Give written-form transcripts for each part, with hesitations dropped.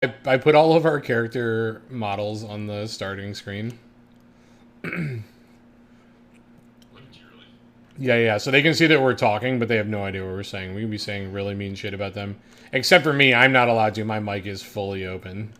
I put all of our character models on the starting screen. Yeah. So they can see that we're talking, but they have no idea what we're saying. We can be saying really mean shit about them. Except for me, I'm not allowed to. My mic is fully open.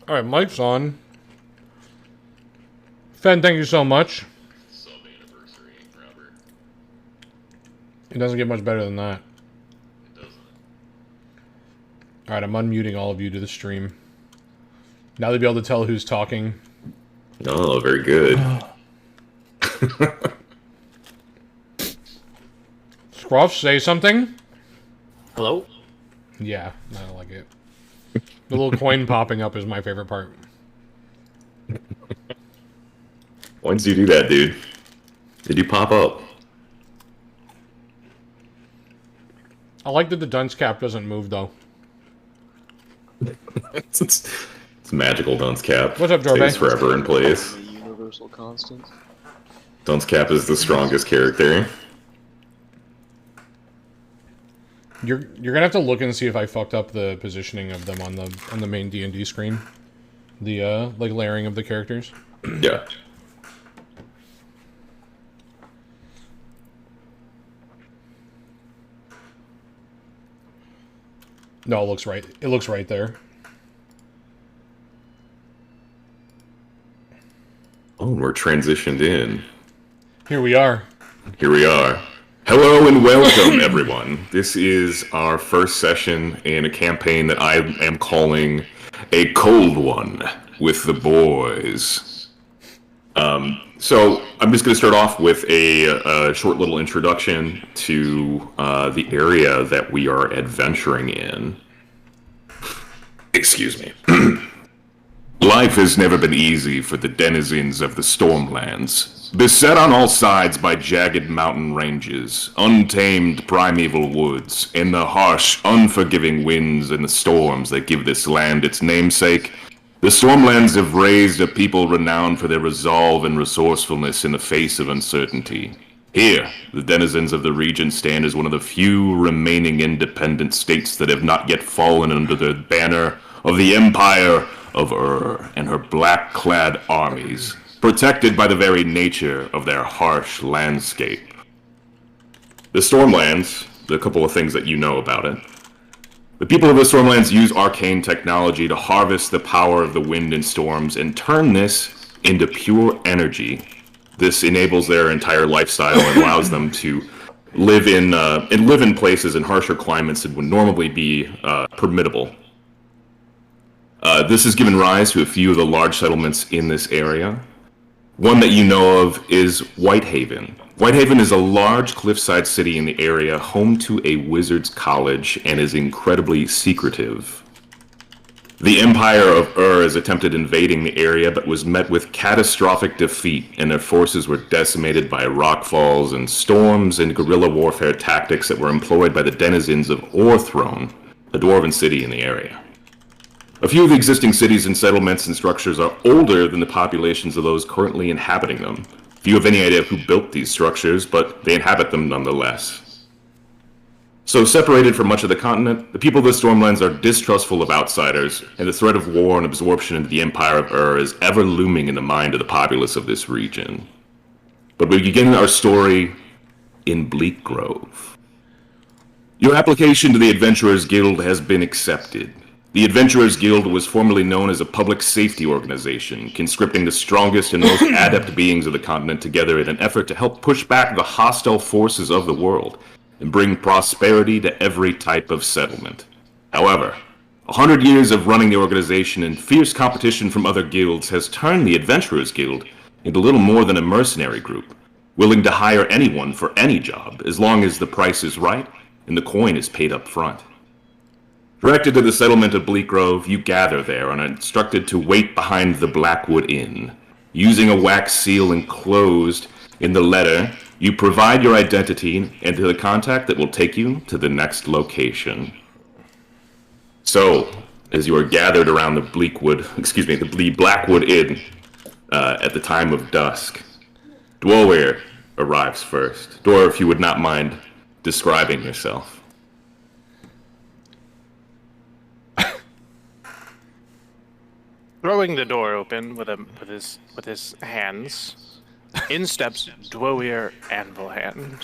All right, mic's on. Fen, thank you so much. It doesn't get much better than that. All right, I'm unmuting all of you to the stream. Now they'll be able to tell who's talking. Oh, very good. Scruff, say something. Hello? Yeah, I don't like it. The little coin popping up is my favorite part. Why did you do that, dude? Did you pop up? I like that the dunce cap doesn't move, though. it's magical dunce cap. What's up, Jorbe? Stays forever in place. The universal constant. Dunce cap is the strongest character. You're gonna have to look and see if I fucked up the positioning of them on the main D&D screen. The like layering of the characters. Yeah. No, it looks right. It looks right there. Oh, we're transitioned in. Here we are. Here we are. Hello and welcome, everyone. This is our first session in a campaign that I am calling A Cold One with the Boys. So I'm just going to start off with a short little introduction to the area that we are adventuring in. Excuse me. Life has never been easy for the denizens of the Stormlands. Beset on all sides by jagged mountain ranges, untamed primeval woods, and the harsh, unforgiving winds and the storms that give this land its namesake, the Stormlands have raised a people renowned for their resolve and resourcefulness in the face of uncertainty. Here, the denizens of the region stand as one of the few remaining independent states that have not yet fallen under the banner of the Empire of and her black-clad armies, protected by the very nature of their harsh landscape. The Stormlands, a couple of things that you know about it. The people of the Stormlands use arcane technology to harvest the power of the wind and storms and turn this into pure energy. This enables their entire lifestyle and allows them to live in places in harsher climates that would normally be permittable. This has given rise to a few of the large settlements in this area. One that you know of is Whitehaven. Whitehaven is a large cliffside city in the area, home to a wizard's college, and is incredibly secretive. The Empire of has attempted invading the area, but was met with catastrophic defeat, and their forces were decimated by rockfalls and storms and guerrilla warfare tactics that were employed by the denizens of Orthrone, a dwarven city in the area. A few of the existing cities and settlements and structures are older than the populations of those currently inhabiting them. Few have any idea who built these structures, but they inhabit them nonetheless. So, separated from much of the continent, the people of the Stormlands are distrustful of outsiders, and the threat of war and absorption into the Empire of is ever looming in the mind of the populace of this region. But we begin our story in Bleak Grove. Your application to the Adventurers Guild has been accepted. The Adventurers Guild was formerly known as a public safety organization, conscripting the strongest and most adept beings of the continent together in an effort to help push back the hostile forces of the world and bring prosperity to every type of settlement. However, 100 years of running the organization and fierce competition from other guilds has turned the Adventurers Guild into little more than a mercenary group, willing to hire anyone for any job as long as the price is right and the coin is paid up front. Directed to the settlement of Bleak Grove, you gather there and are instructed to wait behind the Blackwood Inn. Using a wax seal enclosed in the letter, you provide your identity and to the contact that will take you to the next location. So, as you are gathered around the Blackwood Inn at the time of dusk, Dwalweir arrives first. Dwar, if you would not mind describing yourself. Throwing the door open with his hands, in steps Dwalweir Anvilhand.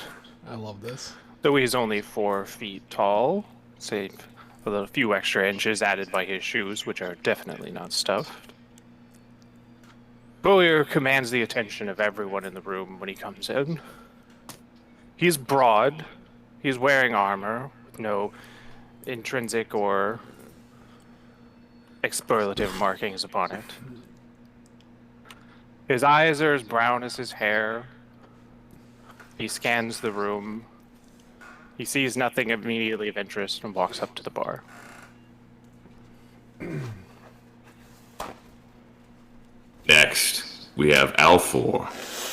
I love this. Though he's only 4 feet tall, save for the few extra inches added by his shoes, which are definitely not stuffed. Dwalweir commands the attention of everyone in the room when he comes in. He's broad. He's wearing armor with no intrinsic or explorative markings upon it. His eyes are as brown as his hair. He scans the room. He sees nothing immediately of interest and walks up to the bar. Next, we have Alfor.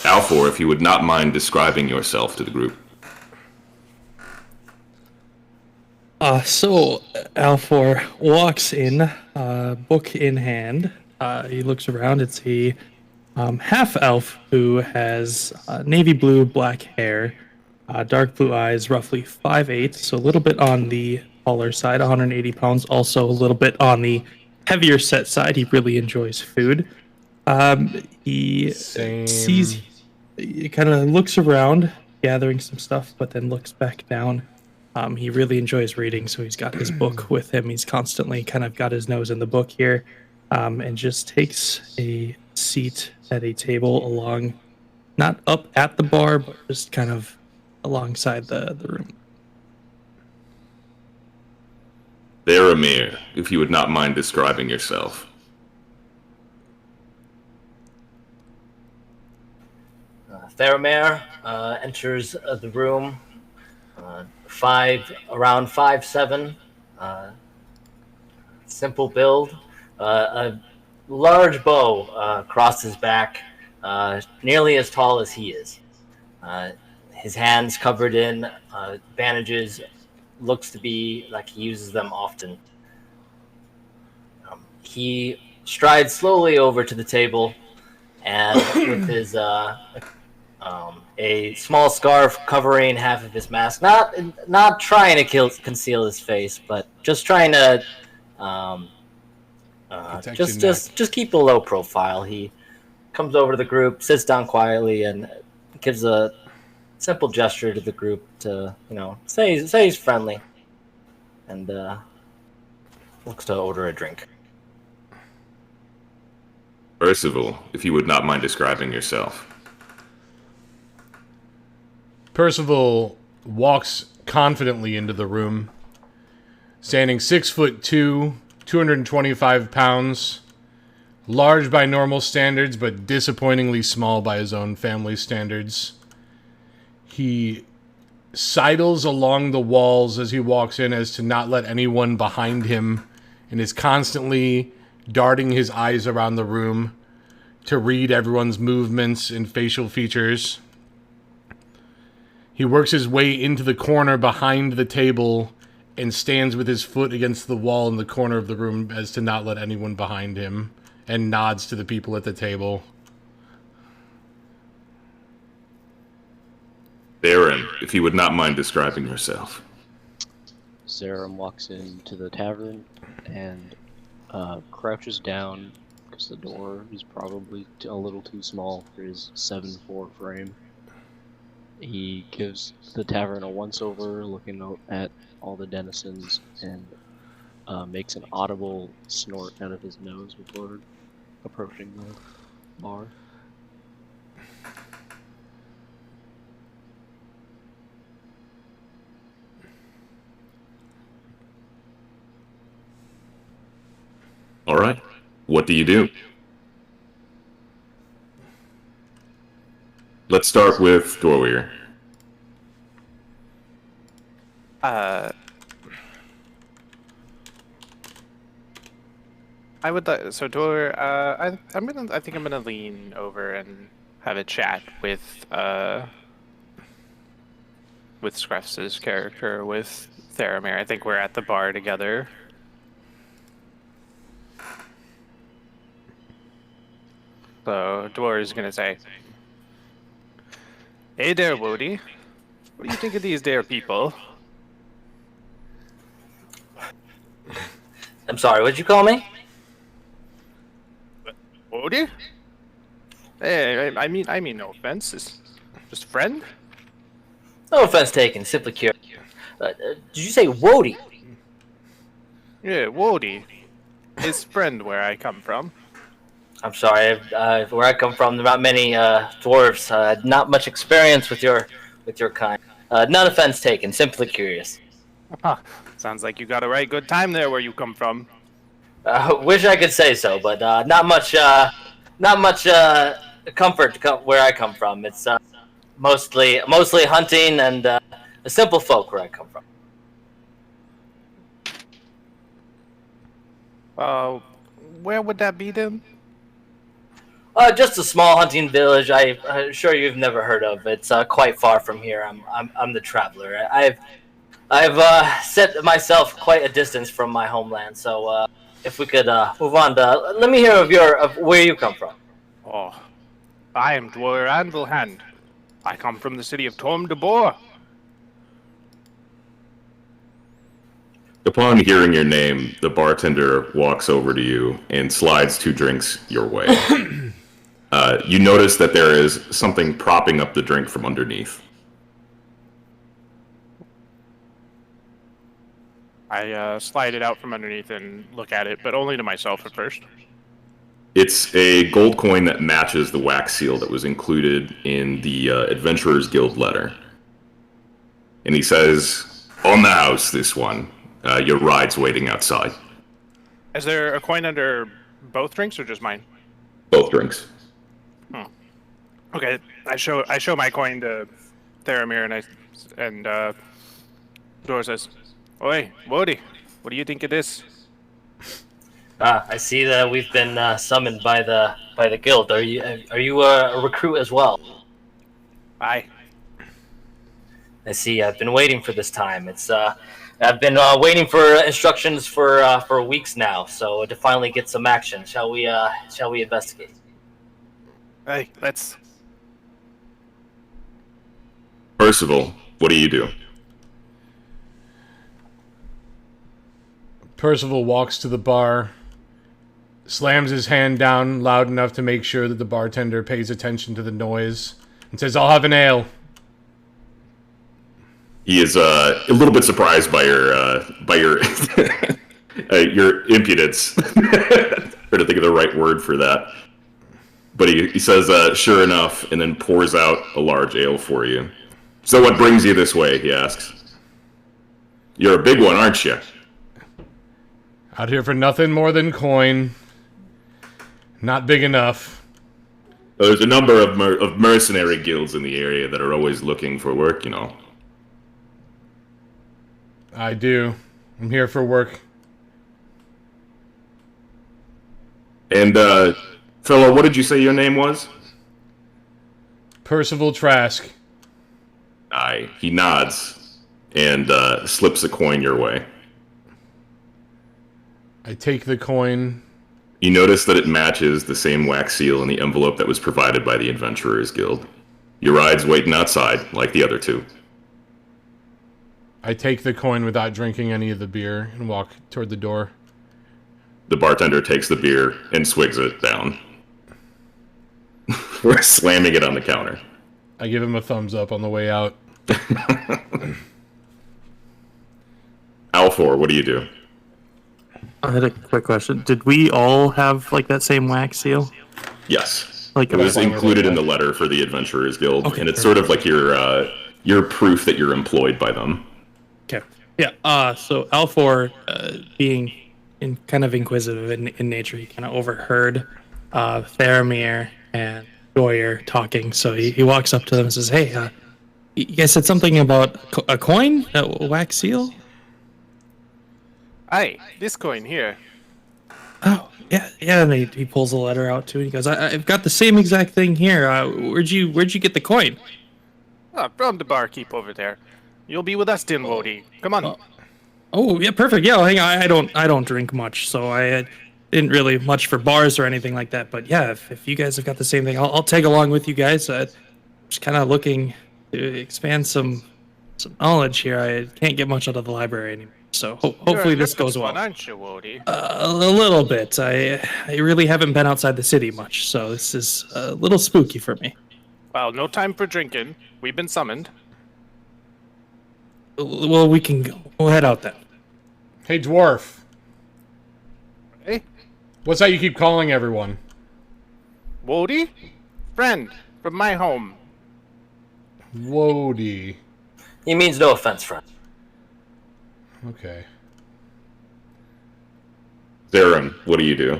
Alfor, if you would not mind describing yourself to the group. So Alfor walks in, book in hand. He looks around. It's a half-elf who has navy blue, black hair, dark blue eyes, roughly 5'8", so a little bit on the taller side, 180 pounds, also a little bit on the heavier set side. He really enjoys food. He he kind of looks around, gathering some stuff, but then looks back down. He really enjoys reading, so he's got his book with him. He's constantly kind of got his nose in the book here, and just takes a seat at a table along, not up at the bar, but just kind of alongside the room. Faramir, if you would not mind describing yourself. Faramir enters the room, around 5'7", simple build, a large bow across his back, nearly as tall as he is. His hands covered in bandages, looks to be like he uses them often. He strides slowly over to the table, and with his a small scarf covering half of his mask, not trying to conceal his face, but just trying to just keep a low profile. He comes over to the group, sits down quietly, and gives a simple gesture to the group to say he's friendly, and looks to order a drink. Percival, if you would not mind describing yourself. Percival walks confidently into the room, standing 6'2", 225 pounds, large by normal standards, but disappointingly small by his own family standards. He sidles along the walls as he walks in as to not let anyone behind him, and is constantly darting his eyes around the room to read everyone's movements and facial features. He works his way into the corner behind the table and stands with his foot against the wall in the corner of the room as to not let anyone behind him, and nods to the people at the table. Theron, if you would not mind describing yourself. Zerum walks into the tavern and crouches down because the door is probably a little too small for his 7'4" frame. He gives the tavern a once-over, looking at all the denizens, and makes an audible snort out of his nose before approaching the bar. All right. What do you do? Let's start with Dorweir. I would so Dor. I think I'm gonna lean over and have a chat with Scruff's character, with Theramir. I think we're at the bar together. So Dor is gonna say, "Hey there, Wody. What do you think of these there people?" I'm sorry, what'd you call me? Wody? Hey, I mean no offense. It's just a friend. No offense taken, simply curious. Did you say Wody? Yeah, Wody. His friend where I come from. I'm sorry, where I come from, there are not many dwarves. Not much experience with your kind. None offense taken, simply curious. Sounds like you got a right good time there where you come from. Wish I could say so, but not much comfort where I come from. It's mostly hunting and a simple folk where I come from. Where would that be then? Just a small hunting village. I'm sure you've never heard of. It's quite far from here. I'm the traveler. I've set myself quite a distance from my homeland. So if we could move on to, let me hear of where you come from. Oh, I am Dwyer Anvilhand. I come from the city of Torm de Boar. Upon hearing your name, the bartender walks over to you and slides 2 drinks your way. You notice that there is something propping up the drink from underneath. I slide it out from underneath and look at it, but only to myself at first. It's a gold coin that matches the wax seal that was included in the Adventurers Guild letter. And he says, "On the house, this one. Your ride's waiting outside." Is there a coin under both drinks or just mine? Both drinks. Okay, I show my coin to Theramir and Dora says, "Oi, Wody, what do you think of this?" I see that we've been summoned by the guild. Are you a recruit as well? Aye. I see. I've been waiting for this time. I've been waiting for instructions for weeks now. So to finally get some action, shall we investigate? Hey, let's. Percival, what do you do? Percival walks to the bar, slams his hand down loud enough to make sure that the bartender pays attention to the noise, and says, "I'll have an ale." He is a little bit surprised by your your impudence. Trying to think of the right word for that. But he says, "Sure enough," and then pours out a large ale for you. "So what brings you this way?" he asks. "You're a big one, aren't you?" Out here for nothing more than coin. Not big enough. There's a number of mercenary guilds in the area that are always looking for work, you know. I do. I'm here for work. And, fellow, what did you say your name was? Percival Trask. Aye. He nods and slips a coin your way. I take the coin. You notice that it matches the same wax seal in the envelope that was provided by the Adventurers Guild. Your ride's waiting outside, like the other two. I take the coin without drinking any of the beer and walk toward the door. The bartender takes the beer and swigs it down. We're slamming it on the counter. I give him a thumbs up on the way out. Alfor, what do you do? I had a quick question. Did we all have like that same wax seal? Yes. Like It was included in the letter for the Adventurers Guild, Okay, and it's sort of like your proof that you're employed by them. Okay. Yeah. So Alfor, being kind of inquisitive in nature, he kind of overheard Theramir and Goyer talking. So he walks up to them and says, "Hey, you guys said something about a coin, a wax seal." Aye, this coin here. Oh, yeah. And he pulls a letter out too. And he goes, "I've got the same exact thing here. Where'd you get the coin?" From the barkeep over there. You'll be with us, Dinwody. Come on. Oh, yeah, perfect. Yeah, hang on. I don't drink much, so I didn't really much for bars or anything like that. But yeah, if you guys have got the same thing, I'll tag along with you guys. Just kind of looking to expand some knowledge here. I can't get much out of the library anymore, so hopefully this goes well. Aren't you, Wody? A little bit. I really haven't been outside the city much, so this is a little spooky for me. Well, no time for drinking. We've been summoned. Well, we can go. We'll head out then. Hey, dwarf. Hey, What's that you keep calling everyone? Wody? Friend from my home. Wody. He means no offense, friend. Okay. Theron, what do you do?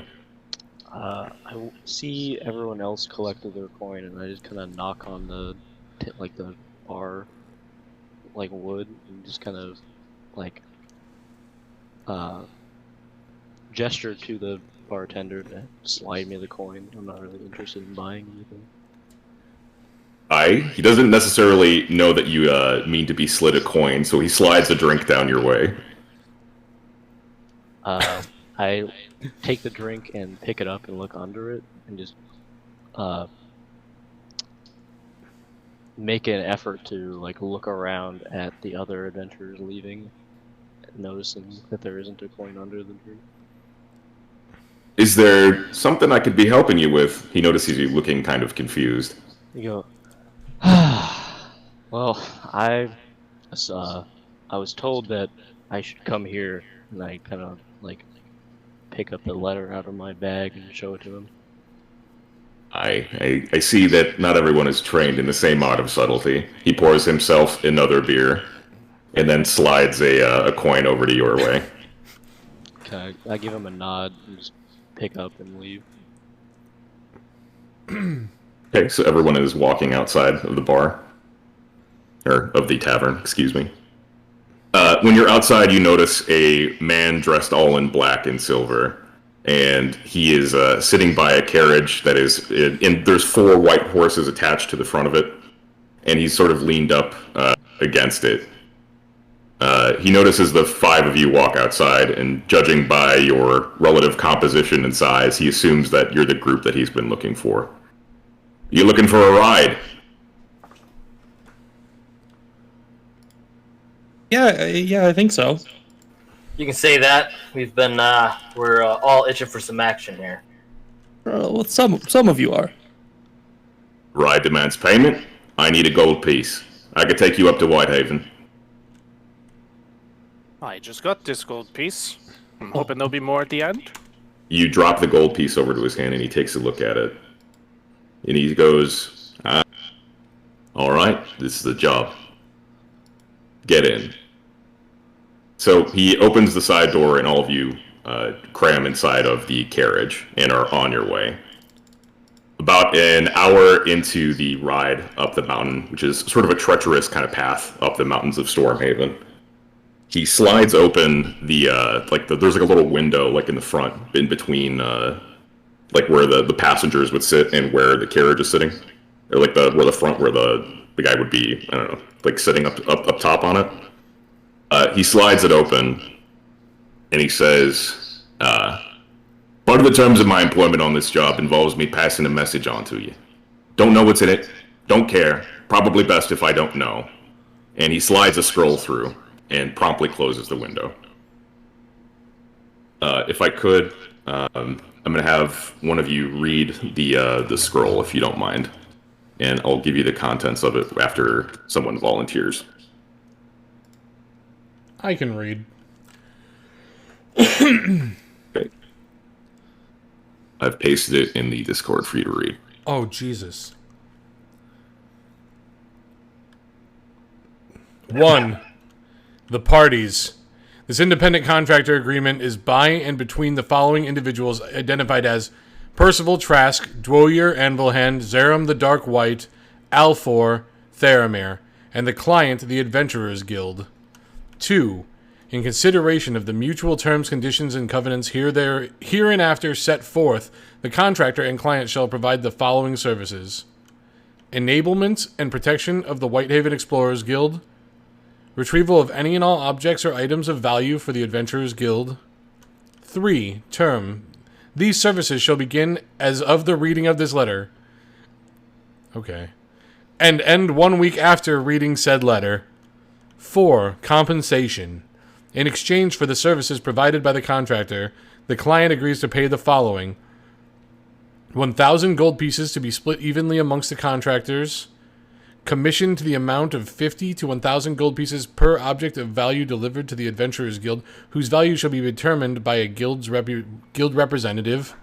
I see everyone else collected their coin, and I just kind of knock on the bar, like wood, and just kind of like gesture to the bartender to slide me the coin. I'm not really interested in buying anything. He doesn't necessarily know that you mean to be slid a coin, so he slides a drink down your way. I take the drink and pick it up and look under it, and just make an effort to like look around at the other adventurers leaving, noticing that there isn't a coin under the drink. Is there something I could be helping you with? He notices you looking kind of confused. You go, well, I was told that I should come here, and I kind of like pick up the letter out of my bag and show it to him. I see that not everyone is trained in the same art of subtlety. He pours himself another beer, and then slides a coin over to your way. Okay, I give him a nod and just pick up and leave. Okay, so everyone is walking outside of the bar. Or of the tavern, excuse me. When you're outside, you notice a man dressed all in black and silver. And he is sitting by a carriage that is... there's 4 white horses attached to the front of it. And he's sort of leaned up against it. He notices the 5 of you walk outside, and judging by your relative composition and size, he assumes that you're the group that he's been looking for. You looking for a ride? Yeah, I think so. You can say that. We've been, we're all itching for some action here. Well, some of you are. Ride demands payment. I need a gold piece. I could take you up to Whitehaven. I just got this gold piece. I'm hoping there'll be more at the end. You drop the gold piece over to his hand, and he takes a look at it. And he goes, all right, this is the job. Get in. So he opens the side door, and all of you cram inside of the carriage and are on your way. About an hour into the ride up the mountain, which is sort of a treacherous kind of path up the mountains of Stormhaven, he slides open the there's like a little window like in the front, in between like where the passengers would sit and where the carriage is sitting, or like where the guy would be, I don't know, like sitting up top on it. He slides it open, and he says, part of the terms of my employment on this job involves me passing a message on to you. Don't know what's in it, don't care, probably best if I don't know. And he slides a scroll through and promptly closes the window. If I could, I'm going to have one of you read the scroll, if you don't mind. And I'll give you the contents of it after someone volunteers. I can read. Okay. I've pasted it in the Discord for you to read. Oh, Jesus. 1. The parties. This independent contractor agreement is by and between the following individuals identified as Percival Trask, Dwoyer Anvilhand, Zerum the Dark White, Alfor, Theramir, and the client, the Adventurers Guild. 2. In consideration of the mutual terms, conditions, and covenants hereinafter set forth, the contractor and client shall provide the following services: enablement and protection of the Whitehaven Explorers Guild, retrieval of any and all objects or items of value for the Adventurers Guild. 3. Term. These services shall begin as of the reading of this letter. Okay. And end 1 week after reading said letter. 4. Compensation. In exchange for the services provided by the contractor, the client agrees to pay the following: 1,000 gold pieces to be split evenly amongst the contractors. Commission to the amount of 50 to 1,000 gold pieces per object of value delivered to the Adventurers Guild, whose value shall be determined by a guild representative.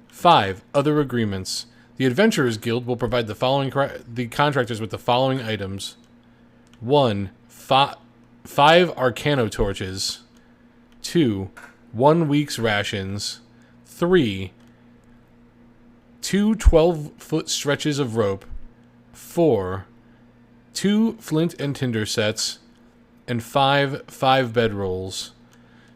5. Other agreements. The Adventurers Guild will provide the contractors with the following items: 1. 5 Arcano torches. 2. 1 week's rations. 3. 2 12-foot stretches of rope. 4. 2 flint and tinder sets. And 5 bedrolls.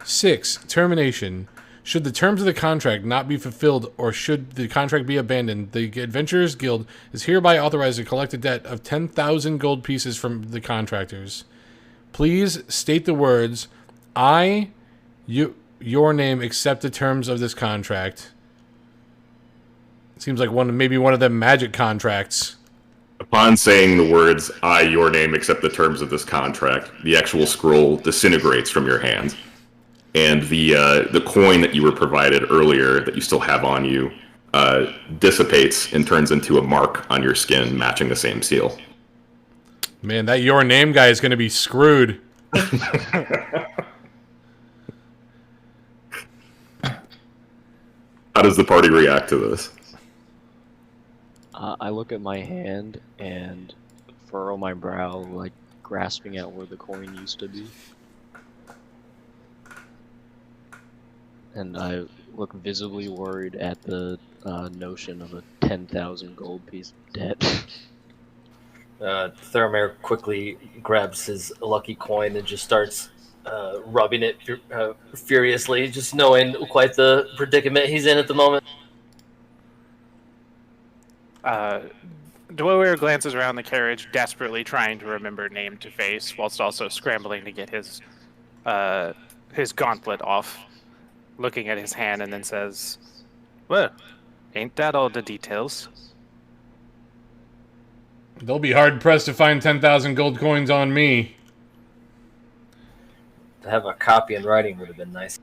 6. Termination. Should the terms of the contract not be fulfilled, or should the contract be abandoned, the Adventurers Guild is hereby authorized to collect a debt of 10,000 gold pieces from the contractors. Please state the words, your name, accept the terms of this contract. Seems like maybe one of them magic contracts. Upon saying the words, your name, accept the terms of this contract, the actual scroll disintegrates from your hand. And the coin that you were provided earlier, that you still have on you, dissipates and turns into a mark on your skin matching the same seal. Man, that your name guy is going to be screwed. How does the party react to this? I look at my hand and furrow my brow, like grasping at where the coin used to be. And I look visibly worried at the notion of a 10,000 gold piece of debt. Theramir quickly grabs his lucky coin and just starts rubbing it furiously, just knowing quite the predicament he's in at the moment. Dweller glances around the carriage, desperately trying to remember name to face, whilst also scrambling to get his gauntlet off, looking at his hand, and then says, "Well, ain't that all the details?" They'll be hard-pressed to find 10,000 gold coins on me. To have a copy in writing would have been nice.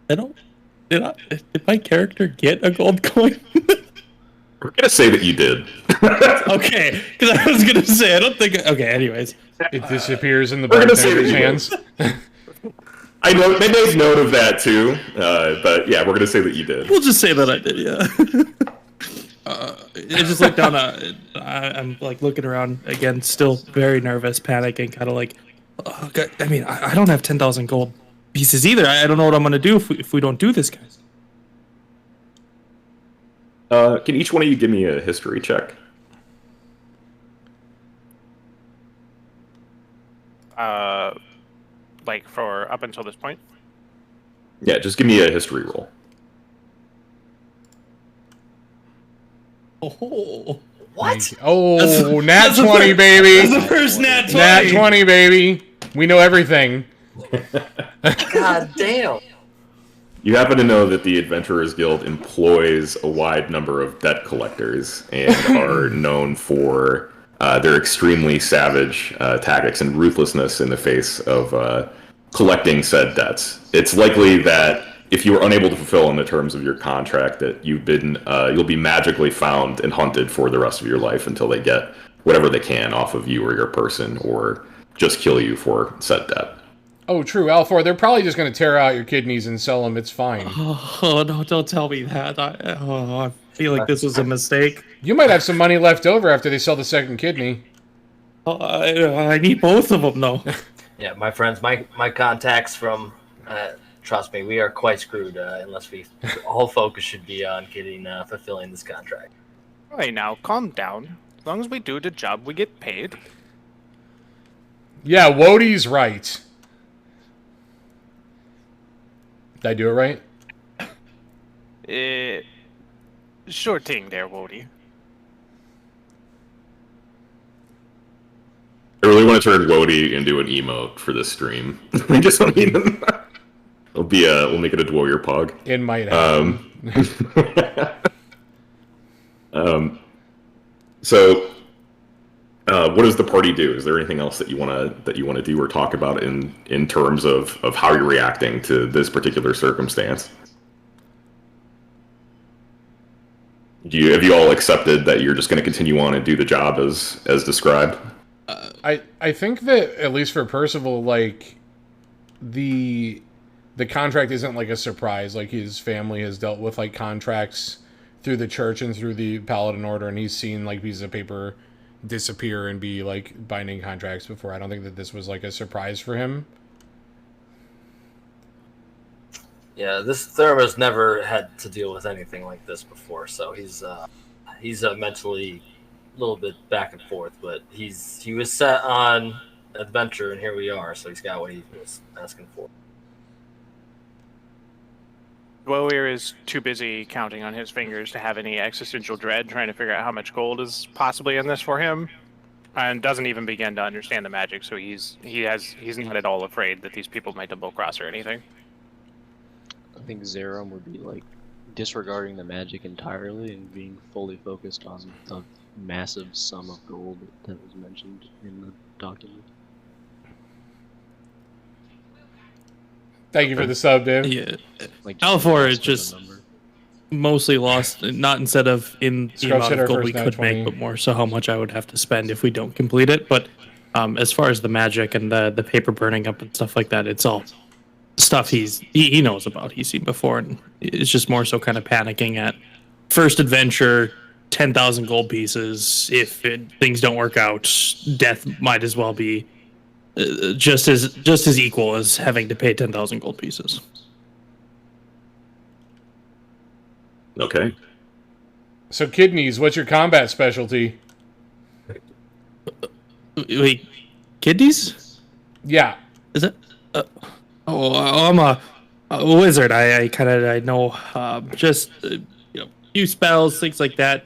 Did my character get a gold coin? We're gonna say that you did. Okay, because I was gonna say I don't think. Okay, anyways, It disappears in the We're gonna say bartender's that you hands. I know they made note of that too, but yeah, we're gonna say that you did. we'll just say that I did. Yeah. I just looked down. I'm like looking around again, still very nervous, panicking, kind of like. Oh, God, I mean, I don't have 10,000 gold pieces either. I don't know what I'm gonna do if we don't do this, guys. Can each one of you give me a history check? Like for up until this point. Yeah, just give me a history roll. Oh, What? Oh, nat that's the 20, That's baby! the first nat 20. Nat 20, baby! We know everything. God damn. You happen to know that the Adventurers Guild employs a wide number of debt collectors and are known for their extremely savage tactics and ruthlessness in the face of collecting said debts. It's likely that if you are unable to fulfill on the terms of your contract, that you'll be magically found and hunted for the rest of your life until they get whatever they can off of you or your person, or just kill you for said debt. Oh, true, Alfor. They're probably just going to tear out your kidneys and sell them. It's fine. Oh no! Don't tell me that. I feel like this was a mistake. You might have some money left over after they sell the second kidney. I need both of them, though. Yeah, my friends, my contacts from, trust me, we are quite screwed unless all focus should be on fulfilling this contract. Alright, now calm down. As long as we do the job, we get paid. Yeah, Wodie's right. Did I do it right? Sure thing there, Wody. I really want to turn Wody into an emote for this stream. I just don't mean we'll make it a Dwarrior Pog. It might happen. So, what does the party do? Is there anything else that you want to do or talk about in terms of how you're reacting to this particular circumstance? Have you all accepted that you're just going to continue on and do the job as described? I think that, at least for Percival, like, the contract isn't like a surprise. Like, his family has dealt with like contracts through the church and through the Paladin Order, and he's seen like pieces of paper disappear and be like binding contracts before. I don't think that this was like a surprise for him. Yeah, this Theramir's never had to deal with anything like this before, so he's mentally a little bit back and forth, but he was set on adventure, and here we are. So he's got what he was asking for. Dweller is too busy counting on his fingers to have any existential dread, trying to figure out how much gold is possibly in this for him, and doesn't even begin to understand the magic. So he's not at all afraid that these people might double cross or anything. I think Zerum would be like disregarding the magic entirely and being fully focused on the massive sum of gold that was mentioned in the document. Thank you for the sub, Dave. Yeah, Like Alfor is the just number. mostly lost, not instead of in the Scrubs amount hit our of gold we first nat could 20. make, but more so how much I would have to spend if we don't complete it. But as far as the magic and the paper burning up and stuff like that, it's all stuff he knows about, he's seen before, and it's just more so kind of panicking at first adventure, 10,000 gold pieces. If things don't work out, death might as well be just as equal as having to pay 10,000 gold pieces. Okay. So, Kidneys, what's your combat specialty? Wait, kidneys? Yeah. Is it? I'm a wizard. I know just few spells, things like that.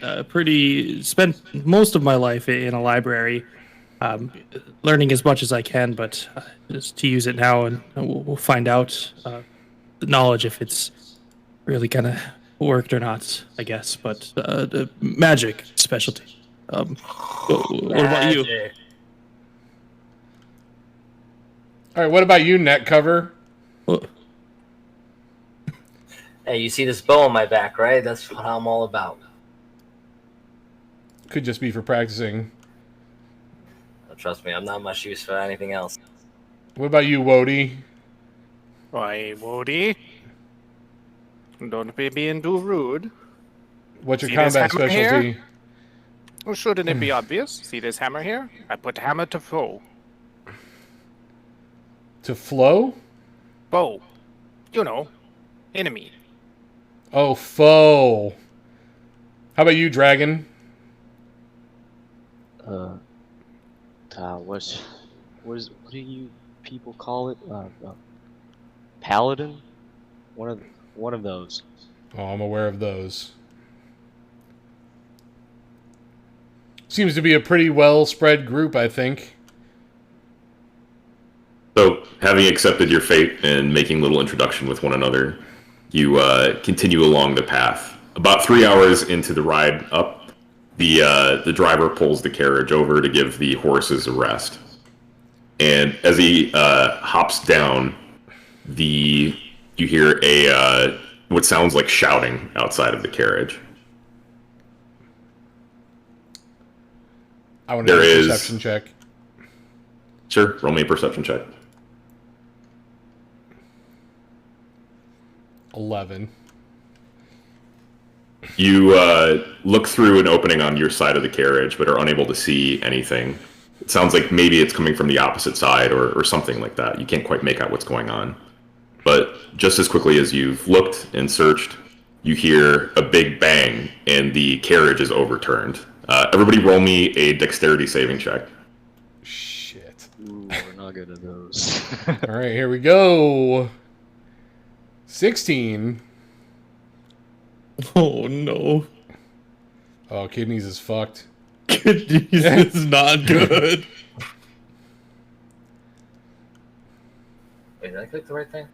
Spent most of my life in a library, learning as much as I can, but just to use it now, and we'll find out the knowledge if it's really kind of worked or not, I guess. But the magic specialty. What about you? Magic. All right, what about you, Net Cover? Hey, you see this bow on my back, right? That's what I'm all about. Could just be for practicing. Trust me, I'm not much use for anything else. What about you, Wody? Why, Wody? Don't be being too rude. What's your See this combat hammer specialty? here? Well, shouldn't it be obvious? See this hammer here? I put hammer to foe. To flow? Foe. You know, enemy. Oh, foe. How about you, Dragon? What do you people call it? Paladin? One of those. Oh, I'm aware of those. Seems to be a pretty well spread group, I think. So, having accepted your fate and making little introduction with one another, you continue along the path. About 3 hours into the ride up, the driver pulls the carriage over to give the horses a rest. And as he hops down, you hear what sounds like shouting outside of the carriage. I want to do a perception check. Sure, roll me a perception check. 11. You look through an opening on your side of the carriage, but are unable to see anything. It sounds like maybe it's coming from the opposite side or something like that. You can't quite make out what's going on. But just as quickly as you've looked and searched, you hear a big bang, and the carriage is overturned. Everybody roll me a dexterity saving check. Shit. Ooh, we're not good at those. All right, here we go. 16. Oh no. Oh, Kidneys is fucked. Kidneys is not good. Wait, did I click the right thing?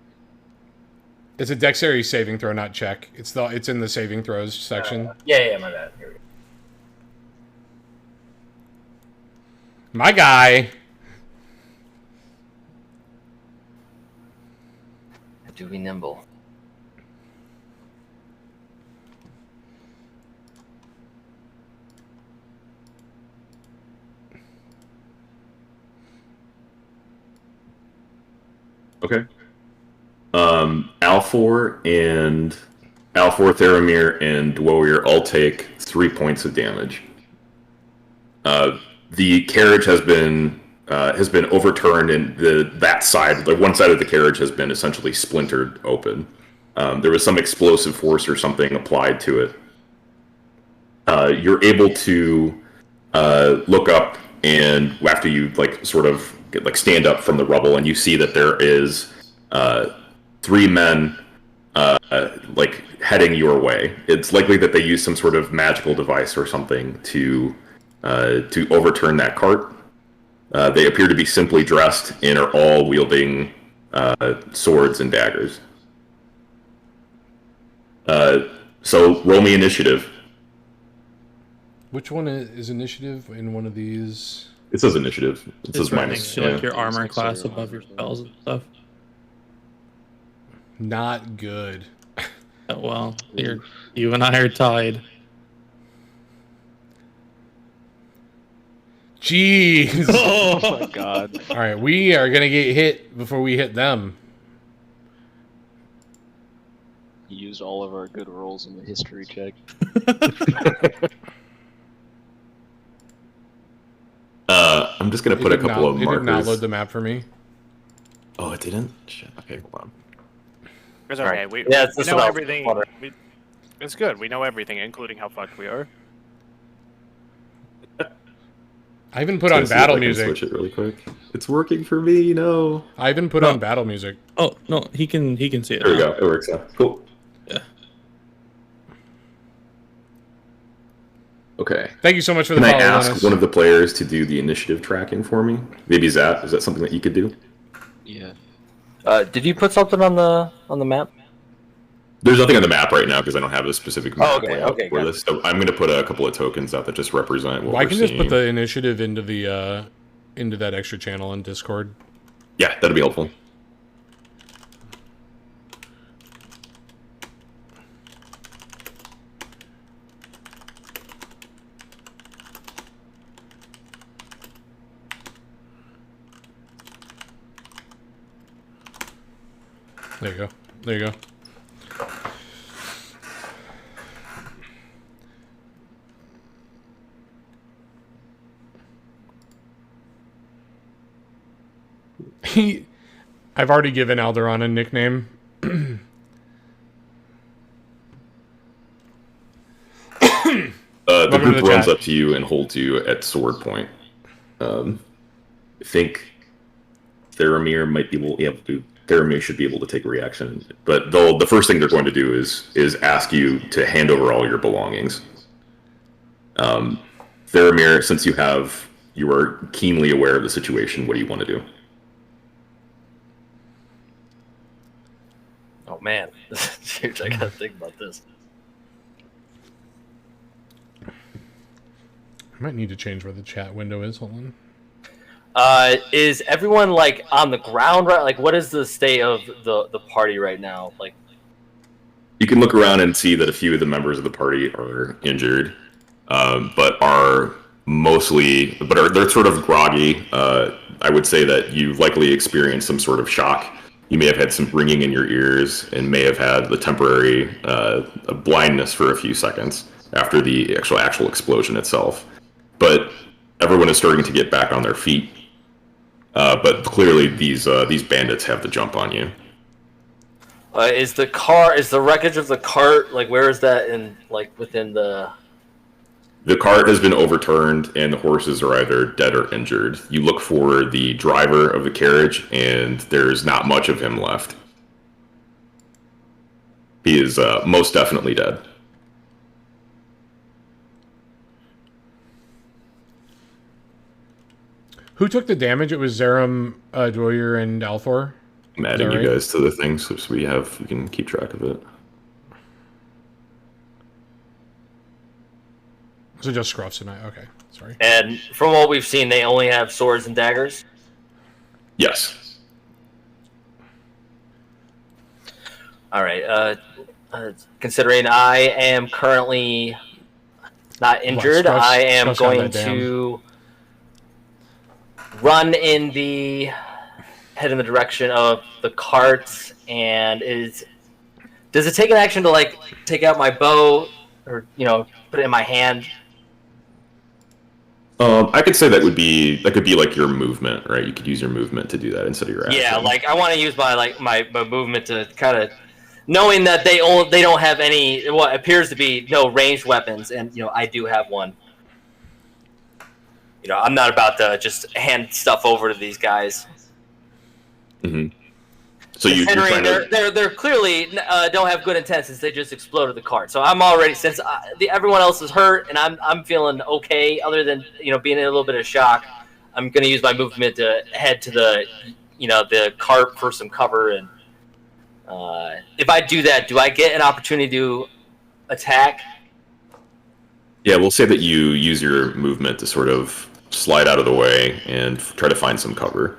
It's a dexterity saving throw, not check. It's in the saving throws section. Yeah, my bad. Here we go. My guy. Do be nimble. Okay. Alfor, Theramir, and Dwoir all take 3 points of damage. The carriage has been overturned, and that side, like one side of the carriage, has been essentially splintered open. There was some explosive force or something applied to it. You're able to look up, and after you stand up from the rubble, and you see that there is 3 men heading your way. It's likely that they use some sort of magical device or something to overturn that cart. They appear to be simply dressed and are all wielding swords and daggers. So roll me initiative. Which one is initiative in one of these? It says initiative. It It's says right minus. next to Yeah. your armor class above your spells and stuff. Not good. Oh, well, you and I are tied. Jeez. Oh my god. All right, we are gonna get hit before we hit them. You used all of our good rolls in the history check. I'm just gonna put a couple of It didn't markers. download the map for me. Oh, it didn't. Shit. Okay, hold on. It's okay. We, Yeah, we that's know what I was everything. wondering. It's good. We know everything, including how fucked we are. I even put on Let's see if battle I can music. Switch it really quick. It's working for me. No. I even put No. on battle music. Oh no, he can see it. There we now. go. It works now. Cool. Yeah. Okay. Thank you so much for the Can I follow, ask Linus. one of the players to do the initiative tracking for me? Maybe Zap. Is that something that you could do? Yeah. Did you put something on the map? There's nothing on the map right now because I don't have a specific map okay, layout okay, for got this. So I'm going to put a couple of tokens out that just represent what Well, I we're can seeing. just put the initiative into the into that extra channel in Discord. Yeah, that'd be helpful. There you go. There you go. I've already given Alderon a nickname. The Welcome to group the runs chat. up to you and holds you at sword point. I think Theramir might be able to. Theramir should be able to take a reaction, but the first thing they're going to do is ask you to hand over all your belongings. Theramir, since you are keenly aware of the situation, what do you want to do? Oh man, this is huge. I gotta think about this. I might need to change where the chat window is. Hold on. Is everyone like on the ground right? Like, what is the state of the party right now? Like, You can look around and see that a few of the members of the party are injured, but are they're sort of groggy. I would say that you've likely experienced some sort of shock. You may have had some ringing in your ears and may have had the temporary blindness for a few seconds after the actual explosion itself. But everyone is starting to get back on their feet. But clearly, these bandits have the jump on you. is the wreckage of the cart, like, where is that in, like, within the... The cart has been overturned, and the horses are either dead or injured. You look for the driver of the carriage, and there's not much of him left. He is most definitely dead. Who took the damage? It was Zerum, Dwoyer, and Althor. I'm adding Is that you right? guys to the thing so we can keep track of it. So just Scruffs and I. Okay, sorry. And from what we've seen, they only have swords and daggers? Yes. Alright, considering I am currently not injured, Scruff's- I am Scruff's got going that down. to run head in the direction of the cart, and does it take an action to, like, take out my bow or, put it in my hand? I could say that could be like your movement, right? You could use your movement to do that instead of your action. Yeah, like, I want to use my movement to kind of, knowing that they don't have any, what appears to be no ranged weapons, and I do have one. I'm not about to just hand stuff over to these guys. Mm-hmm. So you're Considering trying to. they're clearly don't have good intentions. They just exploded the cart. So I'm already, since everyone else is hurt and I'm feeling okay, other than being in a little bit of shock, I'm gonna use my movement to head to the cart for some cover. And if I do that, do I get an opportunity to attack? Yeah, we'll say that you use your movement to sort of slide out of the way and try to find some cover.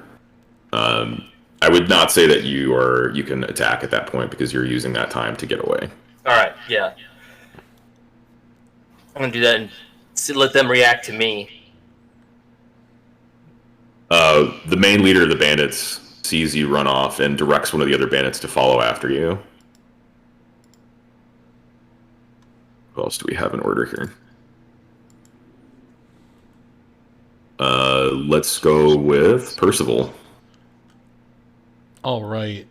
I would not say that you can attack at that point because you're using that time to get away. All right, yeah. I'm gonna do that and let them react to me. The main leader of the bandits sees you run off and directs one of the other bandits to follow after you. What else do we have in order here? Let's go with Percival. All right.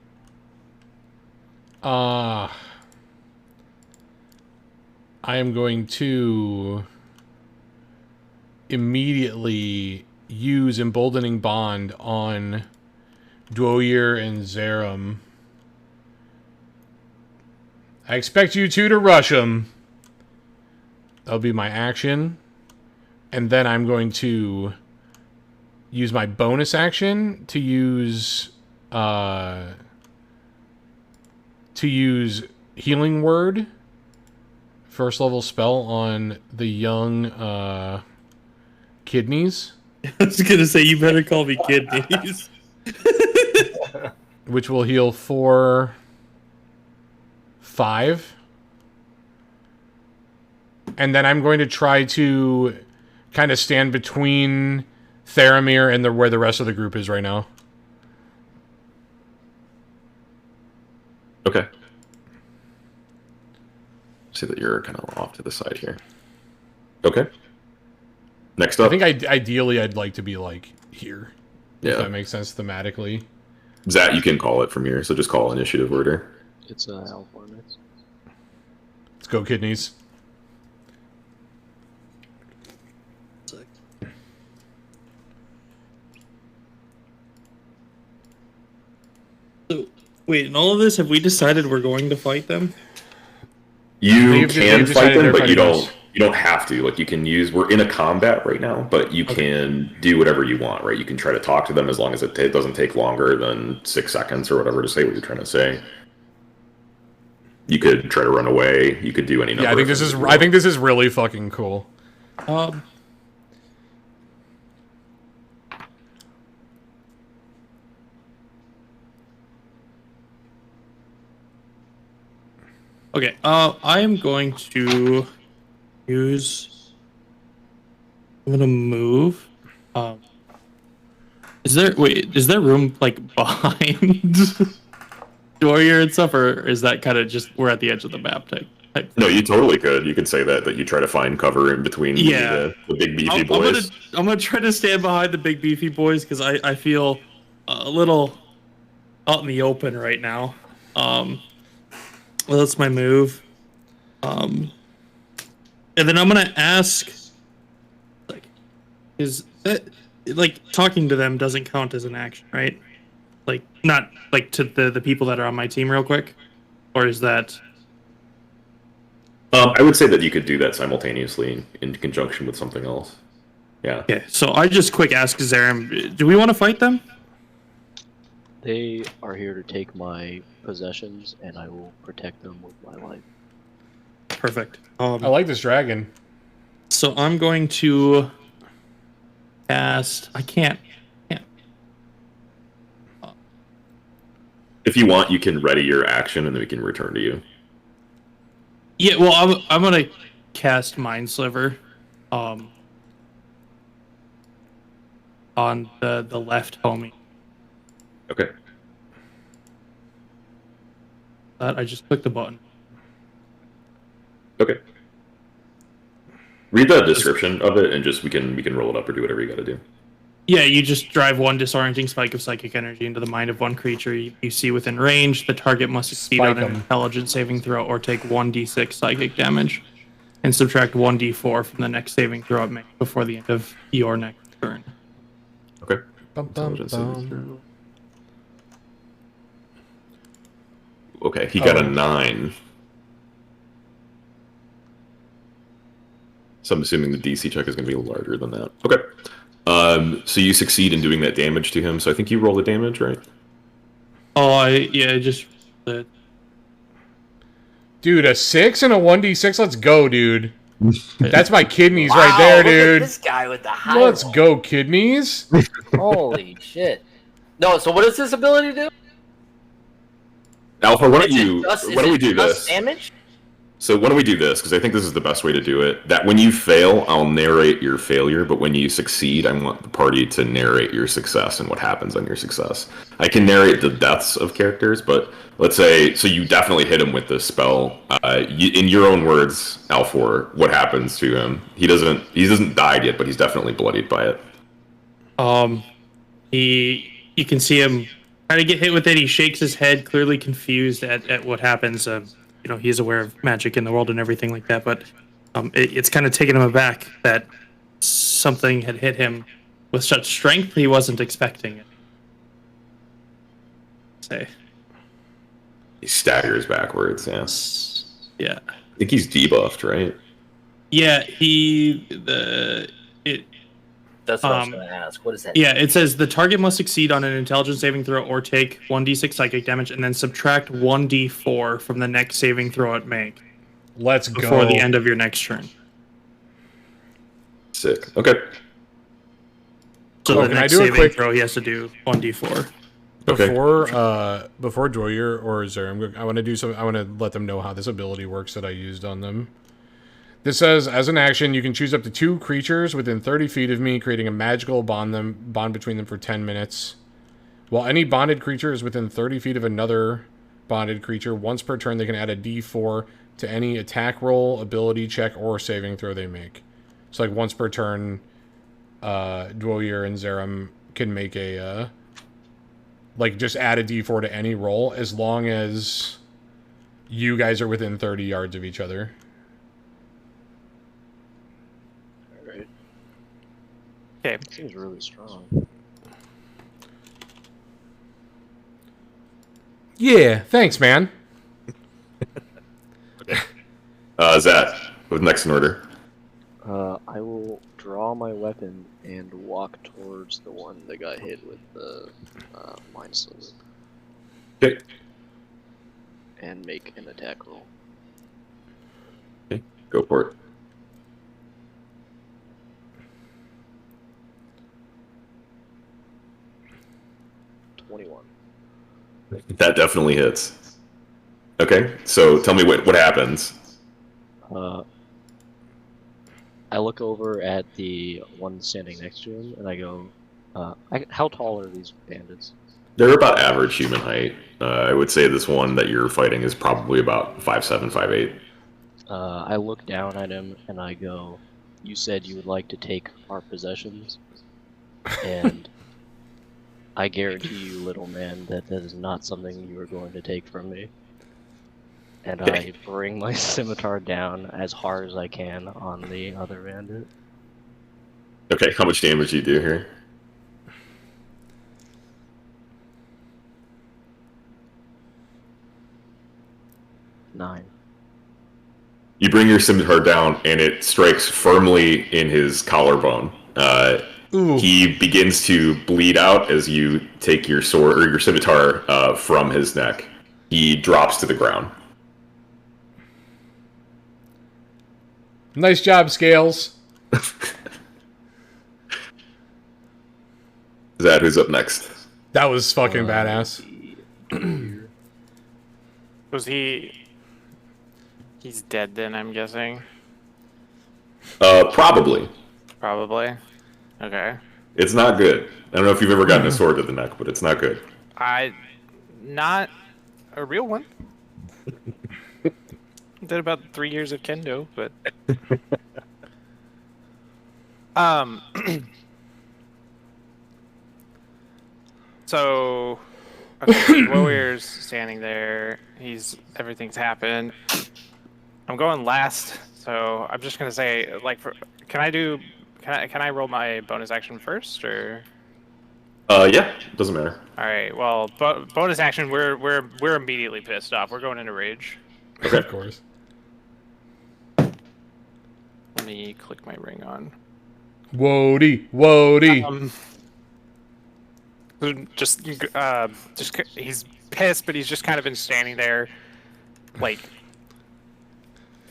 I am going to immediately use Emboldening Bond on Dwoir and Zerum. I expect you two to rush them. That'll be my action. And then I'm going to use my bonus action to use Healing Word. First level spell on the young kidneys. I was gonna say you better call me kidneys. Which will heal 4, 5. And then I'm going to try to kind of stand between Theramir and where the rest of the group is right now. Okay. See that you're kind of off to the side here. Okay. Next up. I think ideally I'd like to be like here. Yeah. If that makes sense thematically. Zat, you can call it from here, so just call initiative order. It's Alphor next. Let's go, kidneys. So, wait, in all of this, have we decided we're going to fight them? You They've can decided fight them, they're but you fighting us. don't. You don't have to. Like, you can use. We're in a combat right now, but you can do whatever you want. Right? You can try to talk to them as long as it doesn't take longer than 6 seconds or whatever to say what you're trying to say. You could try to run away. You could do any number. Yeah, I think of this things is. if you I want. think this is really fucking cool. Okay, I am going to use. I'm gonna move. Is there room like behind Dwoir and stuff, or is that kind of just we're at the edge of the map type? No, you totally could. You could say that you try to find cover in between Yeah. the big beefy boys. I'm gonna try to stand behind the big beefy boys because I feel a little out in the open right now. Well, that's my move. And then I'm gonna ask, like, is that like talking to them doesn't count as an action, right? Like, not like to the people that are on my team, real quick, or is that? I would say that you could do that simultaneously in conjunction with something else. Yeah. Okay, so I just quick ask Zerum, do we want to fight them? They are here to take my possessions, and I will protect them with my life. Perfect. I like this dragon. So I'm going to cast. I can't. If you want, you can ready your action, and then we can return to you. Yeah, well, I'm gonna cast Mind Sliver, on the left homie. Okay. I just clicked the button. Okay. Read the description of it, and just we can roll it up or do whatever you got to do. Yeah, you just drive one disorienting spike of psychic energy into the mind of one creature you see within range. The target must succeed Spike on an 'em. intelligence saving throw or take 1d6 psychic damage, and subtract 1d4 from the next saving throw it makes before the end of your next turn. Okay. Bum, bum, Intelligence bum. saving throw. Okay, he got a 9. So I'm assuming the DC check is going to be larger than that. Okay. So you succeed in doing that damage to him. So I think you roll the damage, right? Oh, just Dude, a 6 and a 1d6? Let's go, dude. That's my kidneys Wow, right there, look at dude. this guy with the high Let's roll. go, kidneys. Holy shit. No, so what does this ability do? Alpha, why don't Is it you? just- Why is don't it we do just this? damage? So why don't we do this? Because I think this is the best way to do it. That when you fail, I'll narrate your failure, but when you succeed, I want the party to narrate your success and what happens on your success. I can narrate the deaths of characters, but let's say, so you definitely hit him with this spell. In your own words, Alfor, what happens to him? He doesn't died yet, but he's definitely bloodied by it. You can see him try to get hit with it. He shakes his head, clearly confused at what happens. He's aware of magic in the world and everything like that, but it's kind of taken him aback that something had hit him with such strength he wasn't expecting it. Say. He staggers backwards, yeah. Yeah. I think he's debuffed, right? Yeah, That's what I was going to ask. What is that? Yeah, it says the target must succeed on an intelligence saving throw or take 1d6 psychic damage and then subtract 1d4 from the next saving throw it make Let's before go. the end of your next turn. Sick. Okay. So Oh, the can I next do a saving quick- throw, he has to do 1d4. Okay. Before Droyer or Zerum, I want to do some. I want to let them know how this ability works that I used on them. This says, as an action, you can choose up to 2 creatures within 30 feet of me, creating a magical bond between them for 10 minutes. While any bonded creature is within 30 feet of another bonded creature, once per turn they can add a d4 to any attack roll, ability check, or saving throw they make. So like once per turn, Dwoyer and Zerum can make a just add a d4 to any roll as long as you guys are within 30 yards of each other. Alright. Okay. Seems really strong. Yeah, thanks, man. Zach, what's next in order? I will draw my weapon and walk towards the one that got hit with the Mind Sliver. Okay. And make an attack roll. Okay, go for it. That definitely hits. Okay, so tell me what happens. I look over at the one standing next to him, and I go, how tall are these bandits? They're about average human height. I would say this one that you're fighting is probably about 5'7", 5'8". I look down at him, and I go, you said you would like to take our possessions, and I guarantee you, little man, that is not something you are going to take from me. And I bring my scimitar down as hard as I can on the other bandit. Okay, how much damage do you do here? Nine. You bring your scimitar down, and it strikes firmly in his collarbone. Ooh. He begins to bleed out as you take your sword or your scimitar from his neck. He drops to the ground. Nice job, Scales. Zad, who's up next? That was fucking badass. Was he? He's dead then, I'm guessing. Probably. Probably. Okay. It's not good. I don't know if you've ever gotten a sword to the neck, but it's not good. Not a real one. Did about 3 years of kendo, but so okay, Warrior's standing there. Everything's happened. I'm going last, so I'm just gonna say, can I roll my bonus action first, or? Yeah, doesn't matter. All right. Well, bonus action. We're immediately pissed off. We're going into rage. Okay. Of course. Let me click my ring on. Whoa-dee. Just he's pissed, but he's just kind of been standing there, like,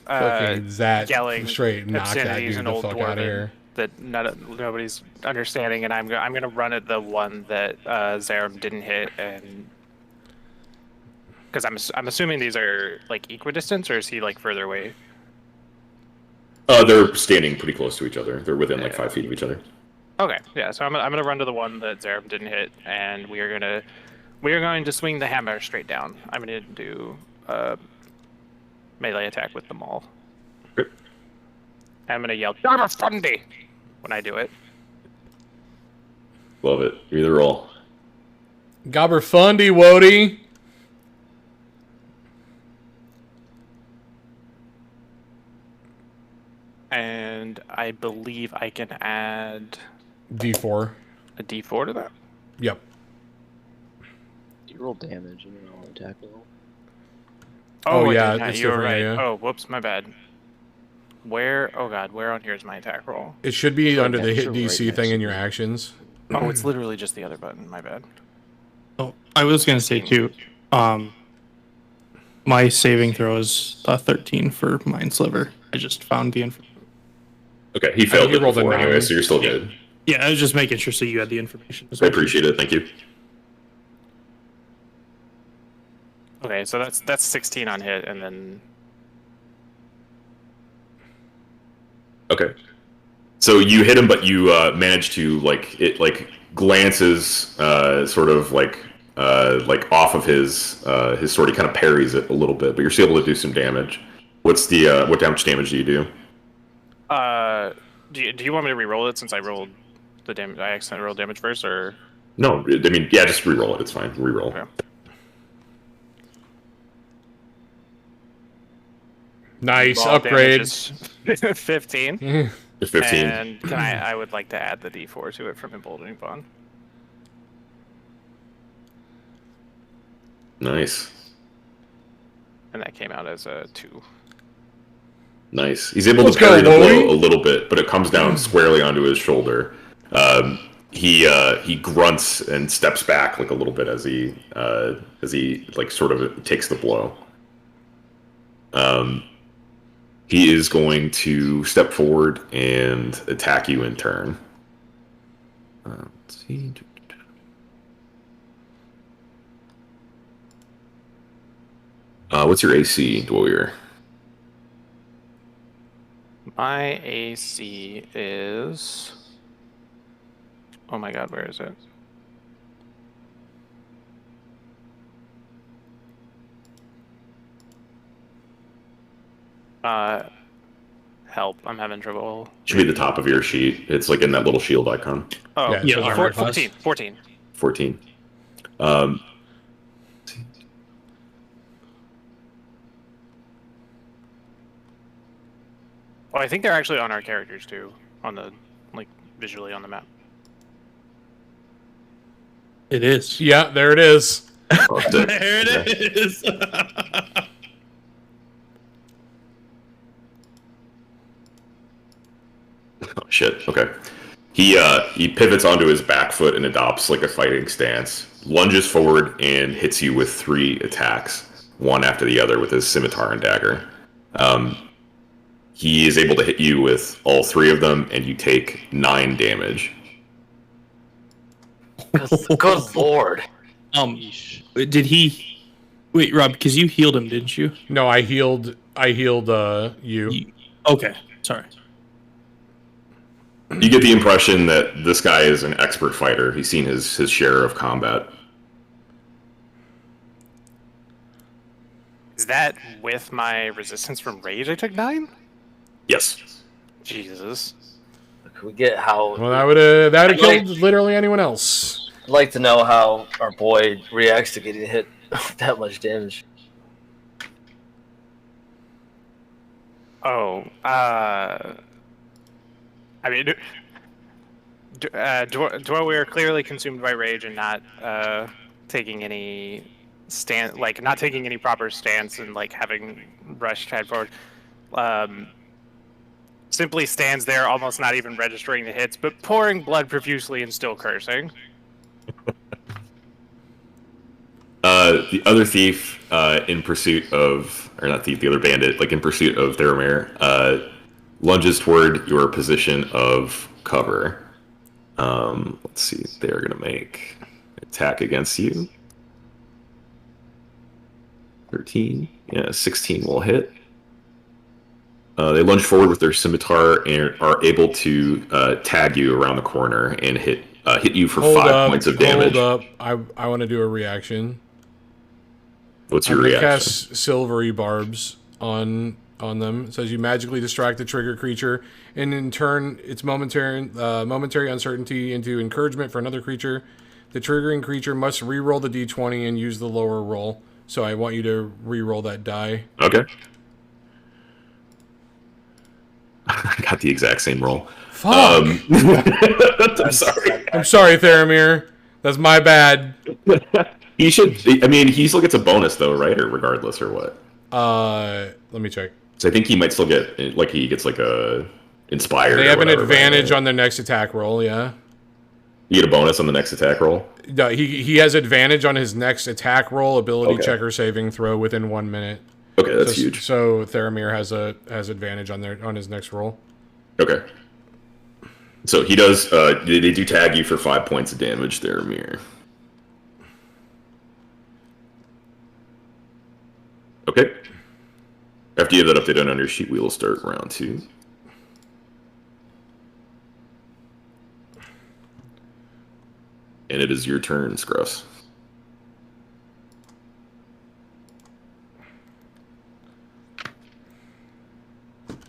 Fucking Zat yelling straight knock that obscenities dude and the old fuck out of dwarven here. that nobody's understanding, and I'm gonna run at the one that Zerum didn't hit, and because I'm assuming these are like equidistant, or is he like further away? They're standing pretty close to each other. They're within like 5 feet of each other. Okay, yeah. So I'm gonna run to the one that Zerum didn't hit, and we are going to swing the hammer straight down. I'm gonna do melee attack with them all. Okay. I'm gonna yell "Dharma Fundi" when I do it. Love it. Give me the roll. Gobber Fundy, Wody. And I believe I can add D4. a D4 to that. Yep. You roll damage and then I'll attack roll. Oh, I yeah, did not. it's You were different, right. yeah. Oh, whoops, my bad. Where? Oh God, where on here is my attack roll? It should be under the next hit to- DC right thing next in to your it. actions. Oh, it's literally just the other button. My bad. Oh, I was gonna say too. My saving throw is 13 for Mind Sliver. I just found the information. Okay, he failed you it rolled a before 9. anyway, so you're still good. Yeah, I was just making sure so you had the information. as I well. appreciate it. Thank you. Okay, so that's 16 on hit, and then Okay. So you hit him, but you manage to it glances sort of like off of his sword. He kind of parries it a little bit, but you're still able to do some damage. What's the what much damage do you do? do you want me to re-roll it since I rolled the damage? I accidentally rolled damage first, or No, I mean yeah, just re-roll it. It's fine. Re-roll. Okay. Nice Raw damage upgrades. is 15. 15. And can I would like to add the D4 to it from Emboldening Bond. Nice. And that came out as a 2. Nice. He's able Let's to parry go, the blow Wody. a little bit, but it comes down squarely onto his shoulder. He grunts and steps back like a little bit as he like sort of takes the blow. He is going to step forward and attack you in turn. Let's see. What's your AC, Dwarrior? My AC is... Oh my god, where is it? Help, I'm having trouble. Should be the top of your sheet. It's like in that little shield icon. Oh, Yeah, it Yeah, says armor armor class. 14. 14. 14. Oh, I think they're actually on our characters too, on the, like, visually on the map. It is. Yeah, there it is. Oh, sick. There Okay. it is. Oh, shit. Okay. He pivots onto his back foot and adopts like a fighting stance, lunges forward and hits you with 3 attacks, one after the other with his scimitar and dagger. He is able to hit you with all 3 of them, and you take 9 damage. Good lord. Yeesh. Did he? Wait, Rob, because you healed him, didn't you? No, I healed you. Okay, sorry. You get the impression that this guy is an expert fighter. He's seen his share of combat. Is that with my resistance from rage I took 9? Yes. Jesus. Can we get how... Well, that would have Like- killed literally anyone else. I'd like to know how our boy reacts to getting hit with that much damage. Oh, I mean, we are clearly consumed by rage and not taking any not taking any proper stance and like having rushed head forward. Simply stands there, almost not even registering the hits, but pouring blood profusely and still cursing. The other thief, in pursuit of, or not thief, the other bandit, like in pursuit of Theramir, lunges toward your position of cover. Let's see, they're gonna make an attack against you. 13, yeah, 16 will hit. They lunge forward with their scimitar and are able to tag you around the corner and hit you for 5 points of damage. Hold up. I want to do a reaction. What's I'm your gonna reaction? cast Silvery Barbs on on them. It says you magically distract the trigger creature, and in turn, its momentary uncertainty into encouragement for another creature. The triggering creature must re-roll the d20 and use the lower roll. So I want you to re-roll that die. Okay. I got the exact same roll. Fuck! I'm sorry. I'm sorry, Theramir. That's my bad. He should. I mean, he still gets a bonus though, right? Or regardless, or what? Let me check. So I think he might still get like he gets like a inspired. They or have an whatever, advantage right? on their next attack roll, yeah. You get a bonus on the next attack roll. No, he has advantage on his next attack roll, ability Okay. check or saving throw within 1 minute. Okay, that's huge. So Theramir has advantage on his next roll. Okay. So he does. They do tag you for 5 points of damage there, Mir. Okay. After you have that updated on your sheet, we will start round 2. And it is your turn, Scruffs.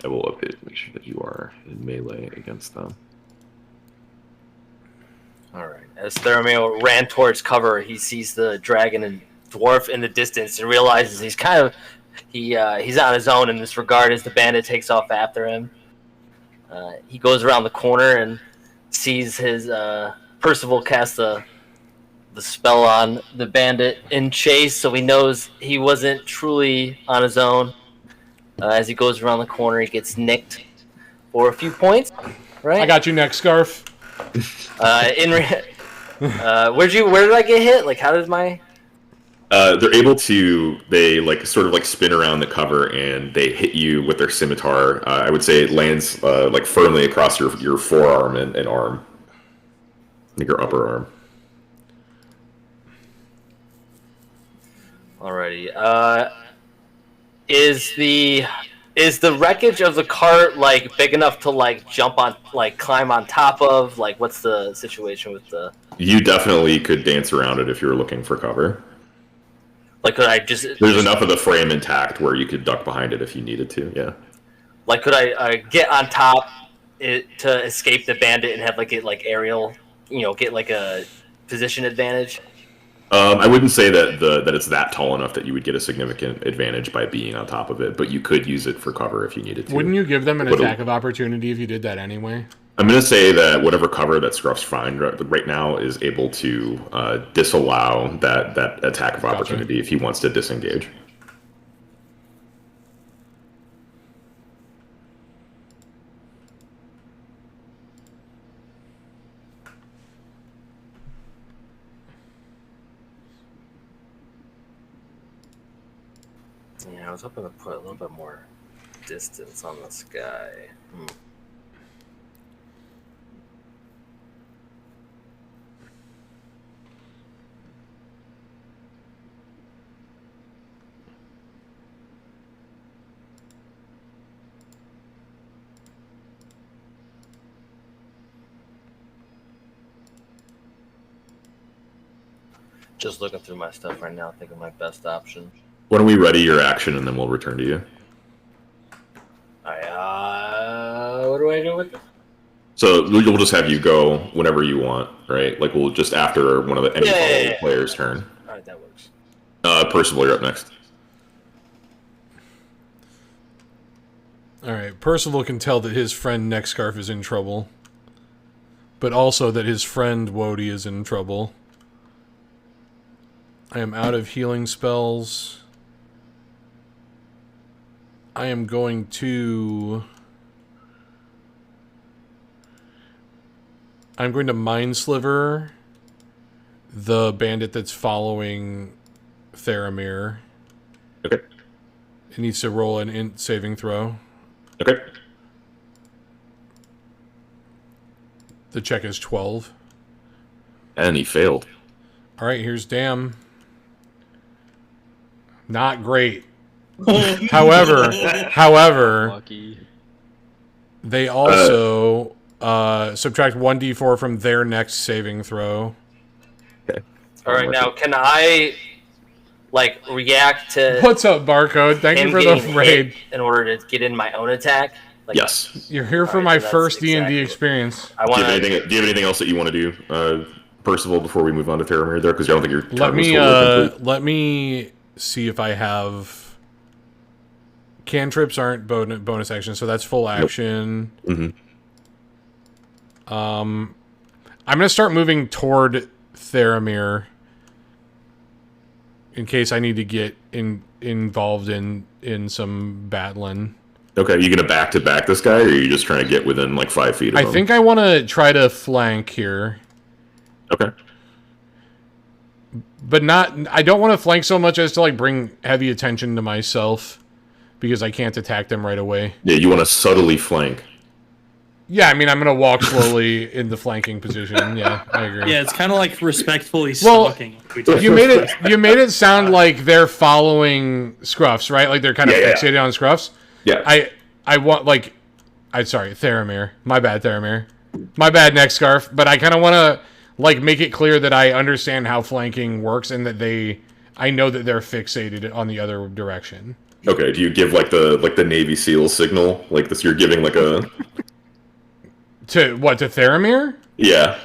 I will update to make sure that you are in melee against them. All right. As Theramir ran towards cover, he sees the dragon and dwarf in the distance and realizes he's on his own in this regard as the bandit takes off after him. He goes around the corner and sees his Percival cast the spell on the bandit in chase, so he knows he wasn't truly on his own. As he goes around the corner, he gets nicked for a few points. Right? I got you next, Scarf. Where did I get hit? Like, how did my... They're able to, they like sort of like spin around the cover and they hit you with their scimitar. I would say it lands like firmly across your forearm and arm. I think your upper arm. Alrighty. Is the wreckage of the cart like big enough to like jump on, like climb on top of? Like, what's the situation with the? You definitely could dance around it if you were looking for cover. Like, could I just? There's enough of the frame intact where you could duck behind it if you needed to. Yeah. Like, could I get on top to escape the bandit and have like it like aerial, get like a position advantage? I wouldn't say that it's that tall enough that you would get a significant advantage by being on top of it, but you could use it for cover if you needed to. Wouldn't you give them an attack of opportunity if you did that anyway? I'm going to say that whatever cover that Scruff's find right now is able to disallow that attack of opportunity if he wants to disengage. Yeah, I was hoping to put a little bit more distance on this guy. Just looking through my stuff right now, thinking my best option. Why don't we ready your action and then we'll return to you? Alright, what do I do with this? So we'll just have you go whenever you want, right? Like we'll just after one of the any player's turn. Alright, that works. Percival, you're up next. Alright, Percival can tell that his friend Nexscarf is in trouble. But also that his friend Wody is in trouble. I am out of healing spells. I am going to Mind Sliver the bandit that's following Theramir. Okay. It needs to roll an int saving throw. Okay. The check is 12. And he failed. Alright, here's Damn. Not great. However, Lucky. they also subtract 1d4 from their next saving throw. Okay. Alright, now can I like react to What's up, Barcode? Thank you him for getting the raid. hit in order to get in my own attack. Like, Yes. You're here for Alright, my so that's first D&D exactly what- experience. I Do want you, have to. anything, do you have anything else that you want to do, Percival, before we move on to Theramir there? Because I don't think your turn Let was me totally complete. let me see if I have cantrips aren't bonus action, so that's full action. Mhm. I'm gonna start moving toward Theramir in case I need to get involved in some battling. Okay, are you going to back this guy, or are you just trying to get within like 5 feet of I him? think I want to try to flank here, Okay. but not. I don't want to flank so much as to like bring heavy attention to myself because I can't attack them right away. Yeah, you want to subtly flank. Yeah, I mean, I'm gonna walk slowly in the flanking position. Yeah, I agree. Yeah, it's kind of like respectfully Well, stalking. like we did. You made it sound like they're following Scruffs, right? Like they're kind of Yeah, yeah. fixated on Scruffs. Yeah. I want like, sorry, Theramir. My bad, Theramir. My bad, Neck Scarf. But I kind of want to like make it clear that I understand how flanking works and that I know that they're fixated on the other direction. Okay, do you give like the Navy SEAL signal? Like this, you're giving like a... To what? To Theramir? Yeah.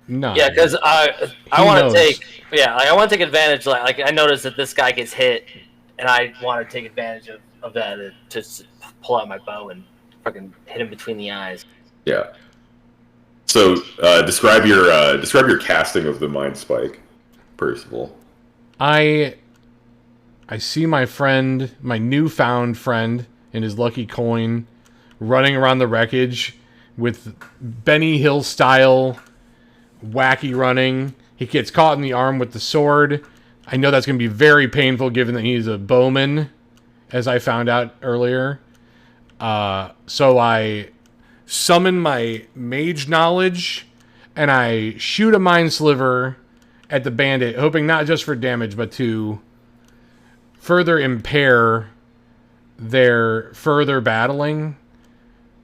No. Yeah, because I He want knows. to take I want to take advantage. Like I noticed that this guy gets hit, and I want to take advantage of that to pull out my bow and fucking hit him between the eyes. Yeah. So, describe your casting of the Mind Spike, Percival. I see my friend, my newfound friend, in his lucky coin, running around the wreckage with Benny Hill style wacky running. He gets caught in the arm with the sword. I know that's going to be very painful given that he's a bowman, as I found out earlier. So I summon my mage knowledge and I shoot a mind sliver at the bandit, hoping not just for damage, but to further impair their further battling.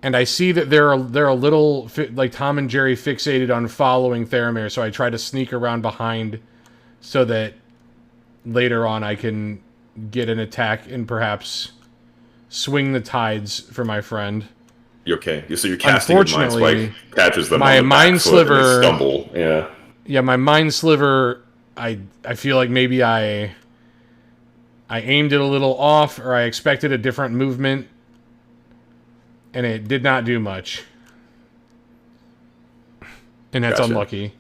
And I see that they're a little like Tom and Jerry fixated on following Theramir, so I try to sneak around behind so that later on I can get an attack and perhaps swing the tides for my friend. Okay, so you're casting your Mind Unfortunately, Spike, catches them my on the Mind back foot and they Sliver- stumble. Yeah. Yeah, my mind sliver, I feel like maybe I aimed it a little off, or I expected a different movement, and it did not do much. And that's Gotcha. unlucky.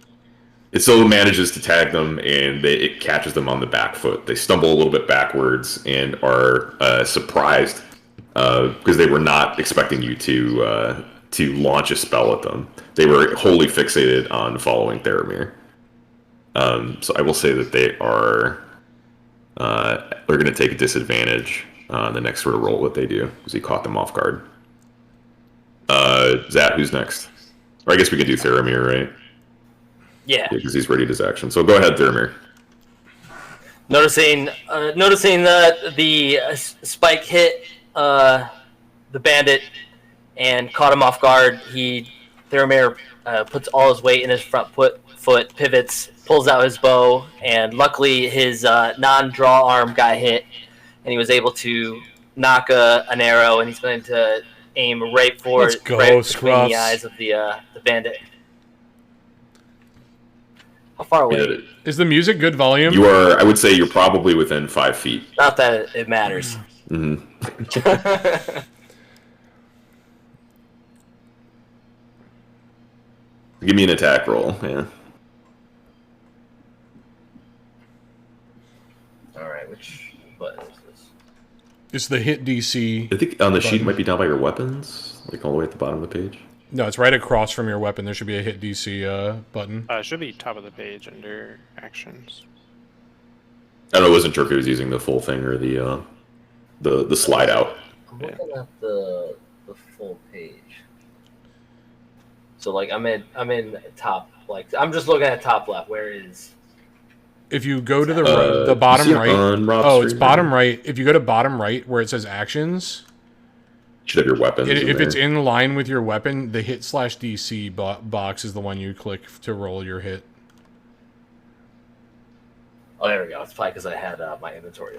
It still manages to tag them, and it catches them on the back foot. They stumble a little bit backwards and are surprised because they were not expecting you to launch a spell at them. They were wholly fixated on following Theramir. So I will say that they're going to take a disadvantage on the next sort of roll that they do because he caught them off guard. Zat, who's next? Or I guess we could do Theramir, right? Yeah. Because he's ready his action. So go ahead, Theramir. Noticing the spike hit the bandit and caught him off guard, Theramir puts all his weight in his front foot, pivots, pulls out his bow, and luckily his non-draw arm got hit, and he was able to knock an arrow, and he's going to aim right for Let's go, right between Scruffs. the eyes of the bandit. How far away? You did it. Is the music good volume? You are, I would say you're probably within 5 feet. Not that it matters. hmm Give me an attack roll, yeah. All right, which button is this? It's the hit DC. I think on the sheet it might be down by your weapons, like all the way at the bottom of the page. No, it's right across from your weapon. There should be a hit DC button. Should be top of the page under actions. I don't know, I wasn't sure if he was using the full thing or the slide out. I'm looking at the full page. So like I'm in top, like I'm just looking at top left. Where is? If you go to the bottom you see right, on Rob's oh, it's screen bottom there? right. If you go to bottom right where it says actions, Should have your weapons. if in it's there. in line with your weapon, the hit /DC box is the one you click to roll your hit. Oh, there we go. It's probably because I had my inventory.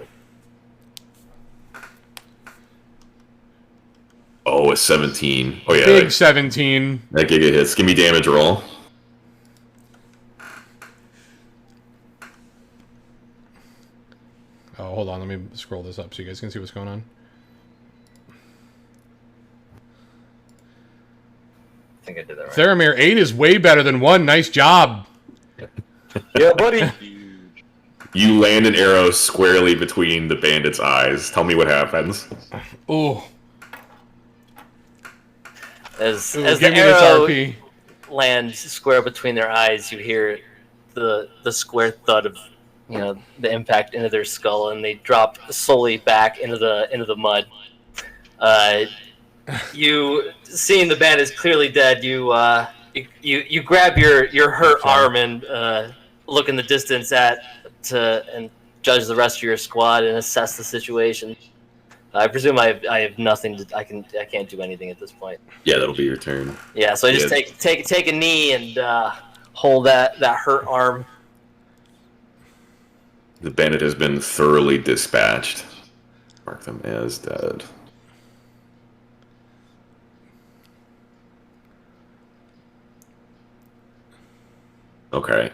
Oh, a 17. Oh yeah, Big 17. that Giga hits. Give me damage roll. Oh, hold on. Let me scroll this up so you guys can see what's going on. I think I did that right. Theramir, 8 is way better than 1. Nice job. Yeah, buddy. You land an arrow squarely between the bandit's eyes. Tell me what happens. Oh, As give the me this arrow RP. lands square between their eyes, you hear the square thud of the impact into their skull, and they drop slowly back into the mud. You seeing the bandit is clearly dead. You grab your hurt arm and look in the distance and judge the rest of your squad and assess the situation. I presume I have nothing I can't do anything at this point. Yeah, that'll be your turn. Yeah, so I just take a knee and hold that hurt arm. The bandit has been thoroughly dispatched. Mark them as dead. Okay.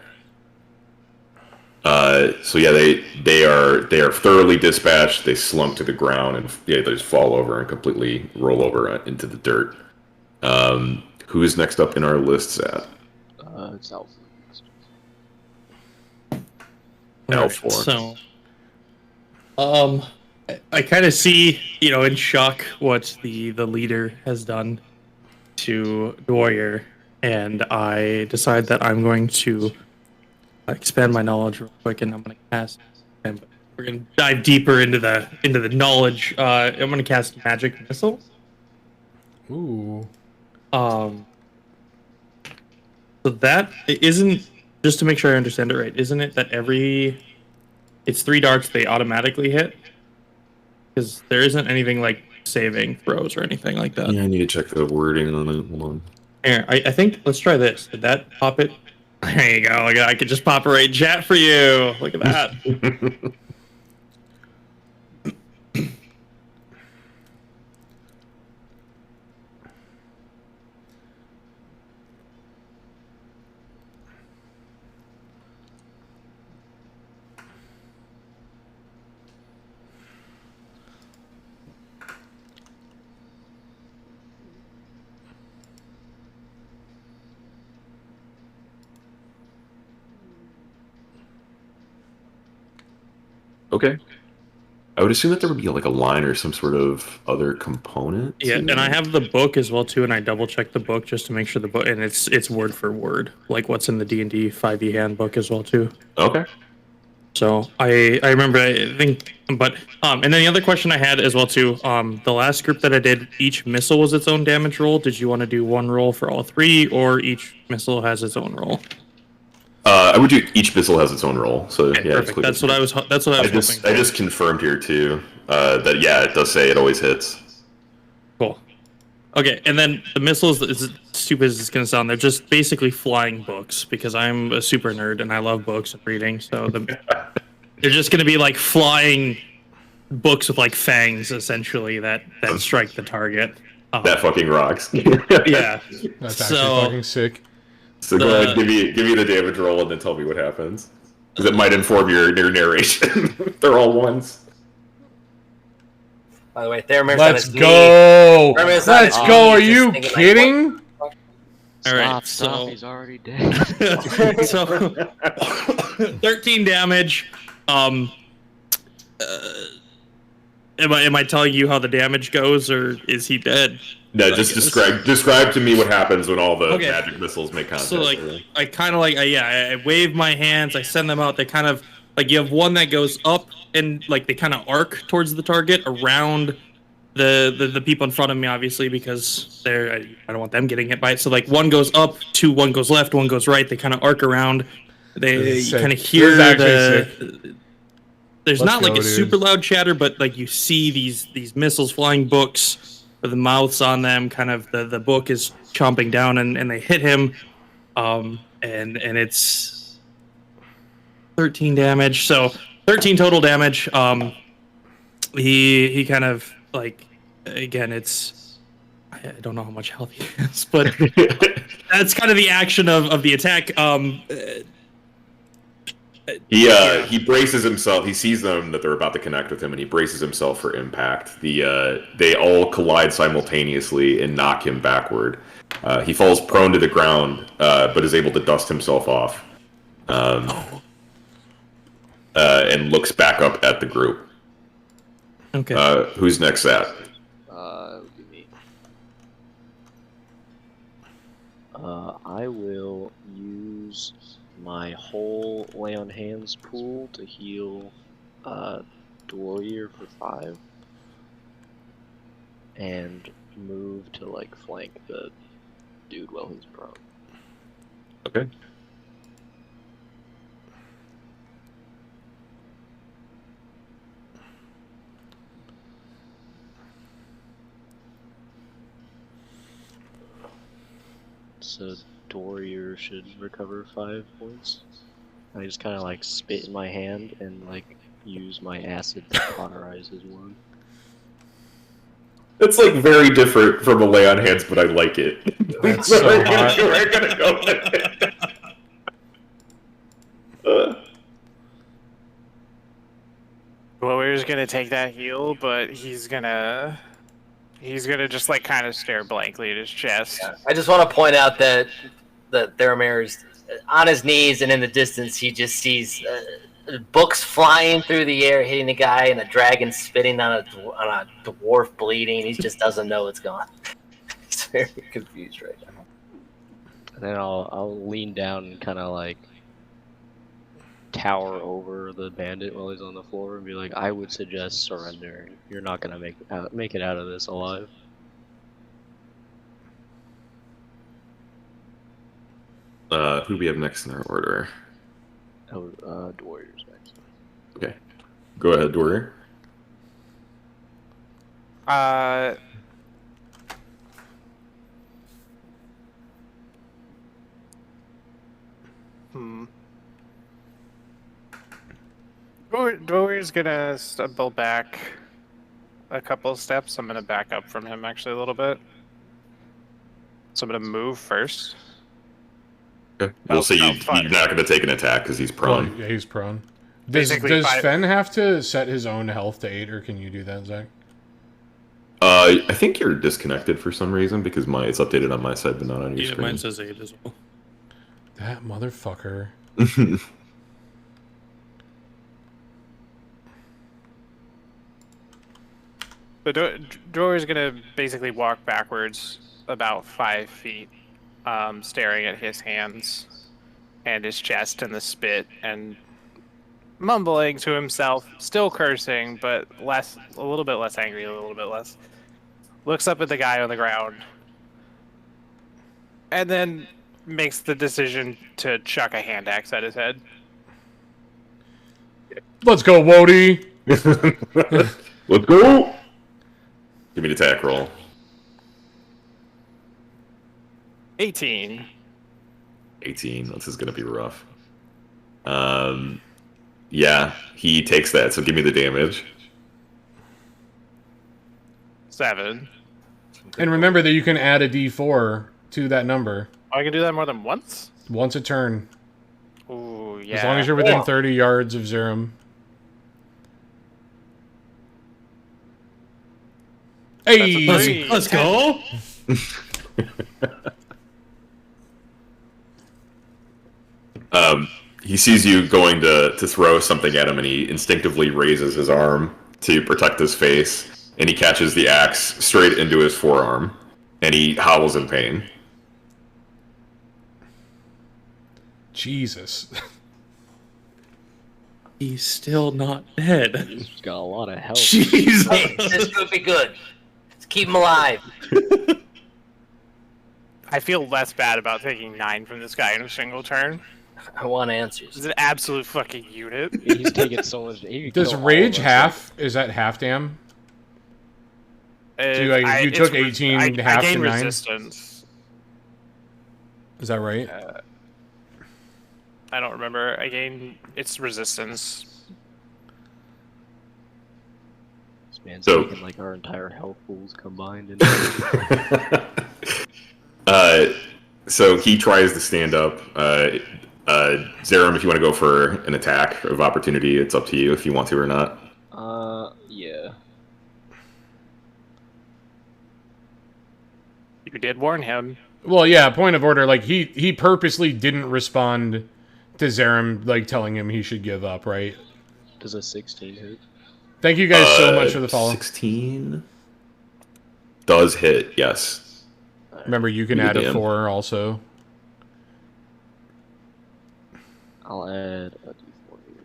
So yeah, they are thoroughly dispatched. They slump to the ground and they just fall over and completely roll over into the dirt. Who's next up in our lists at? It's Alpha. Alpha. So, I kind of see, in shock what the leader has done to Dwyer, and I decide that I'm going to expand my knowledge real quick, and I'm going to cast. And we're going to dive deeper into the knowledge. I'm going to cast Magic Missile. Ooh. So that isn't, just to make sure I understand it right, isn't it that it's 3 darts they automatically hit? Because there isn't anything like saving throws or anything like that. Yeah, I need to check the wording on it. Hold on. Here, I think, let's try this. Did that pop it? There you go. Look at, I could just pop it right in chat for you. Look at that. Okay. I would assume that there would be like a line or some sort of other component. Yeah, and I have the book as well too, and I double checked the book just to make sure the book, and it's word for word, like what's in the D&D 5e handbook as well too. Okay. So I remember, I think, but and then the other question I had as well too, the last group that I did, each missile was its own damage roll. Did you want to do one roll for all 3, or each missile has its own roll? I would do each missile has its own roll. So Okay, yeah, perfect. That's what I was hoping. I just confirmed here too that yeah, it does say it always hits. Cool. Okay, and then the missiles, as stupid as it's going to sound, they're just basically flying books, because I'm a super nerd and I love books and reading, so they're just going to be like flying books with like fangs, essentially, that strike the target. That fucking rocks. Yeah. That's So- actually fucking sick. So go ahead, give me the damage roll and then tell me what happens. Because it might inform your narration. They're all ones. By the way, Theramir's on Let's his go. Theramir's on Let's his go. Are knee, you just thinking, like, kidding? All right, Stop, so he's already dead. so 13 damage. Am I telling you how the damage goes, or is he dead? No, just describe to me what happens when all the Okay. magic missiles make contact. So like, I kind of like, I wave my hands, I send them out. They kind of like, you have one that goes up and like they kind of arc towards the target around the people in front of me, obviously, because I don't want them getting hit by it. So like, one goes up, one goes left, one goes right. They kind of arc around. This is You kind sick. of hear This is actually there's Let's not like go, a dude. super loud chatter, but like you see these missiles flying books with the mouths on them. Kind of the book is chomping down, and they hit him, and it's 13 damage. So 13 total damage. He kind of like, again, I don't know how much health he has, but that's kind of the action of the attack. He braces himself. He sees them that they're about to connect with him, and he braces himself for impact. They all collide simultaneously and knock him backward. He falls prone to the ground, but is able to dust himself off, and looks back up at the group. Okay. Who's next? At Would be me. I will use my whole lay on hands pool to heal Dwarrior for 5, and move to like flank the dude while he's prone. okay. So Dwarrior should recover 5 points. I just kind of like spit in my hand and like use my acid to cauterize his wound. It's like very different from a lay on hands, but I like it. That's so hot. We're gonna go with it. Warrior's gonna take that heal, but he's gonna just like kind of stare blankly at his chest. I just want to point out that Theramir is on his knees, and in the distance, he just sees books flying through the air, hitting the guy, and a dragon spitting on a dwarf bleeding. He just doesn't know what's going on. He's very confused right now. And then I'll lean down and kind of like tower over the bandit while he's on the floor and be like, I would suggest surrendering. You're not gonna make it out of this alive. Who do we have next in our order? Warriors next. Okay. Go ahead, Dwarrior. Dwarrior's gonna stumble back a couple steps. I'm gonna back up from him actually a little bit. So I'm gonna move first. Okay. We'll say you're fine. not going to take an attack because he's Well, prone. yeah, he's prone. Does Basically, Fen have to set his own health to 8, or can you do that, Zach? I think you're disconnected for some reason because it's updated on my side but not on your Yeah, screen. mine says 8 as well. That motherfucker. The Dwarrior's gonna basically walk backwards about 5 feet, staring at his hands and his chest and the spit, and mumbling to himself, still cursing, but a little bit less angry, a little bit less. Looks up at the guy on the ground, and then makes the decision to chuck a hand axe at his head. Let's go, Wody! Let's go! Give me an attack roll. 18. 18. This is going to be rough. Yeah, he takes that, so give me the damage. 7. And remember that you can add a d4 to that number. Oh, I can do that more than once? Once a turn. Ooh, yeah. As long as you're within 30 yards of Zerum. Hey! That's a 3. Let's go! He sees you going to throw something at him, and he instinctively raises his arm to protect his face, and he catches the axe straight into his forearm, and he howls in pain. Jesus. He's still not dead. He's got a lot of health. Jesus! This could be good. Let's keep him alive. I feel less bad about taking 9 from this guy in a single turn. I want answers. He's an absolute fucking unit. He's taking so much. He could Does kill all rage of us. half? Is that half dam? You took 18 I half gain to 9? resistance. Is that right? I don't remember. I gain its resistance. This man's So- taking like our entire health pools combined. And So he tries to stand up. Zerum, if you want to go for an attack of opportunity, it's up to you if you want to or not. yeah. You did warn him. Well, yeah, point of order. Like, he purposely didn't respond to Zerum, like, telling him he should give up, right? Does a 16 hit? Thank you guys so much for the follow. 16 does hit, yes. Remember, you can You add a can. 4 also. I'll add a d4 here.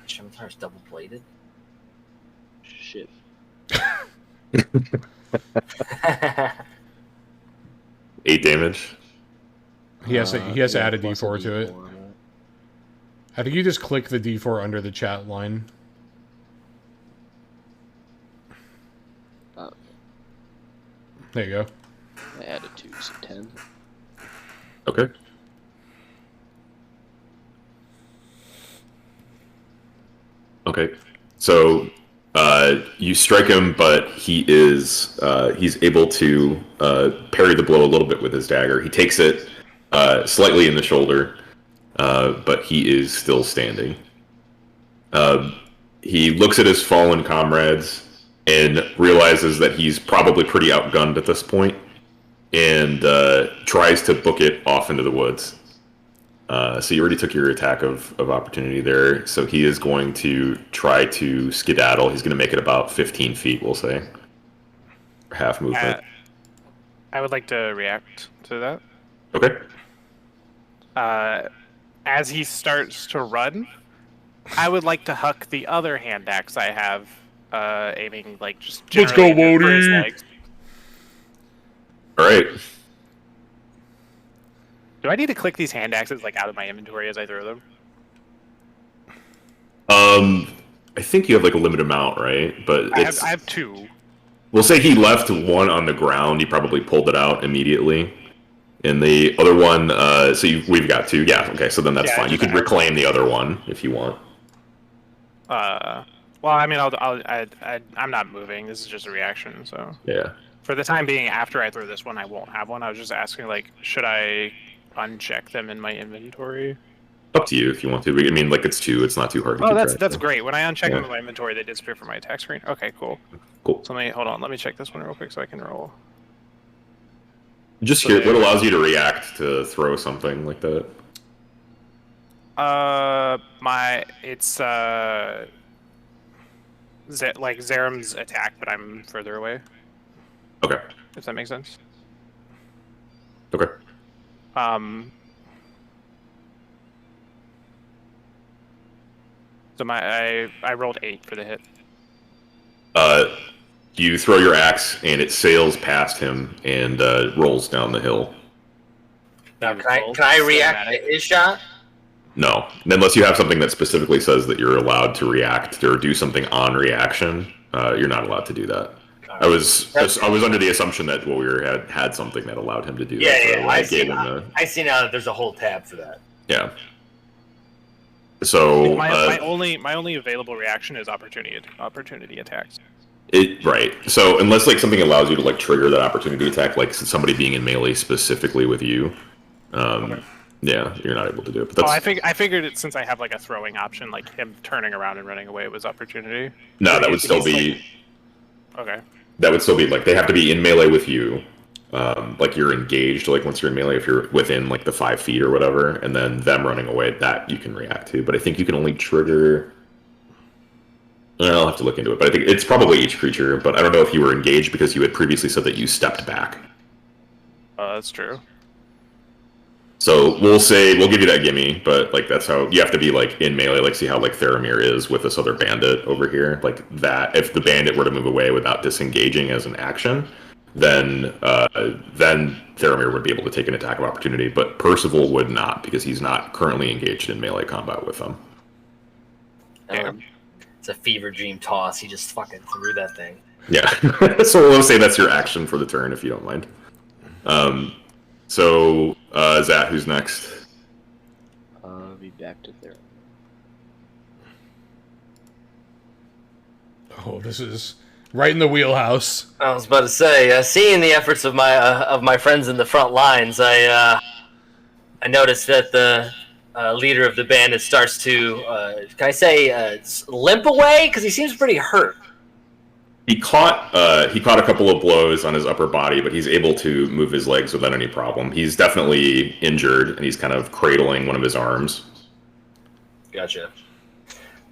Scimitar's double bladed. Shit. 8 damage. He has to Yeah, add a plus D4 to it. on that. I think you just click the D4 under the chat line. Oh, There you go. I added 2, so 10. Okay. Okay. So you strike him, but he's able to parry the blow a little bit with his dagger. He takes it slightly in the shoulder, but he is still standing. He looks at his fallen comrades and realizes that he's probably pretty outgunned at this point, and tries to book it off into the woods. So you already took your attack of opportunity there. So he is going to try to skedaddle. He's going to make it about 15 feet, we'll say. Half movement. I would like to react to that. Okay. As he starts to run, I would like to huck the other hand axe I have, aiming like just Let's go, generally for his Wody. legs. All right. Do I need to click these hand axes like out of my inventory as I throw them? I think you have like a limited amount, right? But I it's, have 2. we'll say he left one on the ground. He probably pulled it out immediately. And the other one, we've got 2. Yeah, okay, so then that's Yeah, fine. You just can reclaim the other one if you want. Well, I mean, I'm not moving. This is just a reaction, so Yeah. for the time being, after I throw this one, I won't have one. I was just asking, like, should I uncheck them in my inventory? Up to you if you want to. I mean, like, it's 2. It's not too hard to Oh, keep that's track that's of. great. When I uncheck them Yeah. in my inventory, they disappear from my attack screen. Okay, cool. Cool. So hold on. Let me check this one real quick so I can roll. Just So here, they- what allows you to react to throw something like that? It's like Zerum's attack, but I'm further away. Okay. If that makes sense. Okay. So I rolled 8 for the hit. You throw your axe, and it sails past him and rolls down the hill. Now, can I react to his shot? No, unless you have something that specifically says that you're allowed to react or do something on reaction, you're not allowed to do that. I was under the assumption that Warrior had something that allowed him to do that. Yeah, so yeah. I I see. gave him the I see now that there's a whole tab for that. yeah. So My only available reaction is opportunity attacks. right. So unless like something allows you to like trigger that opportunity attack, like somebody being in melee specifically with you, yeah, you're not able to do it. But that's I figured it since I have like a throwing option, like him turning around and running away was opportunity. no, that would He's still be. like- Okay. That would still be like they have to be in melee with you, like you're engaged. Like once you're in melee, if you're within like the 5 feet or whatever, and then them running away, that you can react to. But I think you can only trigger. I'll have to look into it, but I think it's probably each creature. But I don't know if you were engaged because you had previously said that you stepped back. That's true. So we'll give you that gimme, but like that's how you have to be like in melee. Like see how like Theramir is with this other bandit over here. Like that, if the bandit were to move away without disengaging as an action, then Theramir would be able to take an attack of opportunity. But Percival would not because he's not currently engaged in melee combat with them. Damn. It's a fever dream toss. He just fucking threw that thing. Yeah. So we'll say that's your action for the turn if you don't mind. Zat, who's next? I'll be back to there. Oh, this is right in the wheelhouse. I was about to say, seeing the efforts of my friends in the front lines, I noticed that the leader of the bandit starts to, can I say, limp away? Because he seems pretty hurt. He caught a couple of blows on his upper body, but he's able to move his legs without any problem. He's definitely injured, and he's kind of cradling one of his arms. Gotcha.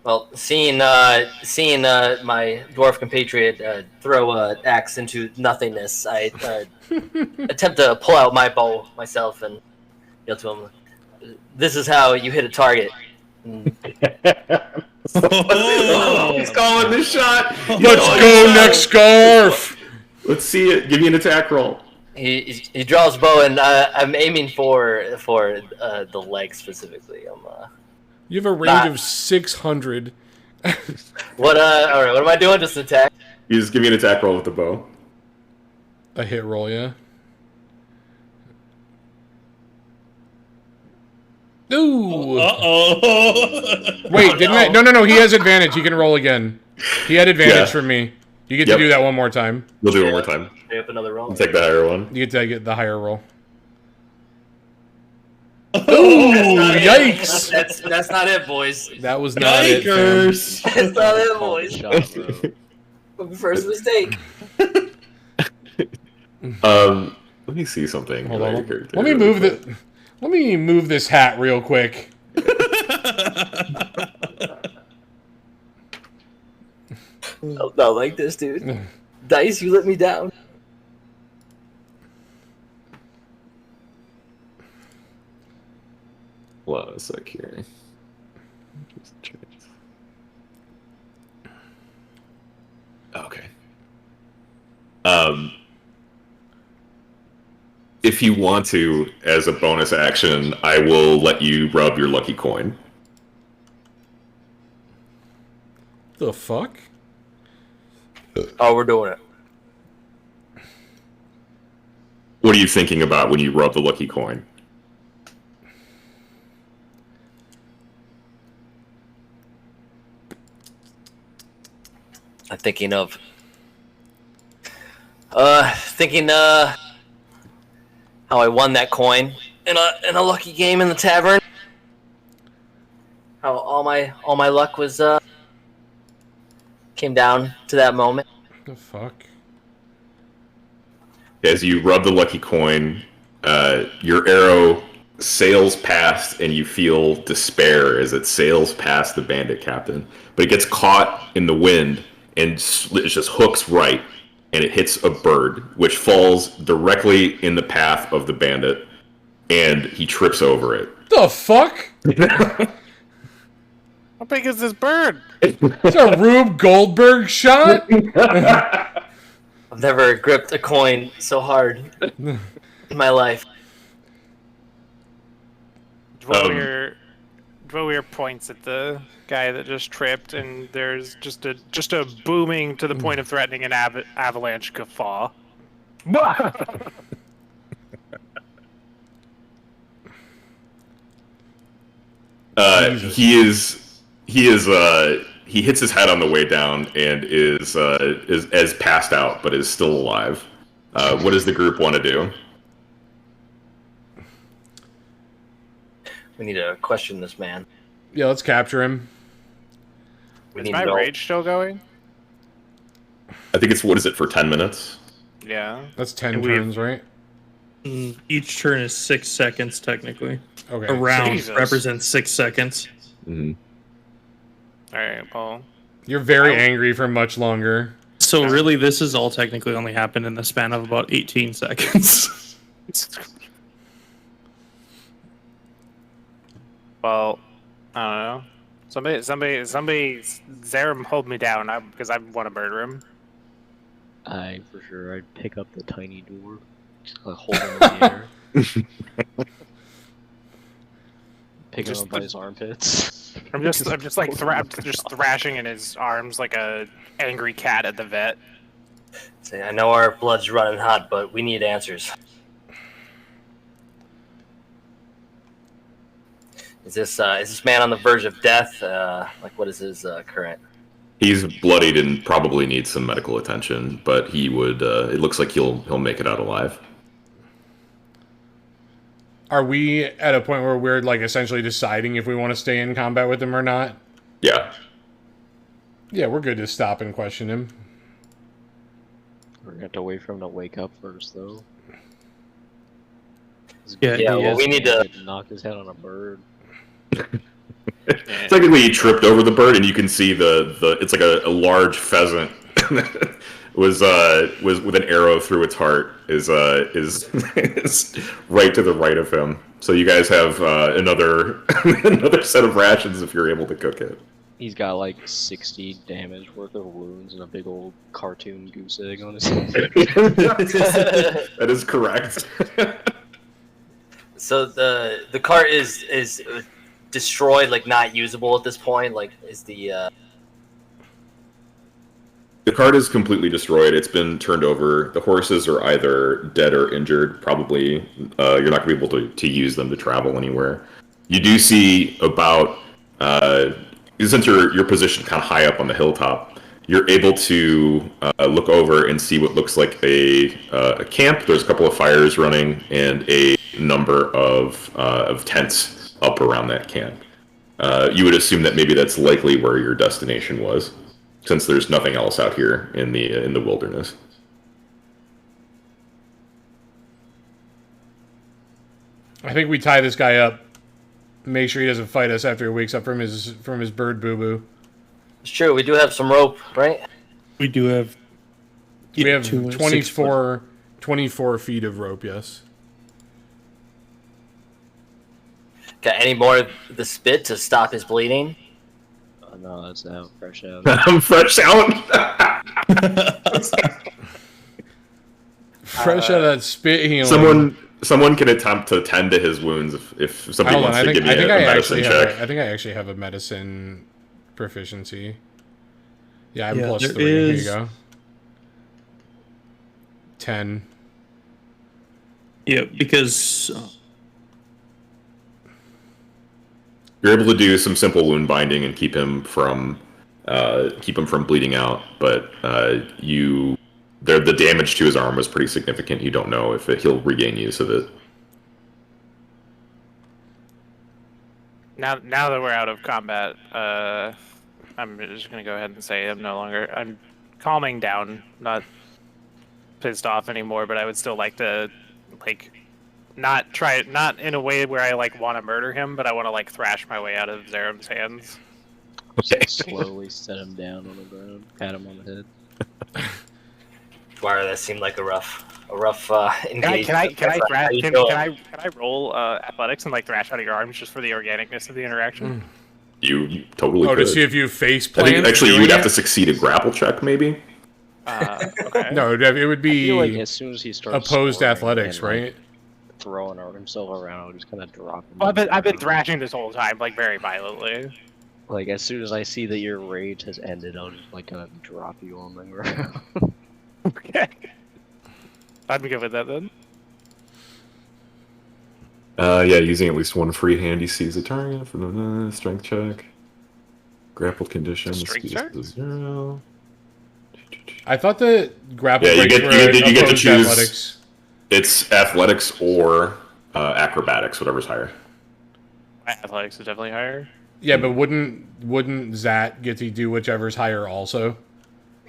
Well, seeing my dwarf compatriot throw an axe into nothingness, I attempt to pull out my bow myself and yell to him, "This is how you hit a target." Oh, he's calling this shot. Let's go, next scarf. Let's see it. Give me an attack roll. He draws bow, and I'm aiming for the leg specifically. You have a range of 600. What? All right. What am I doing? Just attack. You just give me an attack roll with the bow. A hit roll, yeah. Ooh. Uh-oh. Wait, didn't I? No. He has advantage. He can roll again. He had advantage from me. You get to do that one more time. We'll do it one more time. Up another roll. Take the higher one. You get to get the higher roll. Ooh, yikes! That's not it, boys. That was not it. Fam. That's not it, boys. Shot, bro. First mistake. Let me see something. Hold on. Let me move this hat real quick. Not like this, dude. Dice, you let me down. Hold on a sec here. Okay. If you want to, as a bonus action, I will let you rub your lucky coin. The fuck? Oh, we're doing it. What are you thinking about when you rub the lucky coin? I'm thinking of how I won that coin in a lucky game in the tavern. How all my luck was came down to that moment. The fuck? As you rub the lucky coin, your arrow sails past, and you feel despair as it sails past the bandit captain. But it gets caught in the wind, and it just hooks right, and it hits a bird, which falls directly in the path of the bandit, and he trips over it. The fuck? How big is this bird? It's a Rube Goldberg shot? I've never gripped a coin so hard in my life. Dwoir points at the guy that just tripped, and there's just a booming to the point of threatening an avalanche guffaw. He hits his head on the way down and is passed out, but is still alive. What does the group want to do? We need to question this man. Yeah, let's capture him. Is my rage still going? I think it's, what is it, for 10 minutes? Yeah. That's 10 turns, right? Each turn is 6 seconds, technically. Okay. A round Jesus. represents 6 seconds. Mm-hmm. Alright, well. You're very angry for much longer. So really, this has all technically only happened in the span of about 18 seconds. Well, I don't know. Somebody, Zarum, hold me down because I want to murder him. For sure, I'd pick up the tiny door, just hold him in the air, pick him up by his armpits. I'm just like just thrashing in his arms like a angry cat at the vet. Say, I know our blood's running hot, but we need answers. Is this man on the verge of death? Like, what is his current? He's bloodied and probably needs some medical attention, but he would. It looks like he'll make it out alive. Are we at a point where we're like essentially deciding if we want to stay in combat with him or not? Yeah. Yeah, we're good to stop and question him. We're gonna have to wait for him to wake up first, though. Yeah, Yeah, he well, is- we need to. knock his head on a bird. Technically, he tripped over the bird, and you can see the it's like a large pheasant was with an arrow through its heart is right to the right of him. So you guys have another another set of rations if you're able to cook it. He's got like 60 damage worth of wounds and a big old cartoon goose egg on his head. That is correct. So the cart is destroyed, like not usable at this point. Like, is the The cart is completely destroyed. It's been turned over. The horses are either dead or injured. Probably, you're not going to be able to use them to travel anywhere. You do see about, since you're positioned kind of high up on the hilltop, you're able to look over and see what looks like a camp. There's a couple of fires running and a number of tents up around that camp. You would assume that maybe that's likely where your destination was, since there's nothing else out here in the wilderness. I think we tie this guy up. Make sure he doesn't fight us after he wakes up from his bird boo boo. It's true. We do have some rope, right? We do have. We have 2 and 6 24 feet of rope. Yes. Got any more of the spit to stop his bleeding? Oh, no, that's out. Fresh out. I'm fresh out. Fresh out of that spit healing. Someone can attempt to tend to his wounds if somebody Hold on, wants to give me a medicine check. I think I actually have a medicine proficiency. Yeah, I'm Yeah, plus there 3. Here you is- go. 10. Yeah, because You're able to do some simple wound binding and keep him from bleeding out, but the damage to his arm was pretty significant. You don't know if he'll regain use of it. Now that we're out of combat, I'm just gonna go ahead and say I'm calming down, not pissed off anymore, but I would still like to, like, not in a way where I like want to murder him, but I want to like thrash my way out of Zarum's hands. Okay. Slowly set him down on the ground, pat him on the head. Dwyer, that seemed like a rough engagement. Can How you doing? I roll athletics and like thrash out of your arms just for the organicness of the interaction? You totally Oh, could. to see if you face I think plant. actually you doing would have it? to succeed a grapple check, maybe. Okay. No, it would I feel like be as soon as he starts opposed scoring athletics, and, like, right? throwing himself around, I'll just kind of drop him. Well, on the I've been ground. thrashing this whole time, like very violently. Like as soon as I see that your rage has ended, I'll just like kind of drop you on the ground. Okay. I'd be good with that then. Yeah, using at least one free hand, he sees a target for the strength check. Grappled condition. A strength check? 0. I thought the grapple Yeah, you breaks get- were you get to opposed choose- athletics. It's athletics or acrobatics, whatever's higher. My athletics is definitely higher. Yeah, but wouldn't Zat get to do whichever's higher also?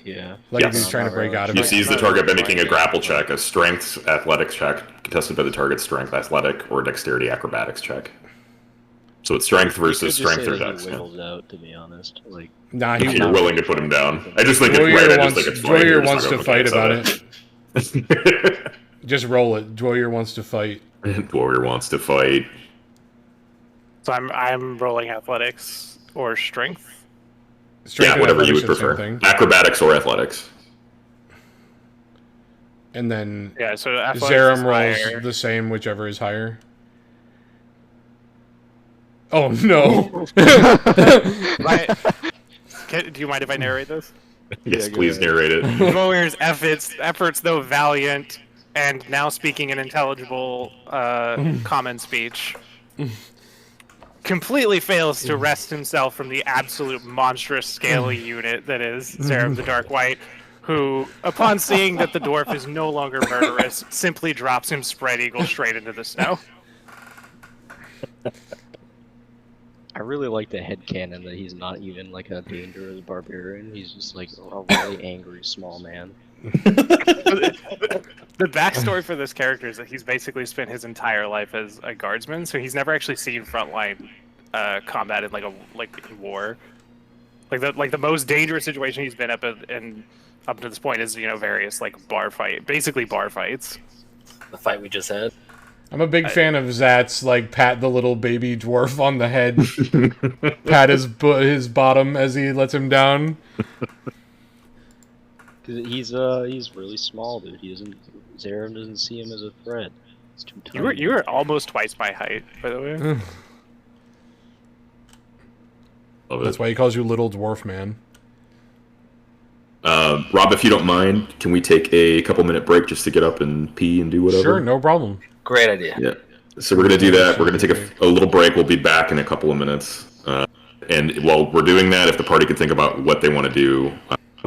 Yeah. Like Yes. if he's trying to break out of You it. seize the target by making a grapple check, a strength athletics check, contested by the target's strength athletic, or dexterity acrobatics check. So it's strength versus strength or dex. He Yeah. wiggles out, to be honest. Like, Nah, If he you're willing to put him down. I just think it's Dwarrior right, I just wants, think it's funny. Dwarrior You're just wants not to gonna fight look about at it. Just roll it. Dwarrior wants to fight. Dwarrior wants to fight. So I'm rolling athletics or strength. Strength Yeah, and whatever you would athletics are the prefer. same thing. Acrobatics or athletics. And then Yeah, so athletics Zarum is rolls higher. the same, whichever is higher. Oh no! Do you mind if I narrate this? Yes, go please ahead. narrate it. Warrior's efforts, though valiant, and now speaking in intelligible common speech, completely fails to wrest himself from the absolute monstrous scaly unit that is Zerum the Dark White, who, upon seeing that the dwarf is no longer murderous, simply drops him spread eagle straight into the snow. I really like the headcanon that he's not even like a dangerous barbarian. He's just like a really angry small man. The backstory for this character is that he's basically spent his entire life as a guardsman, so he's never actually seen frontline combat in in war. Like the most dangerous situation he's been up to this point is various bar fights. The fight we just had. I'm a big fan of Zat's pat the little baby dwarf on the head, pat his bottom as he lets him down. He's really small, dude. Zerum doesn't see him as a threat. It's too tiny. You were almost twice my height, by the way. That's why he calls you Little Dwarf Man. Rob, if you don't mind, can we take a couple-minute break just to get up and pee and do whatever? Sure, no problem. Great idea. Yeah. So we're going to do that. We're going to take a little break. We'll be back in a couple of minutes. And while we're doing that, if the party could think about what they want to do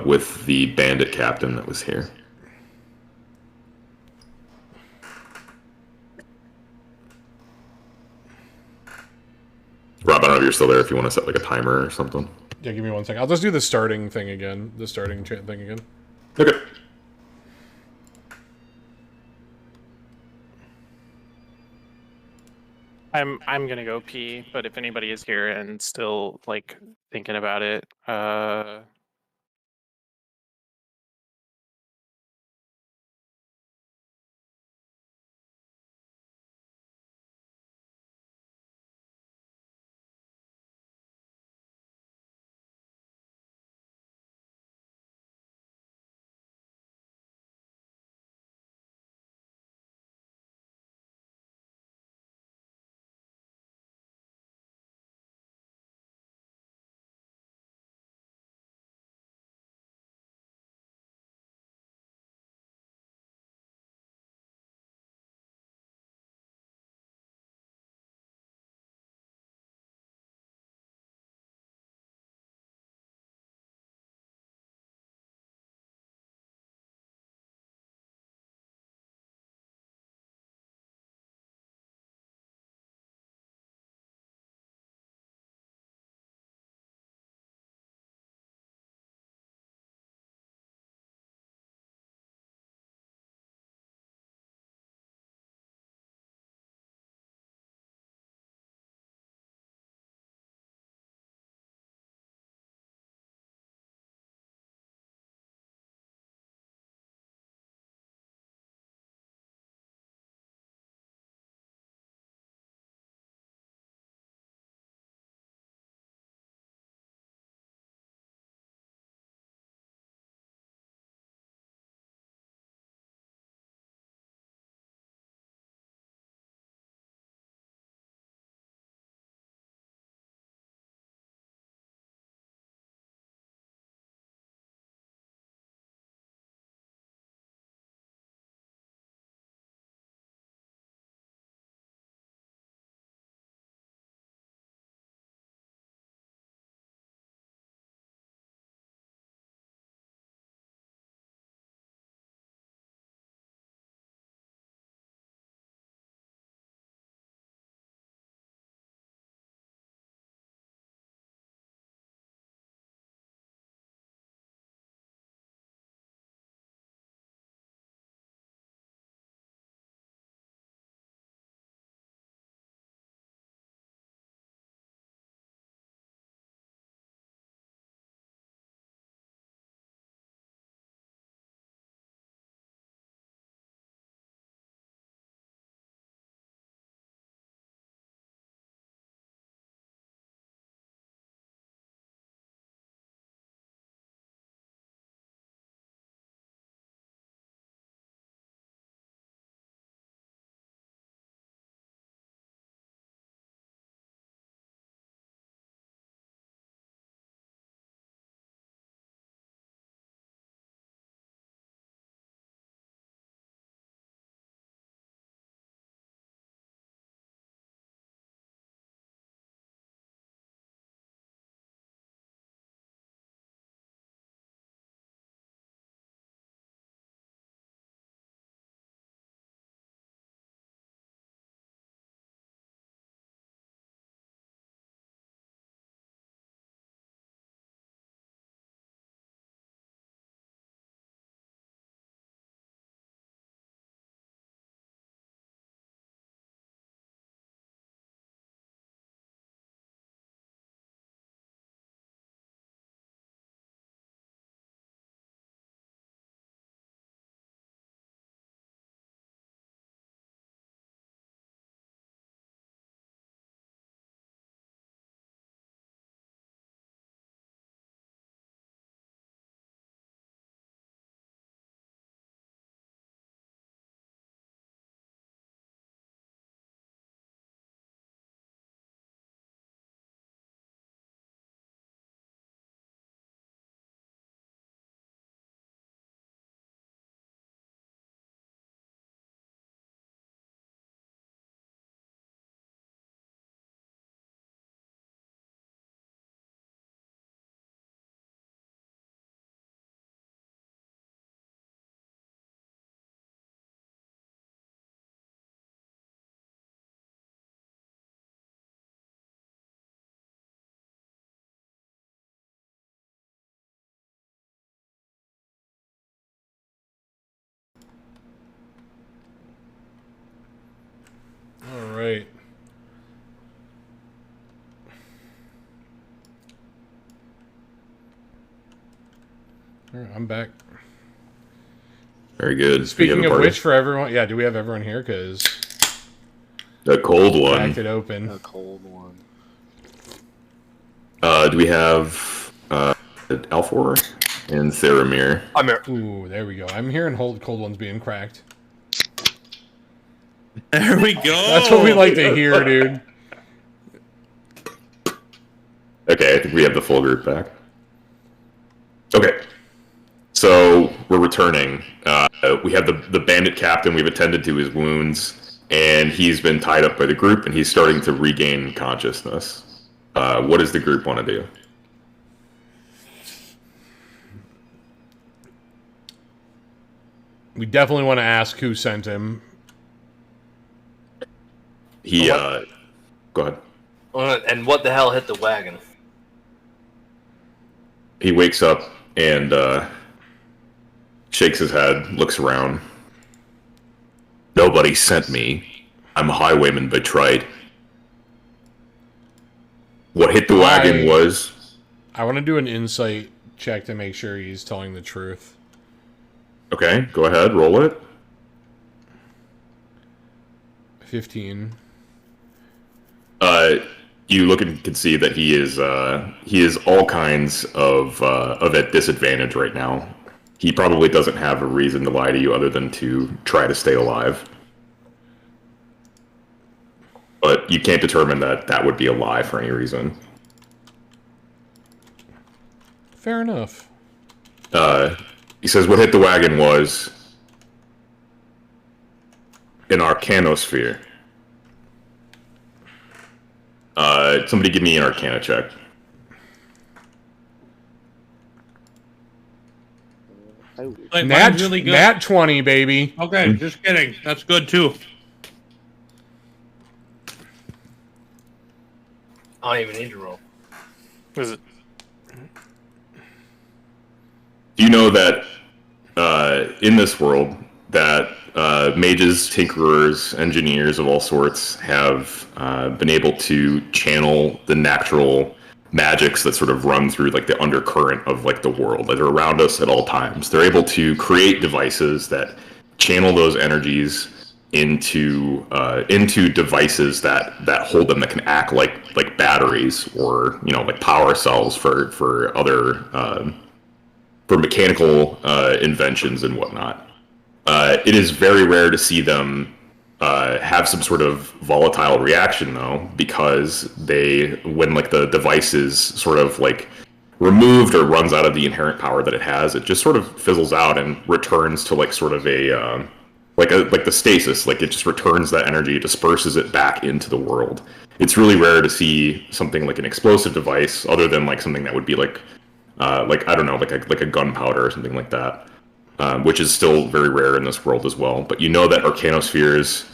with the bandit captain that was here. Rob, I don't know if you're still there, if you want to set a timer or something. Yeah, give me 1 second. I'll just do the starting thing again. The starting chant thing again. Okay. I'm gonna go pee, but if anybody is here and still thinking about it, Alright, I'm back. Very good. Speaking We have of a party. which, for everyone, yeah, do we have everyone here? Because The cold one. cracked it open. A cold one. Do we have Alfor and Theramir? I'm here. Ooh, there we go. I'm hearing cold ones being cracked. There we go. That's what we like to hear, dude. Okay, I think we have the full group back. Okay. So we're returning. We have the bandit captain. We've attended to his wounds, and he's been tied up by the group, and he's starting to regain consciousness. What does the group want to do? We definitely want to ask who sent him. He, What? go ahead. And what the hell hit the wagon? He wakes up and shakes his head, looks around. Nobody sent me. I'm a highwayman by trade. What hit the wagon was... I want to do an insight check to make sure he's telling the truth. Okay, go ahead, roll it. 15. You look and can see that he is all kinds of at disadvantage right now. He probably doesn't have a reason to lie to you other than to try to stay alive. But you can't determine that that would be a lie for any reason. Fair enough. He says what hit the wagon was an arcanosphere. Somebody give me an arcana check. Like, Nat, mine's really good. Nat 20, baby. Okay, just kidding. That's good too. I don't even need to roll. Is it? Do you know that in this world that mages, tinkerers, engineers of all sorts have been able to channel the natural magics that sort of run through like the undercurrent of like the world that are around us at all times? They're able to create devices that channel those energies into devices that hold them, that can act like batteries or like power cells for other for mechanical inventions and whatnot. It is very rare to see them have some sort of volatile reaction, though, because when like the device is sort of like removed or runs out of the inherent power that it has, it just sort of fizzles out and returns to like sort of like the stasis. Like it just returns that energy, disperses it back into the world. It's really rare to see something like an explosive device, other than like something that would be like I don't know, like a gunpowder or something like that. Which is still very rare in this world as well. But you know that arcanospheres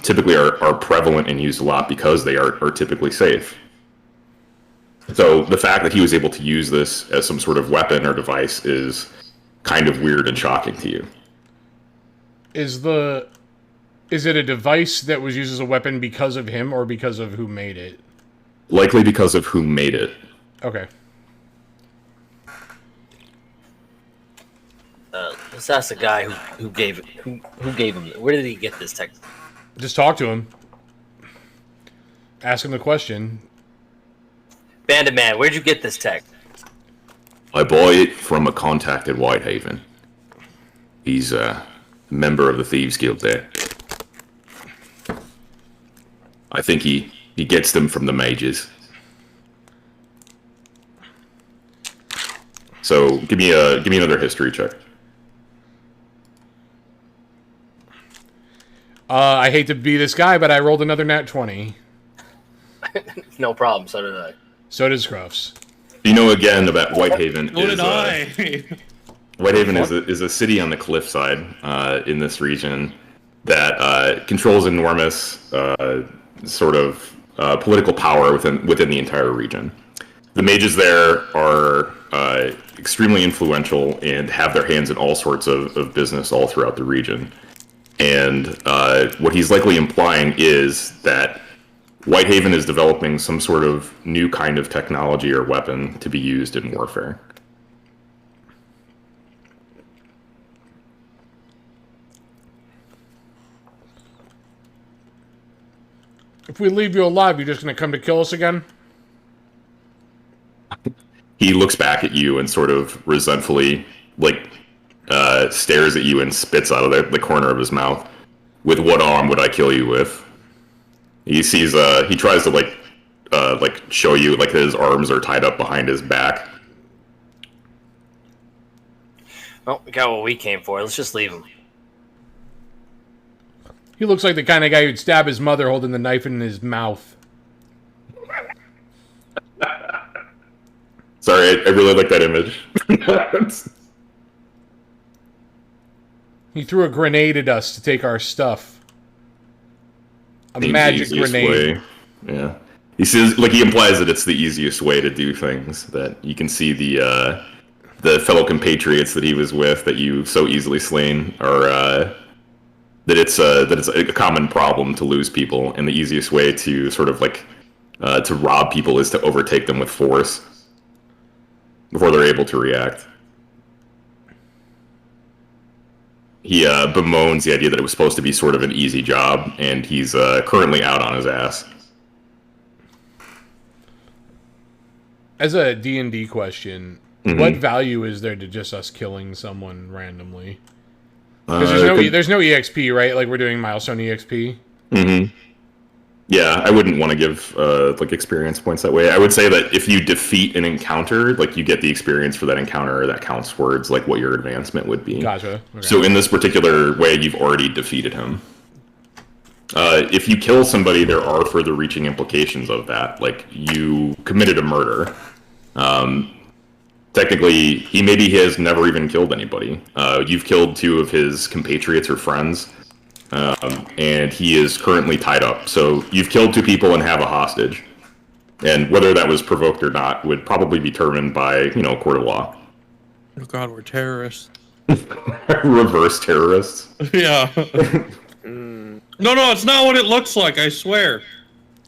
typically are prevalent and used a lot because they are typically safe. So the fact that he was able to use this as some sort of weapon or device is kind of weird and shocking to you. Is it a device that was used as a weapon because of him or because of who made it? Likely because of who made it. Okay. Let's ask the guy who gave him. Where did he get this tech? Just talk to him. Ask him the question. Bandit man, where'd you get this tech? I bought it from a contact at Whitehaven. He's a member of the Thieves Guild there. I think he gets them from the mages. So give me another history check. I hate to be this guy, but I rolled another nat 20. No problem. So did I. So did Scruffs. You know again about Whitehaven. So did I. Whitehaven is a city on the cliffside in this region that controls enormous sort of political power within the entire region. The mages there are extremely influential and have their hands in all sorts of business all throughout the region. And what he's likely implying is that Whitehaven is developing some sort of new kind of technology or weapon to be used in warfare. If we leave you alive, you're just gonna come to kill us again? He looks back at you and sort of resentfully, like, stares at you and spits out of the corner of his mouth. With what arm would I kill you with? He sees, he tries to, like show you, like, his arms are tied up behind his back. Well, we got what we came for. Let's just leave him. He looks like the kind of guy who'd stab his mother holding the knife in his mouth. Sorry, I really like that image. He threw a grenade at us to take our stuff. A Seems the magic easiest grenade. way. Yeah. He says, like, he implies that it's the easiest way to do things. That you can see the fellow compatriots that he was with, that you've so easily slain, are that it's a common problem to lose people, and the easiest way to sort of like to rob people is to overtake them with force before they're able to react. He bemoans the idea that it was supposed to be sort of an easy job, and he's currently out on his ass. As a D&D question, what value is there to just us killing someone randomly? Because there's no EXP, right? Like, we're doing milestone EXP. Yeah, I wouldn't want to give like experience points that way. I would say that if you defeat an encounter, like, you get the experience for that encounter that counts towards like what your advancement would be. Gotcha. Okay. So in this particular way, you've already defeated him. If you kill somebody, there are further reaching implications of that. Like, you committed a murder. Technically, he has never even killed anybody. You've killed 2 of his compatriots or friends. And he is currently tied up. So you've killed 2 people and have a hostage. And whether that was provoked or not would probably be determined by, a court of law. Oh God, we're terrorists. Reverse terrorists. Yeah. No, it's not what it looks like, I swear.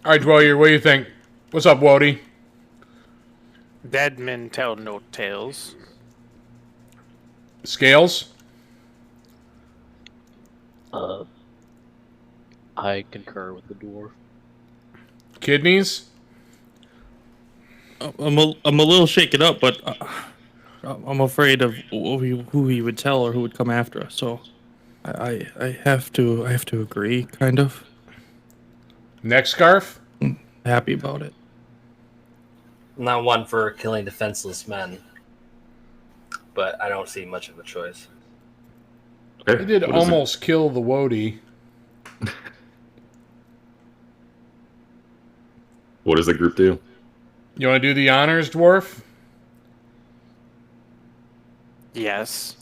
All right, Dwyer, what do you think? What's up, Wody? Dead men tell no tales. Scales? I concur with the dwarf. Kidneys? I'm a little shaken up, but I'm afraid of who he would tell or who would come after us. So I have to agree, kind of. Neck scarf? Happy about it. I'm not one for killing defenseless men, but I don't see much of a choice. Okay. He did What is it? almost kill the Wody. What does the group do? You want to do the honors, Dwarf? Yes.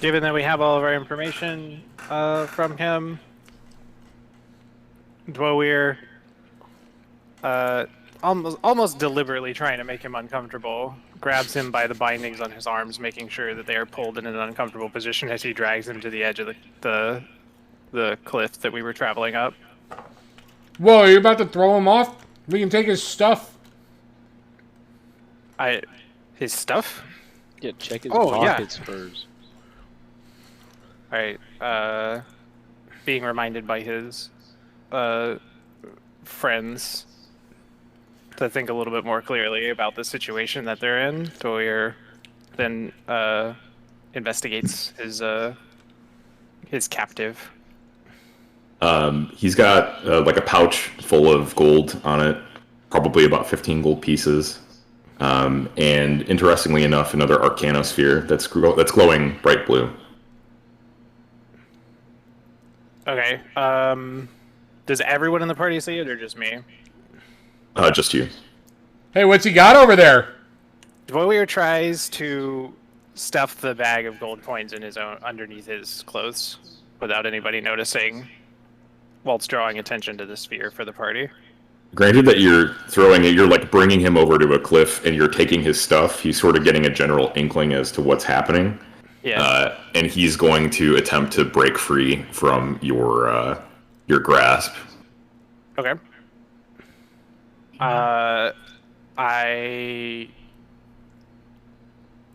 Given that we have all of our information from him, Dwyer, almost deliberately trying to make him uncomfortable, grabs him by the bindings on his arms, making sure that they are pulled in an uncomfortable position as he drags him to the edge of the cliff that we were traveling up. Whoa, are you about to throw him off? We can take his stuff. His stuff? Yeah, check his Oh, yeah. pockets first. Alright, being reminded by his friends to think a little bit more clearly about the situation that they're in, Dwyer then investigates his captive. He's got like a pouch full of gold on it, probably about 15 gold pieces. And interestingly enough, another arcanosphere that's glowing bright blue. Okay, does everyone in the party see it, or just me? Just you. Hey, what's he got over there? Dwyer tries to stuff the bag of gold coins in his own underneath his clothes without anybody noticing, whilst drawing attention to the sphere for the party. Granted that you're like bringing him over to a cliff and you're taking his stuff, he's sort of getting a general inkling as to what's happening. Yeah. And he's going to attempt to break free from your grasp. Okay. I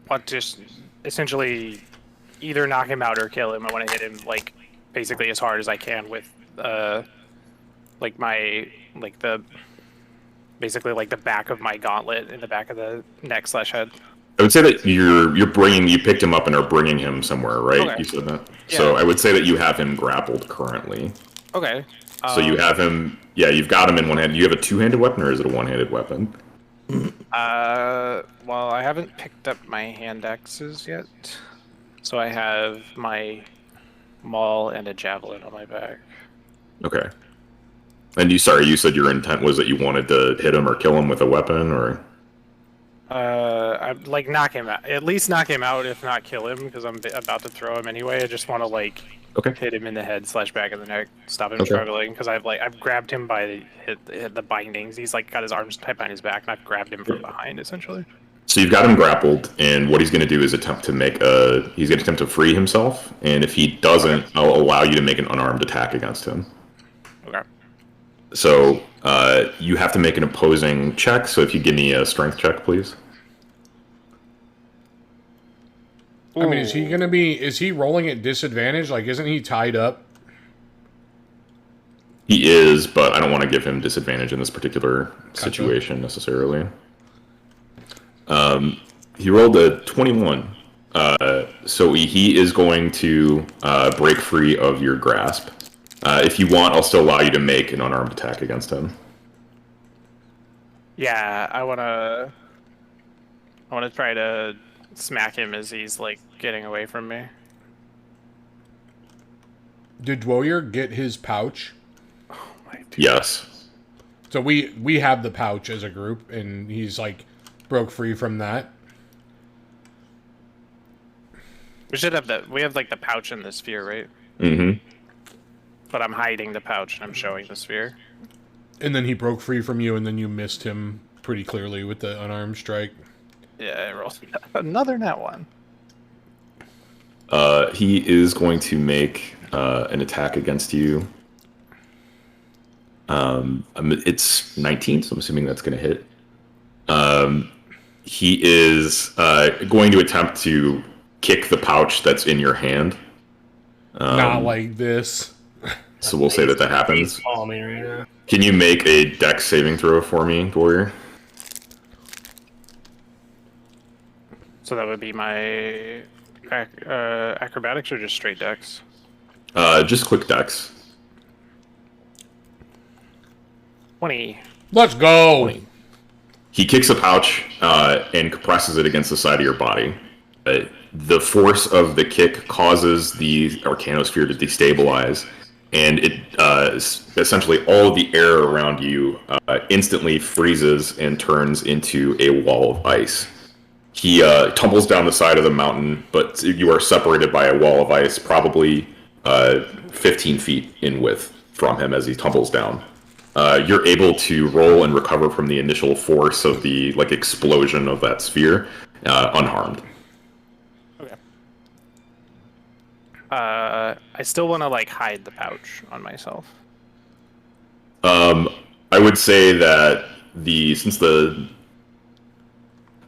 want to essentially either knock him out or kill him. I want to hit him like basically as hard as I can with like my basically like the back of my gauntlet in the back of the neck / head. I would say that you picked him up and are bringing him somewhere, right? Okay. You said that. Yeah. So I would say that you have him grappled currently. Okay. So you have him. Yeah, you've got him in one hand. Do you have a two-handed weapon, or is it a one-handed weapon? Well, I haven't picked up my hand axes yet, so I have my maul and a javelin on my back. Okay. And you said your intent was that you wanted to hit him or kill him with a weapon, or? I'd like knock him out. At least knock him out, if not kill him, because I'm about to throw him anyway. I just want to like hit him in the head / back of the neck, stop him struggling, because I've grabbed him by the bindings. He's like got his arms tied behind his back, and I've grabbed him from behind essentially. So you've got him grappled, and what he's going to do is he's going to attempt to free himself, and if he doesn't, I'll allow you to make an unarmed attack against him. Okay. So you have to make an opposing check. So if you give me a strength check, please. I mean, is he rolling at disadvantage? Like, isn't he tied up? He is, but I don't want to give him disadvantage in this particular situation necessarily. He rolled a 21. So he is going to break free of your grasp. If you want, I'll still allow you to make an unarmed attack against him. Yeah, I wanna try to smack him as he's like getting away from me. Did Dwoyer get his pouch? Yes. So we have the pouch as a group, and he's like broke free from that. We should have we have like the pouch and the sphere, right? Mm-hmm. But I'm hiding the pouch and I'm showing the sphere. And then he broke free from you, and then you missed him pretty clearly with the unarmed strike. Yeah, I rolled another nat one. He is going to make an attack against you. It's 19, so I'm assuming that's going to hit. He is going to attempt to kick the pouch that's in your hand. Not like this. So we'll say that happens. He's palming right now. Can you make a dex saving throw for me, Warrior? So that would be my acrobatics or just straight dex? Just quick dex. 20. Let's go! He kicks a pouch and compresses it against the side of your body. The force of the kick causes the Arcanosphere to destabilize, and it essentially all of the air around you instantly freezes and turns into a wall of ice. He tumbles down the side of the mountain, but you are separated by a wall of ice, probably 15 feet in width from him as he tumbles down. You're able to roll and recover from the initial force of the explosion of that sphere unharmed. Okay. I still want to hide the pouch on myself. I would say that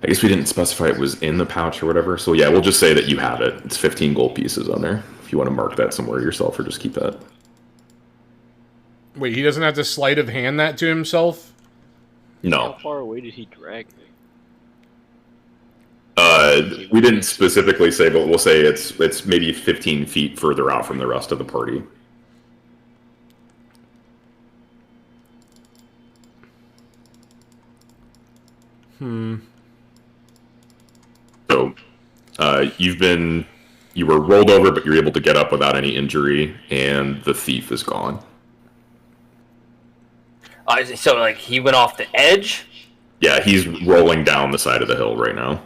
I guess we didn't specify it was in the pouch or whatever. So yeah, we'll just say that you have it. It's 15 gold pieces on there. If you want to mark that somewhere yourself, or just keep that. Wait, he doesn't have to sleight of hand that to himself? No. How far away did he drag me? We didn't specifically say, but we'll say it's maybe 15 feet further out from the rest of the party. So, you were rolled over, but you're able to get up without any injury, and the thief is gone. So, he went off the edge? Yeah, he's rolling down the side of the hill right now.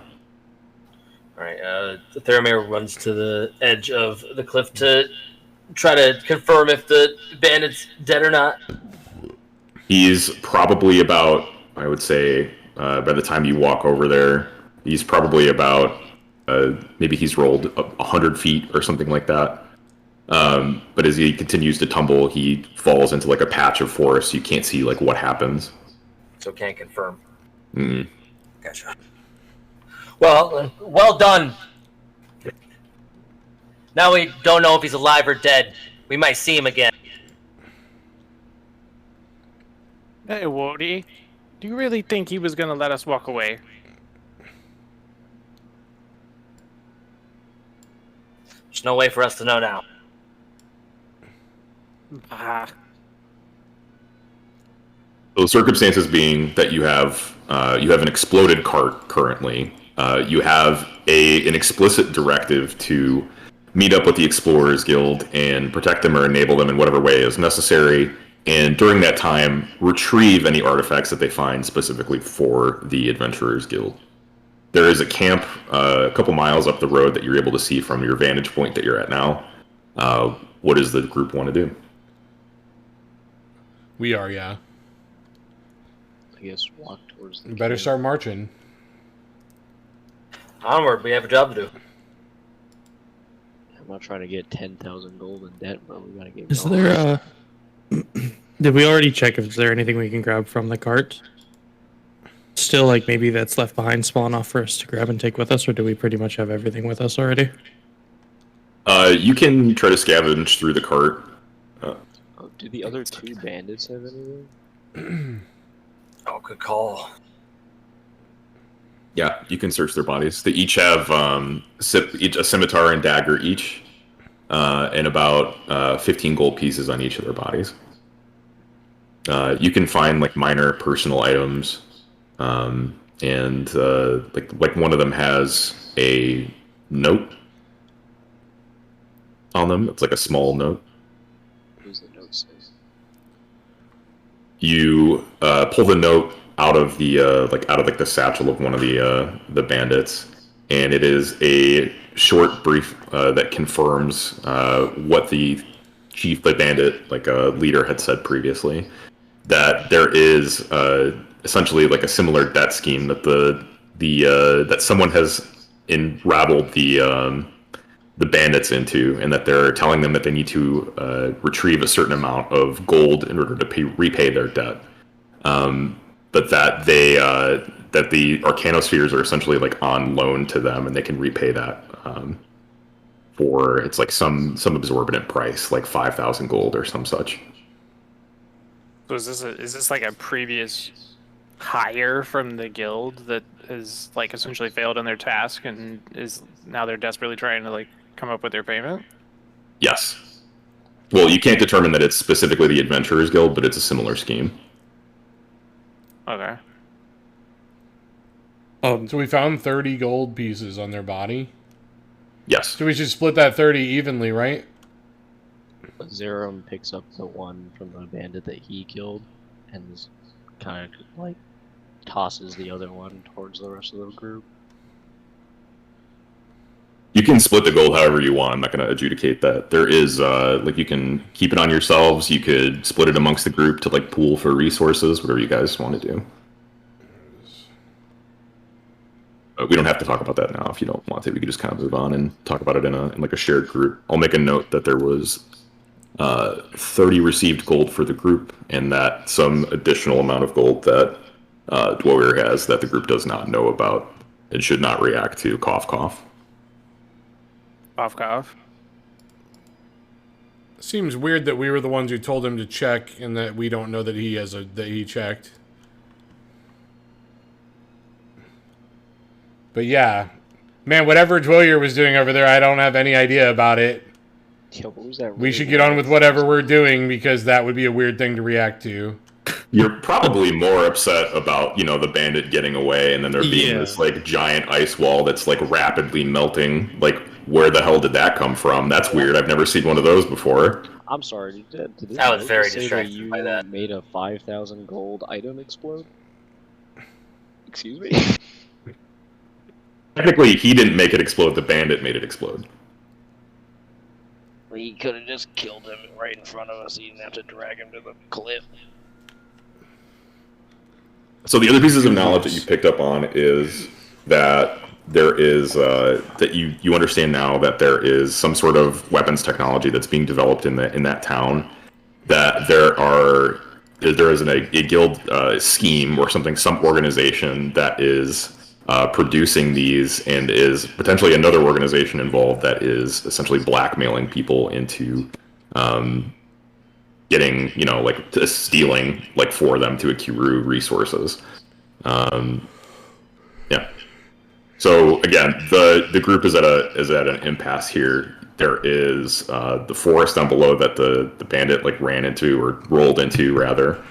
Alright, Theramir runs to the edge of the cliff to try to confirm if the bandit's dead or not. He's probably about, I would say, by the time you walk over there, he's probably about, maybe he's rolled 100 feet or something like that. But as he continues to tumble, he falls into a patch of forest. You can't see what happens. So can't confirm. Mm-hmm. Gotcha. Well done. Now we don't know if he's alive or dead. We might see him again. Hey, Woody, do you really think he was gonna let us walk away? There's no way for us to know now. Ah, So the circumstances being that you have an exploded cart currently. You have an explicit directive to meet up with the Explorers Guild and protect them or enable them in whatever way is necessary. And during that time, retrieve any artifacts that they find specifically for the Adventurers Guild. There is a camp a couple miles up the road that you're able to see from your vantage point that you're at now. What does the group want to do? We are, yeah. I guess walk towards the We better camp. start marching. Onward, we have a job to do. I'm not trying to get 10,000 gold in debt, but we gotta get Is going. there did we already check if there anything we can grab from the cart? Still, like, maybe that's left behind small enough for us to grab and take with us, or do we pretty much have everything with us already? You can try to scavenge through the cart. Oh, do the other two bandits have anything? Oh, good call. Yeah, you can search their bodies. They each have each a scimitar and dagger each, and about 15 gold pieces on each of their bodies. You can find like minor personal items, and like one of them has a note on them. It's like a small note. What does the note say? You pull the note out of the the satchel of one of the bandits, and it is a short brief that confirms what the bandit leader had said previously, that there is essentially like a similar debt scheme that that someone has enrabbled the bandits into, and that they're telling them that they need to retrieve a certain amount of gold in order to repay their debt. But that that the Arcanospheres are essentially like on loan to them, and they can repay that for it's like some exorbitant price, like 5,000 gold or some such. so is this like a previous hire from the guild that has like essentially failed in their task and is now they're desperately trying to like come up with their payment? Yes. Well, you can't determine that it's specifically the Adventurers Guild, but it's a similar scheme. Okay. So we found 30 gold pieces on their body. Yes. So we should split that 30 evenly, right? Zerum picks up the one from the bandit that he killed, and is kind of like tosses the other one towards the rest of the group. You can split the gold however you want. I'm not going to adjudicate that. There is, you can keep it on yourselves. You could split it amongst the group to, pool for resources, whatever you guys want to do. We don't have to talk about that now if you don't want to. We can just kind of move on and talk about it in a shared group. I'll make a note that there was 30 received gold for the group, and that some additional amount of gold that Dwoir has that the group does not know about and should not react to. Cough, cough. Cough, cough. Seems weird that we were the ones who told him to check, and that we don't know that he checked. But yeah, man, whatever Dwoir was doing over there, I don't have any idea about it. Yeah, what was that? We should get on with whatever we're doing, because that would be a weird thing to react to. You're probably more upset about, the bandit getting away and then there being this, giant ice wall that's, rapidly melting. Where the hell did that come from? That's weird. I've never seen one of those before. I'm sorry. Did this I was note very say distracted you by that. made a 5,000 gold item explode? Excuse me? Technically, he didn't make it explode. The bandit made it explode. We could have just killed him right in front of us. He didn't have to drag him to the cliff. So the other pieces of knowledge that you picked up on is that there is that you understand now that there is some sort of weapons technology that's being developed in that town. That there is a guild scheme or something, some organization that is producing these, and is potentially another organization involved that is essentially blackmailing people into getting, stealing, for them to accrue resources. Yeah. So again, the group is at an impasse here. There is the forest down below that the bandit ran into, or rolled into rather,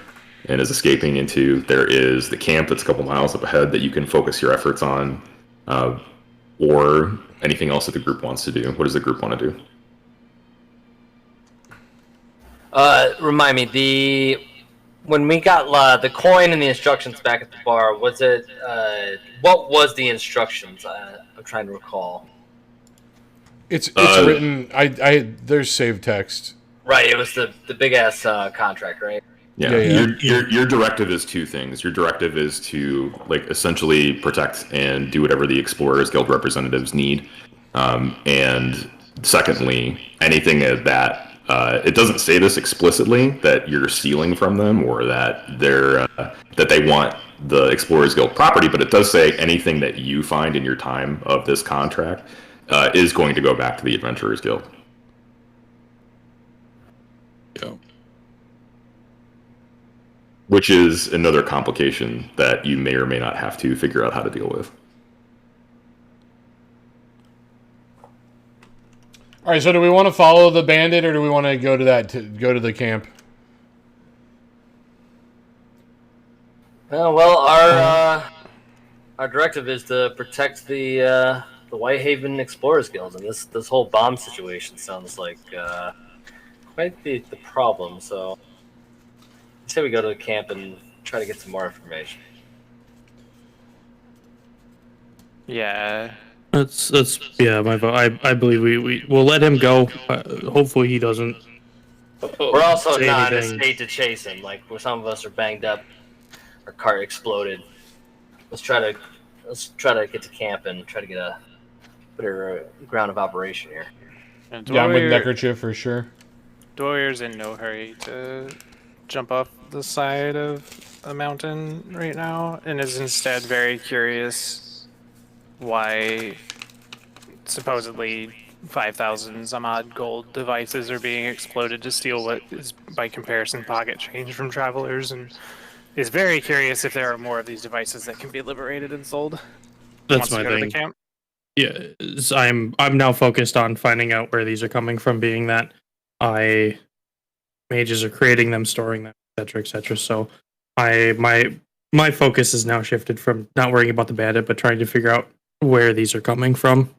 and is escaping into. There is the camp that's a couple miles up ahead that you can focus your efforts on, or anything else that the group wants to do. What does the group want to do? Remind me, when we got the coin and the instructions back at the bar, was it what was the instructions? I'm trying to recall. It's written. There's save text. Right, it was the big ass contract, right? Yeah. Your directive is two things. Your directive is to essentially protect and do whatever the Explorers Guild representatives need, and secondly, anything that it doesn't say this explicitly that you're stealing from them or that that they want the Explorers Guild property, but it does say anything that you find in your time of this contract is going to go back to the Adventurers Guild. Yeah. Which is another complication that you may or may not have to figure out how to deal with. All right, so do we want to follow the bandit, or do we want to go to the camp? Well, our directive is to protect the Whitehaven Explorers Guild, and this whole bomb situation sounds like quite the problem. So, I say we go to the camp and try to get some more information. Yeah. That's my vote. I believe we'll let him go. Hopefully he doesn't. We're also say not in a anything. state to chase him. Where some of us are banged up, our cart exploded. Let's try to get to camp and try to get a better ground of operation here. And Yeah, I'm with Neckerchief for sure. Dwyer's in no hurry to jump off the side of a mountain right now, and is instead very curious why supposedly 5,000 some odd gold devices are being exploded to steal what is by comparison pocket change from travelers, and is very curious if there are more of these devices that can be liberated and sold. That's Wants to my go to the thing. camp. Yeah, I'm now focused on finding out where these are coming from, being that mages are creating them, storing them, etc. So my focus is now shifted from not worrying about the bandit, but trying to figure out where these are coming from.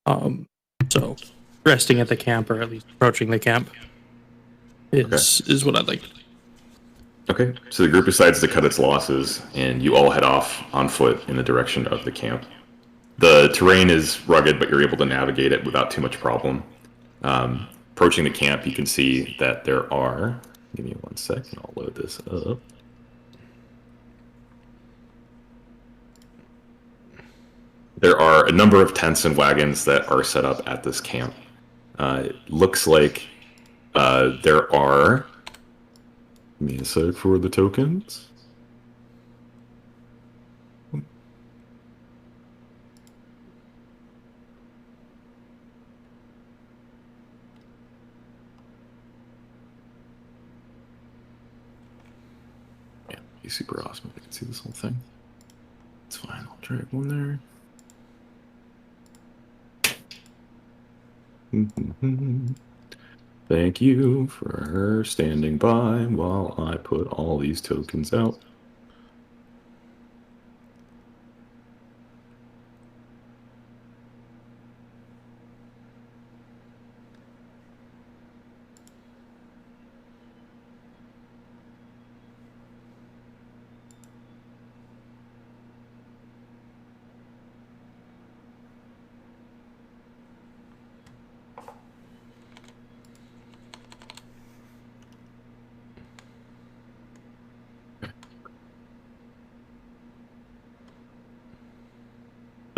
So resting at the camp, or at least approaching the camp, is what I'd like. Okay, so the group decides to cut its losses, and you all head off on foot in the direction of the camp. The terrain is rugged, but you're able to navigate it without too much problem. Approaching the camp, you can see that there are... Give me 1 second, I'll load this up. There are a number of tents and wagons that are set up at this camp. It looks like there are... Give me a sec for the tokens. Yeah, he's super awesome. I can see this whole thing. It's fine. I'll drag one there. Thank you for standing by while I put all these tokens out.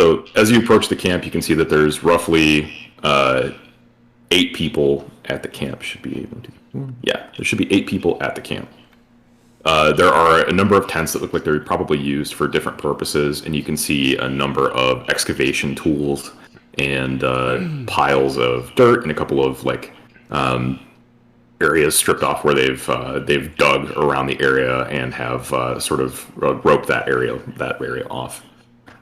So as you approach the camp, you can see that there's roughly 8 people at the camp. Should be able to, yeah, there should be 8 people at the camp. There are a number of tents that look like they're probably used for different purposes, and you can see a number of excavation tools and piles of dirt and a couple of areas stripped off where they've dug around the area and have sort of roped that area off.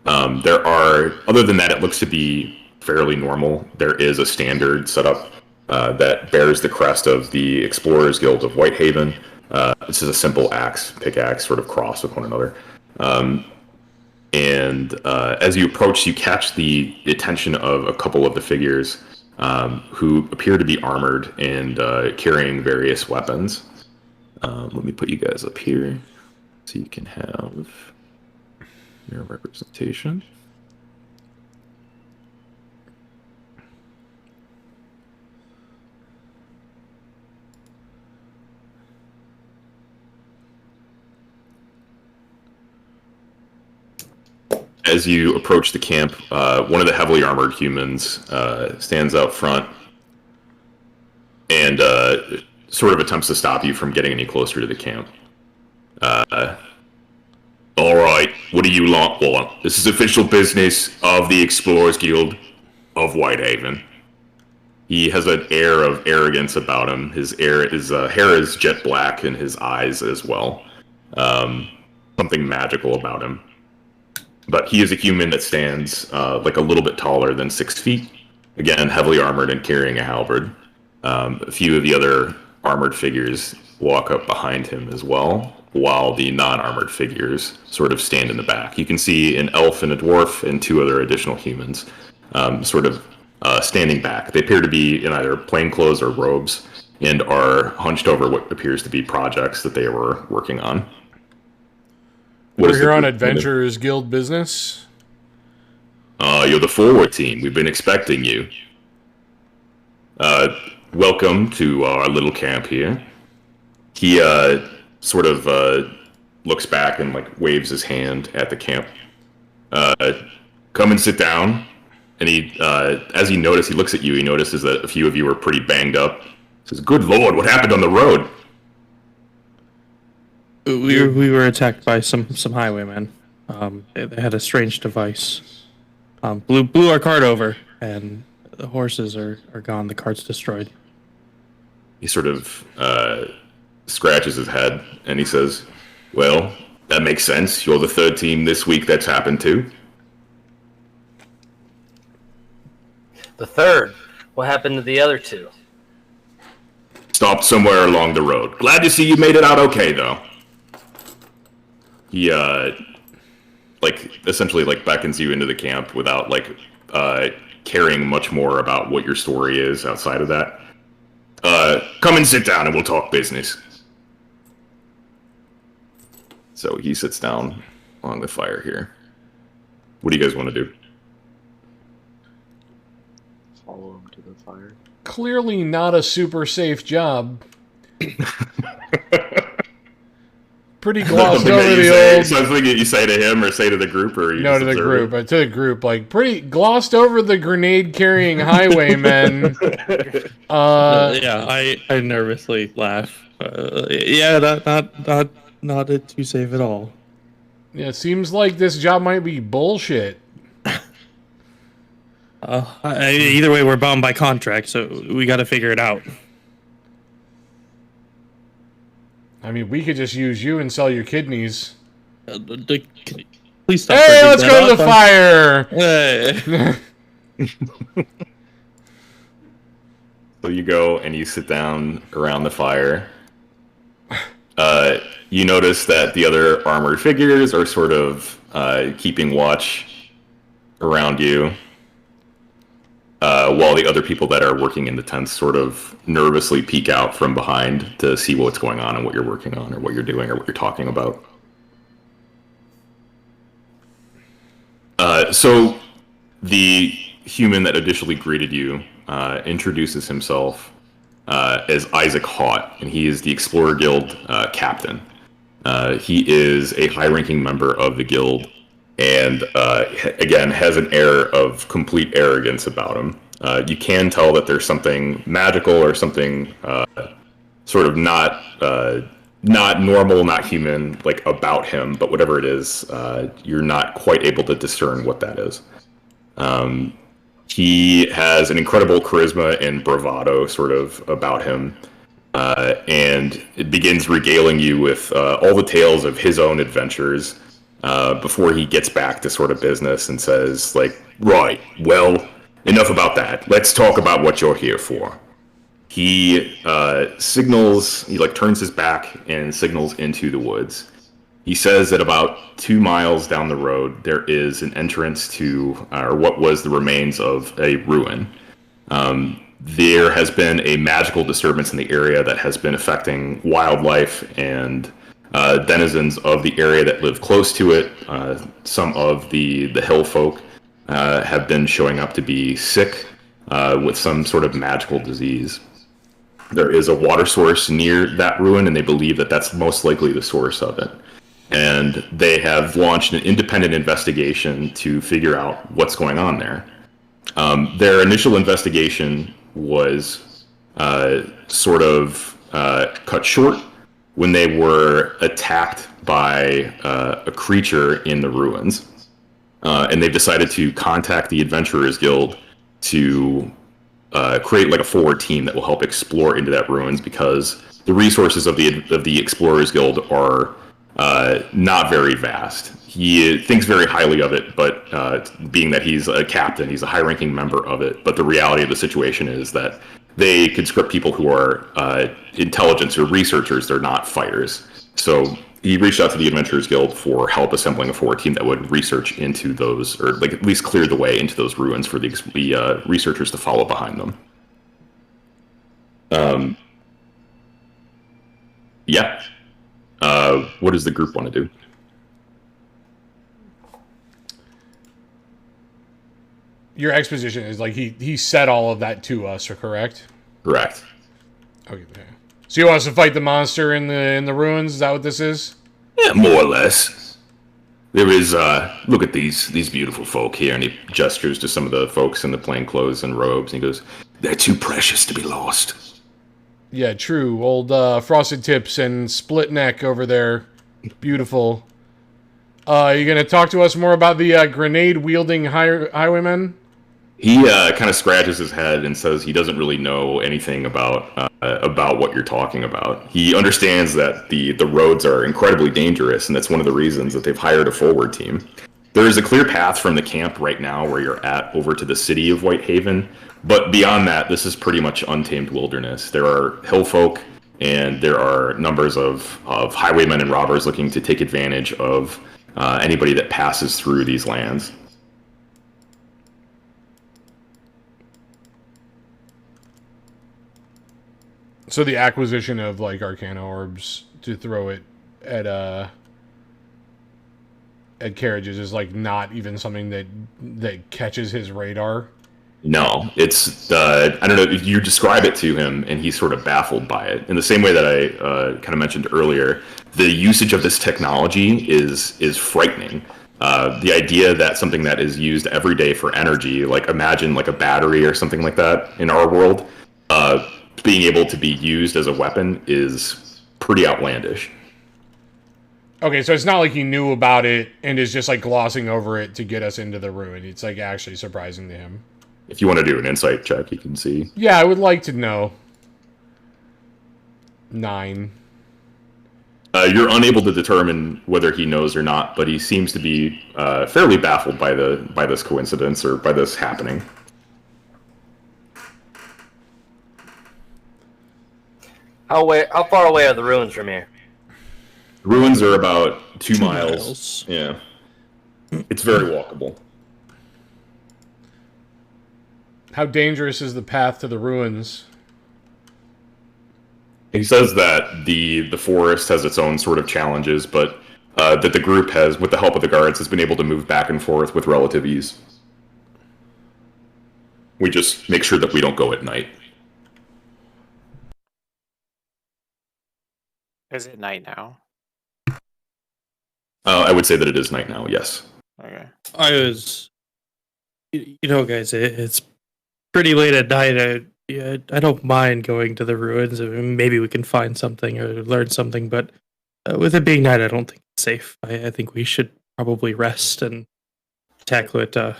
Other than that, it looks to be fairly normal. There is a standard setup that bears the crest of the Explorers Guild of Whitehaven. This is a simple pickaxe, sort of crossed with one another. As you approach, you catch the attention of a couple of the figures who appear to be armored and carrying various weapons. Let me put you guys up here so you can have your representation. As you approach the camp, one of the heavily armored humans stands out front and sort of attempts to stop you from getting any closer to the camp. All right, what do you want? This is official business of the Explorers Guild of Whitehaven. He has an air of arrogance about him. His hair is jet black, and his eyes as well. Something magical about him. But he is a human that stands like a little bit taller than 6 feet. Again, heavily armored and carrying a halberd. A few of the other armored figures walk up behind him as well, while the non-armored figures sort of stand in the back. You can see an elf and a dwarf and 2 other additional humans standing back. They appear to be in either plainclothes or robes and are hunched over what appears to be projects that they were working on. We're here on Adventurers Guild business. You're the forward team. We've been expecting you. Welcome to our little camp here. He sort of looks back and waves his hand at the camp. Come and sit down. And he, as he looks at you. He notices that a few of you are pretty banged up. He says, "Good Lord, what happened on the road?" We were attacked by some highwaymen. They had a strange device. Blew our cart over, and the horses are gone. The cart's destroyed. He sort of scratches his head, and he says, "Well, that makes sense. You're the 3rd team this week that's happened to." The 3rd? What happened to the other 2? Stopped somewhere along the road. Glad to see you made it out okay, though. He essentially beckons you into the camp without caring much more about what your story is outside of that. Come and sit down and we'll talk business. So he sits down along the fire here. What do you guys want to do? Follow him to the fire. Clearly not a super safe job. Pretty glossed over the old. Something that you say to him or say to the group, or you no, to the group. To the group, pretty glossed over the grenade-carrying highwaymen. Yeah, I nervously laugh. Yeah, not too safe at all. Yeah, it seems like this job might be bullshit. Either way, we're bound by contract, so we got to figure it out. I mean, we could just use you and sell your kidneys. Please stop. Hey, let's go to the fire! Hey. So you go and you sit down around the fire. You notice that the other armored figures are sort of keeping watch around you, while the other people that are working in the tents sort of nervously peek out from behind to see what's going on and what you're working on or what you're doing or what you're talking about. So the human that initially greeted you introduces himself as Isaac Haught, and he is the Explorer Guild captain. He is a high-ranking member of the guild, and again has an air of complete arrogance about him. You can tell that there's something magical or something sort of not not normal, not human, like about him, but whatever it is, you're not quite able to discern what that is. He has an incredible charisma and bravado sort of about him, and it begins regaling you with all the tales of his own adventures before he gets back to sort of business and says, like, right, well, enough about that. Let's talk about what you're here for. He signals, he like turns his back and signals into the woods. He says that about 2 miles down the road, there is an entrance to, or what was the remains of a ruin. There has been a magical disturbance in the area that has been affecting wildlife and denizens of the area that live close to it. Some of the hill folk have been showing up to be sick with some sort of magical disease. There is a water source near that ruin, and they believe that that's most likely the source of it. And they have launched an independent investigation to figure out what's going on there. Their initial investigation was sort of cut short when they were attacked by a creature in the ruins. And they've decided to contact the Adventurers Guild to create like a forward team that will help explore into that ruins, because the resources of the Explorers Guild are not very vast. He thinks very highly of it, but being that he's a captain, he's a high-ranking member of it. But the reality of the situation is that they conscript people who are intelligence or researchers. They're not fighters. So he reached out to the Adventurers Guild for help assembling a forward team that would research into those, or like at least clear the way into those ruins for the researchers to follow behind them. Yeah. What does the group want to do? Your exposition is like he said all of that to us, correct? Correct. Okay. So you want us to fight the monster in the ruins? Is that what this is? Yeah, more or less. There is, look at these beautiful folk here, and he gestures to some of the folks in the plain clothes and robes, and he goes, they're too precious to be lost. Yeah, true. Old Frosted Tips and Split Neck over there. Beautiful. You gonna talk to us more about the grenade-wielding highwaymen? He kind of scratches his head and says he doesn't really know anything about what you're talking about. He understands that the roads are incredibly dangerous, and that's one of the reasons that they've hired a forward team. There is a clear path from the camp right now where you're at over to the city of Whitehaven, but beyond that, this is pretty much untamed wilderness. There are hill folk, and there are numbers of highwaymen and robbers looking to take advantage of anybody that passes through these lands. So the acquisition of like Arcana orbs to throw it at carriages is like not even something that catches his radar. No, it's I don't know. You describe it to him, and he's sort of baffled by it. In the same way that I kind of mentioned earlier, the usage of this technology is frightening. The idea that something that is used every day for energy, like imagine like a battery or something like that in our world, being able to be used as a weapon is pretty outlandish. Okay, so it's not like he knew about it and is just like glossing over it to get us into the ruin. It's like actually surprising to him. If you want to do an insight check, you can see. Yeah, I would like to know. 9. You're unable to determine whether he knows or not, but he seems to be fairly baffled by this coincidence or by this happening. How far away are the ruins from here? The ruins are about 2 2 miles. Yeah. It's very walkable. How dangerous is the path to the ruins? He says that the forest has its own sort of challenges, but that the group has, with the help of the guards, has been able to move back and forth with relative ease. We just make sure that we don't go at night. Is it night now? I would say that it is night now, yes. Okay. I was, guys, it's pretty late at night. Yeah, I don't mind going to the ruins. I mean, maybe we can find something or learn something, but with it being night, I don't think it's safe. I think we should probably rest and tackle it at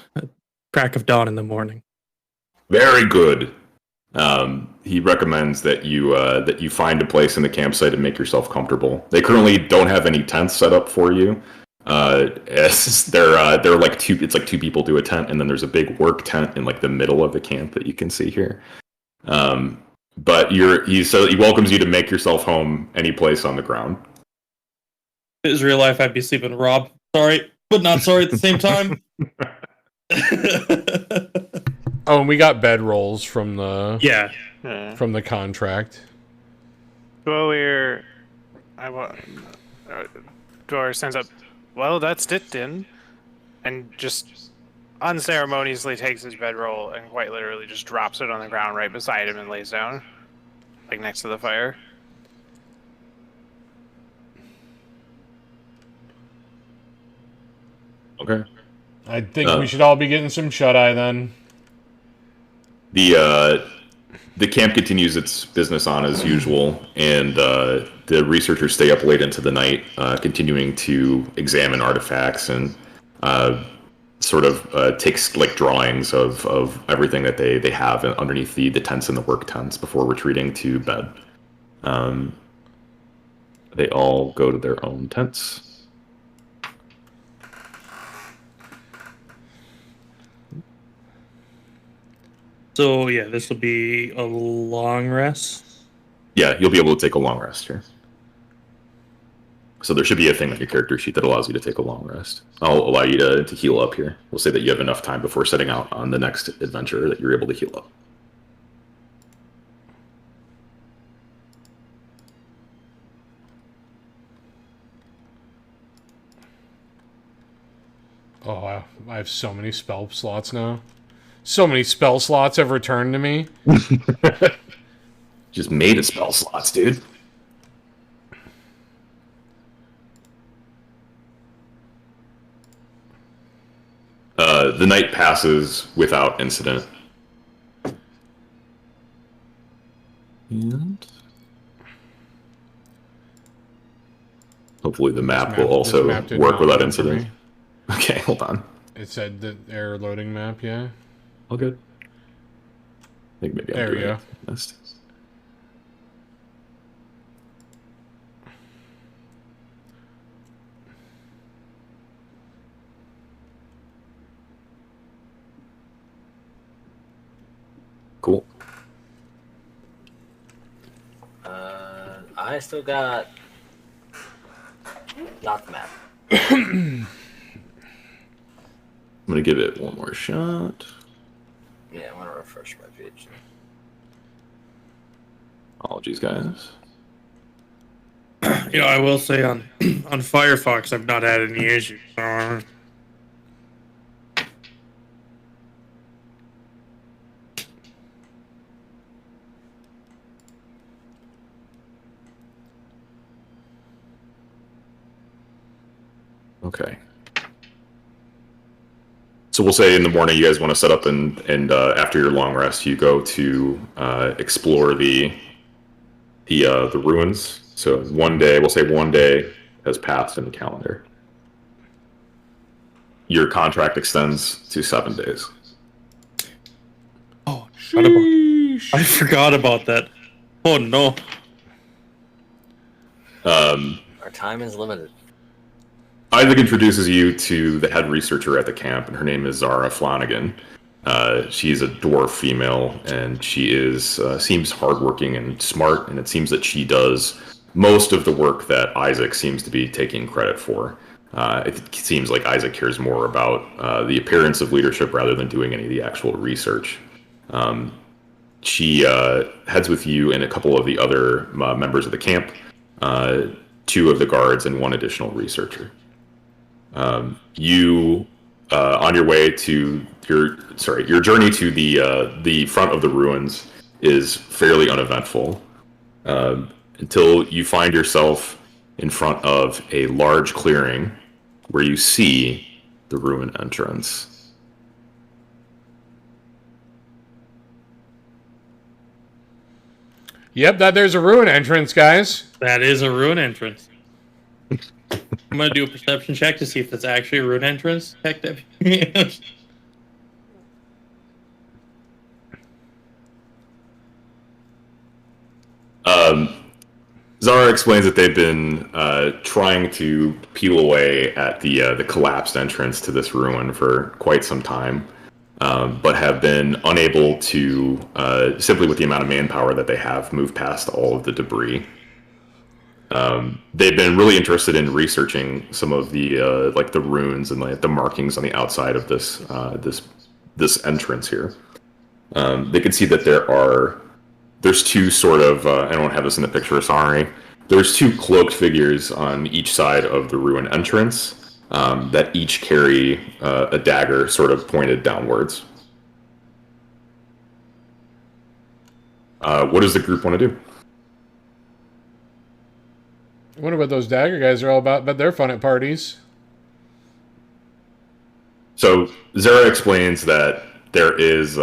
crack of dawn in the morning. Very good. He recommends that you find a place in the campsite and make yourself comfortable. They currently don't have any tents set up for you. As they're like two. It's like two people do a tent, and then there's a big work tent in like the middle of the camp that you can see here. But he welcomes you to make yourself home any place on the ground. If it was real life, I'd be sleeping. Rob, sorry, but not sorry at the same time. Oh, and we got bed rolls from the Yeah. from the contract. Dwyer sends up, well, that's it then, and just unceremoniously takes his bedroll and quite literally just drops it on the ground right beside him and lays down, like next to the fire. Okay. I think we should all be getting some shut-eye then. The camp continues its business on as usual, and the researchers stay up late into the night, continuing to examine artifacts and sort of takes like drawings of everything that they have underneath the tents and the work tents before retreating to bed. They all go to their own tents. So yeah, this will be a long rest. Yeah, you'll be able to take a long rest here. So there should be a thing on your character sheet that allows you to take a long rest. I'll allow you to heal up here. We'll say that you have enough time before setting out on the next adventure that you're able to heal up. Oh, wow. I have so many spell slots now. So many spell slots have returned to me. Just made of spell slots, dude. The night passes without incident. And hopefully the map will also work without incident. Okay, hold on. It said the error loading map, yeah. All good. I think maybe There I'm we doing go. it. Missed. Cool. I still got not the map. I'm gonna give it one more shot. Yeah, I want to refresh my page. Apologies, guys. You know, I will say on on Firefox, I've not had any issues. Okay. So we'll say in the morning you guys want to set up, and after your long rest, you go to explore the ruins. So one day, we'll say one day has passed in the calendar. Your contract extends to 7 days. Oh, I forgot about that. Oh no. Our time is limited. Isaac introduces you to the head researcher at the camp, and her name is Zara Flanagan. She's a dwarf female, and she seems hardworking and smart, and it seems that she does most of the work that Isaac seems to be taking credit for. It seems like Isaac cares more about the appearance of leadership rather than doing any of the actual research. She heads with you and a couple of the other members of the camp, 2 of the guards, and 1 additional researcher. You on your way to your journey to the front of the ruins is fairly uneventful until you find yourself in front of a large clearing where you see the ruin entrance. Yep, there's a ruin entrance, guys. That is a ruin entrance. I'm gonna do a perception check to see if that's actually a ruin entrance. Heck, that. Zara explains that they've been trying to peel away at the collapsed entrance to this ruin for quite some time, but have been unable to, simply with the amount of manpower that they have, move past all of the debris. They've been really interested in researching some of the like the runes and like the markings on the outside of this entrance here. They can see that there's two sort of, I don't have this in the picture, sorry. There's two cloaked figures on each side of the ruin entrance that each carry a dagger sort of pointed downwards. What does the group want to do? I wonder what those dagger guys are all about, but they're fun at parties. So Zara explains that there is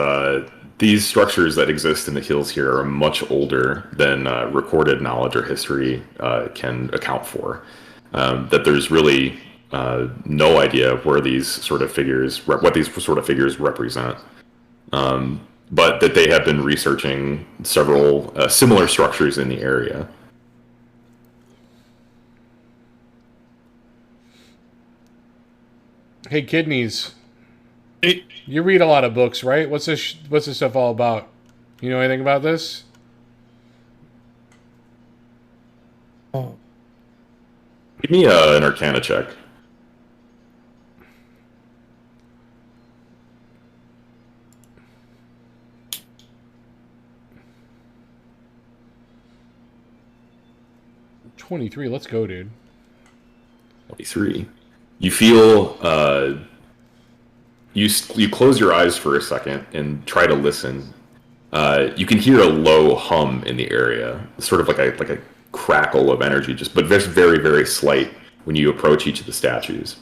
these structures that exist in the hills here are much older than recorded knowledge or history can account for. That there's really no idea where these sort of figures, what these sort of figures represent. But that they have been researching several similar structures in the area. Hey, Kidneys. Hey. You read a lot of books, right? What's this stuff all about? You know anything about this? Oh. Give me an Arcana check. $23. Let's go, dude. 23. You feel you close your eyes for a second and try to listen. You can hear a low hum in the area, sort of like a crackle of energy, but very, very slight when you approach each of the statues.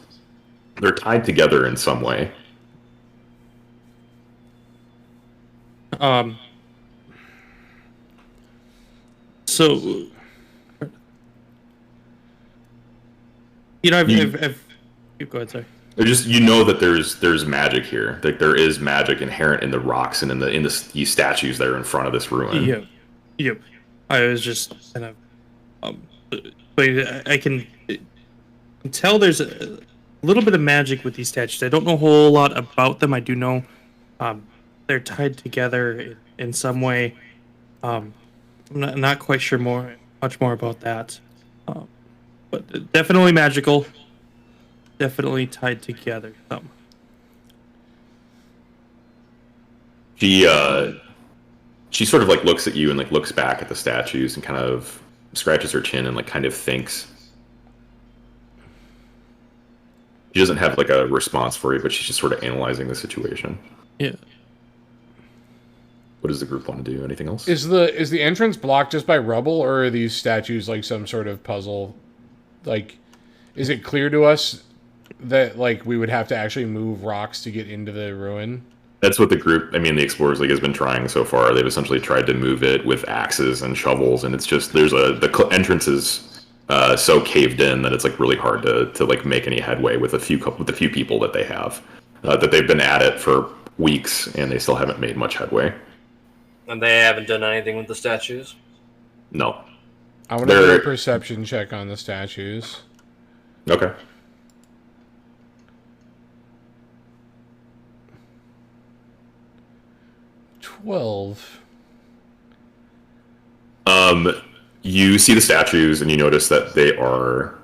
They're tied together in some way. So, you know, I've go ahead, sorry. You know that there's magic here. Like there is magic inherent in the rocks and in these statues that are in front of this ruin. Yep. I was just kind of, but I can tell there's a little bit of magic with these statues. I don't know a whole lot about them. I do know they're tied together in some way. I'm not quite sure much more about that, but definitely magical. Definitely tied together. She sort of like looks at you and like looks back at the statues and kind of scratches her chin and like kind of thinks. She doesn't have like a response for you, but she's just sort of analyzing the situation. Yeah. What does the group want to do? Anything else? Is the entrance blocked just by rubble, or are these statues like some sort of puzzle? Like, is it clear to us that like we would have to actually move rocks to get into the ruin? That's what the Explorers League has been trying so far. They've essentially tried to move it with axes and shovels, and it's just the entrance is so caved in that it's like really hard to like make any headway with the few people that they have. That they've been at it for weeks and they still haven't made much headway. And they haven't done anything with the statues? No. I want to do a perception check on the statues. Okay. 12. You see the statues and you notice that they are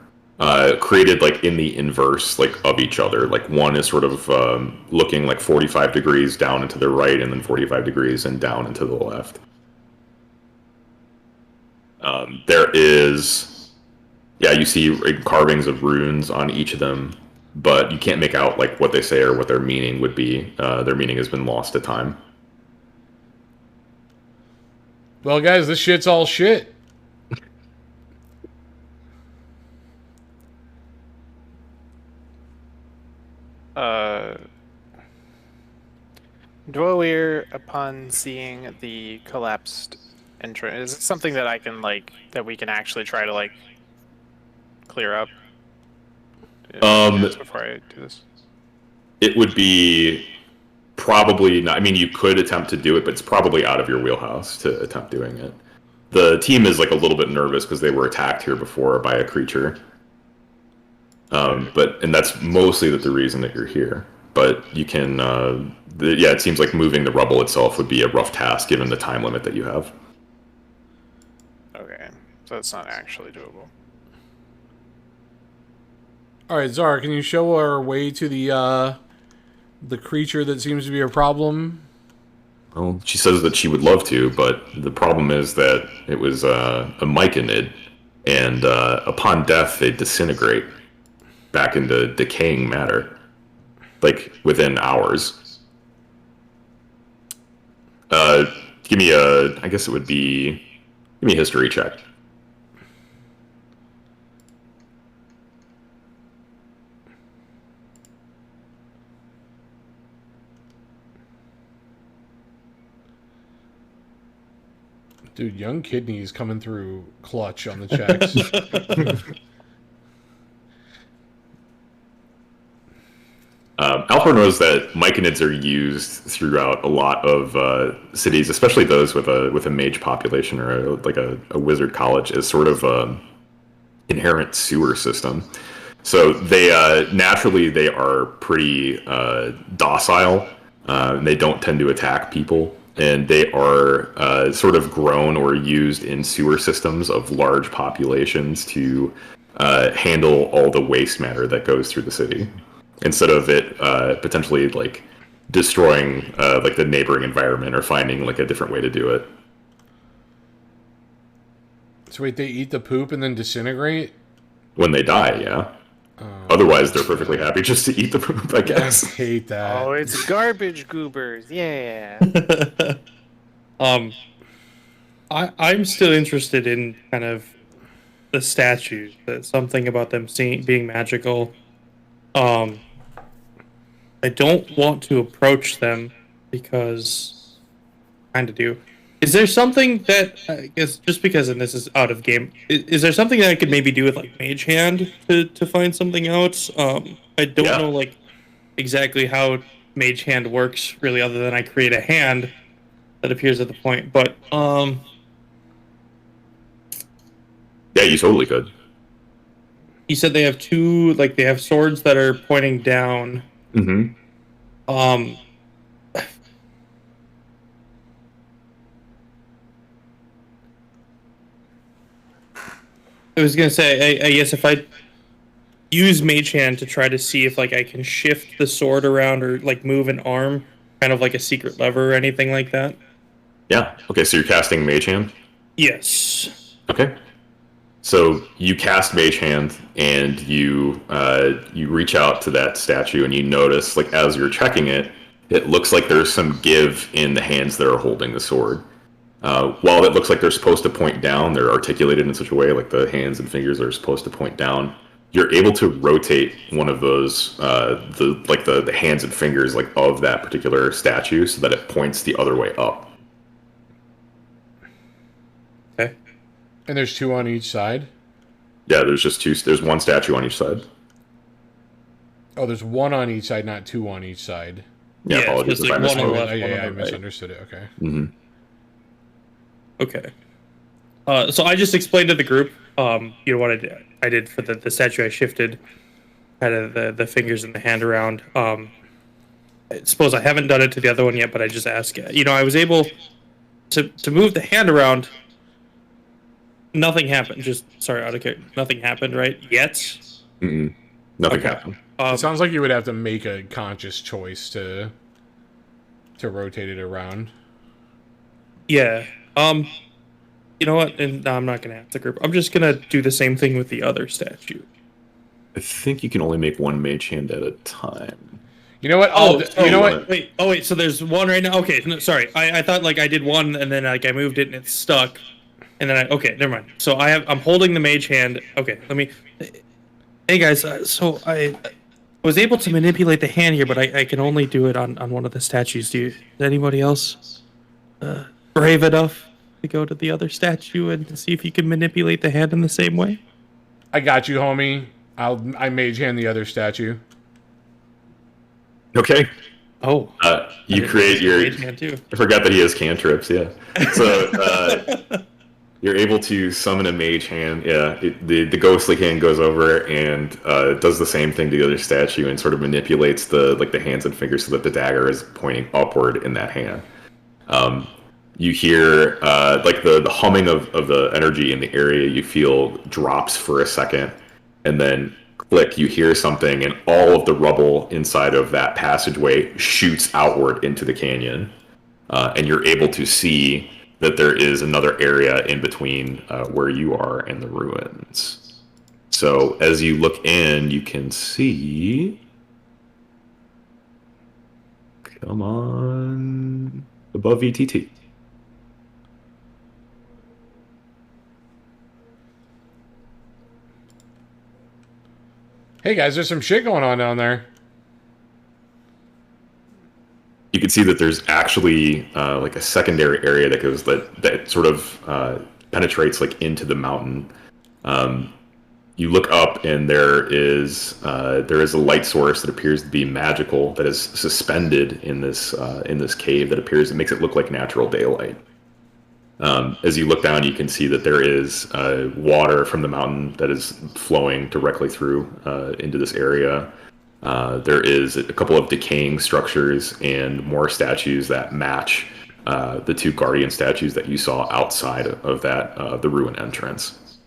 created like in the inverse like of each other. Like one is sort of looking like 45 degrees down into the right and then 45 degrees and down into the left. There is, you see carvings of runes on each of them, but you can't make out like what they say or what their meaning would be. Their meaning has been lost to time. Well, guys, this shit's all shit. Dwolir, upon seeing the collapsed Is it something that I can that we can actually try to clear up? Before I do this. It would be probably not. I mean, you could attempt to do it, but it's probably out of your wheelhouse to attempt doing it. The team is a little bit nervous because they were attacked here before by a creature. And that's mostly the reason that you're here. But you can, it seems like moving the rubble itself would be a rough task given the time limit that you have. Okay, so it's not actually doable. All right, Zara, can you show our way to the creature that seems to be a problem? Well, she says that she would love to, but the problem is that it was a myconid, and upon death they disintegrate back into decaying matter, within hours. Give me I guess it would be, give me a history check. Dude, Young Kidney's coming through clutch on the checks. Alpha knows that myconids are used throughout a lot of cities, especially those with a mage population or a wizard college, as sort of a inherent sewer system. So they naturally they are pretty docile. They don't tend to attack people, and they are sort of grown or used in sewer systems of large populations to handle all the waste matter that goes through the city, instead of it potentially destroying the neighboring environment or finding a different way to do it. So wait, they eat the poop and then disintegrate? When they die, yeah. Otherwise, they're perfectly happy just to eat the poop, I I guess. hate that. Oh, it's garbage goobers. Yeah. I'm still interested in kind of the statues. That something about them being magical. I don't want to approach them because I kind of do. Is there something that I guess just because, and this is out of game, is there something that I could maybe do with Mage Hand to find something out? I don't know exactly how Mage Hand works really, other than I create a hand that appears at the point. But yeah, you totally could. You said they have two, they have swords that are pointing down. Mm-hmm. I was gonna say, I guess if I use Mage Hand to try to see if I can shift the sword around or move an arm, kind of like a secret lever or anything like that. Yeah. Okay, so you're casting Mage Hand? Yes. Okay. So you cast Mage Hand, and you reach out to that statue, and you notice, as you're checking it, it looks like there's some give in the hands that are holding the sword. While it looks like they're supposed to point down, they're articulated in such a way, the hands and fingers are supposed to point down. You're able to rotate one of those, the hands and fingers, of that particular statue, so that it points the other way up. Okay. And there's two on each side? Yeah, there's just two. There's one statue on each side. Oh, there's one on each side, not two on each side. Yeah, Yeah, apologies just if I one on the misspoke. left, Oh, one yeah, on I the right. misunderstood it. Okay. Mm-hmm. Okay. So I just explained to the group, what I did for the statue. I shifted kind of the fingers and the hand around. I suppose I haven't done it to the other one yet, but I just asked. I was able to move the hand around. Nothing happened. Nothing happened, right? Yet. Mm-mm. Nothing Okay. happened. It sounds like you would have to make a conscious choice to rotate it around. Yeah. You know what? And no, I'm not gonna ask the group. I'm just gonna do the same thing with the other statue. I think you can only make one Mage Hand at a time. You know what? Oh, you know what? Wait. So there's one right now. Okay. No, sorry. I thought I did one and then I moved it and it's stuck. And then okay, never mind. So I'm holding the Mage Hand. Okay. Let me. Hey guys. So I was able to manipulate the hand here, but I can only do it on one of the statues. Is anybody else brave enough? to go to the other statue and to see if you can manipulate the hand in the same way? I got you, homie. I mage hand the other statue. Okay. Oh, You create your. mage hand too. I forgot that he has cantrips. Yeah. So you're able to summon a mage hand. Yeah. The ghostly hand goes over and does the same thing to the other statue and sort of manipulates the hands and fingers so that the dagger is pointing upward in that hand. You hear the humming of the energy in the area. You feel drops for a second, and then click. You hear something, and all of the rubble inside of that passageway shoots outward into the canyon, and you're able to see that there is another area in between where you are and the ruins. So as you look in, you can see. Come on, above VTT. Hey guys, there's some shit going on down there. You can see that there's actually like a secondary area that goes that sort of penetrates like into the mountain. You look up and there is a light source that appears to be magical that is suspended in this cave that makes it look like natural daylight. As you look down, you can see that there is water from the mountain that is flowing directly through into this area. There is a couple of decaying structures and more statues that match the two guardian statues that you saw outside of that the ruin entrance.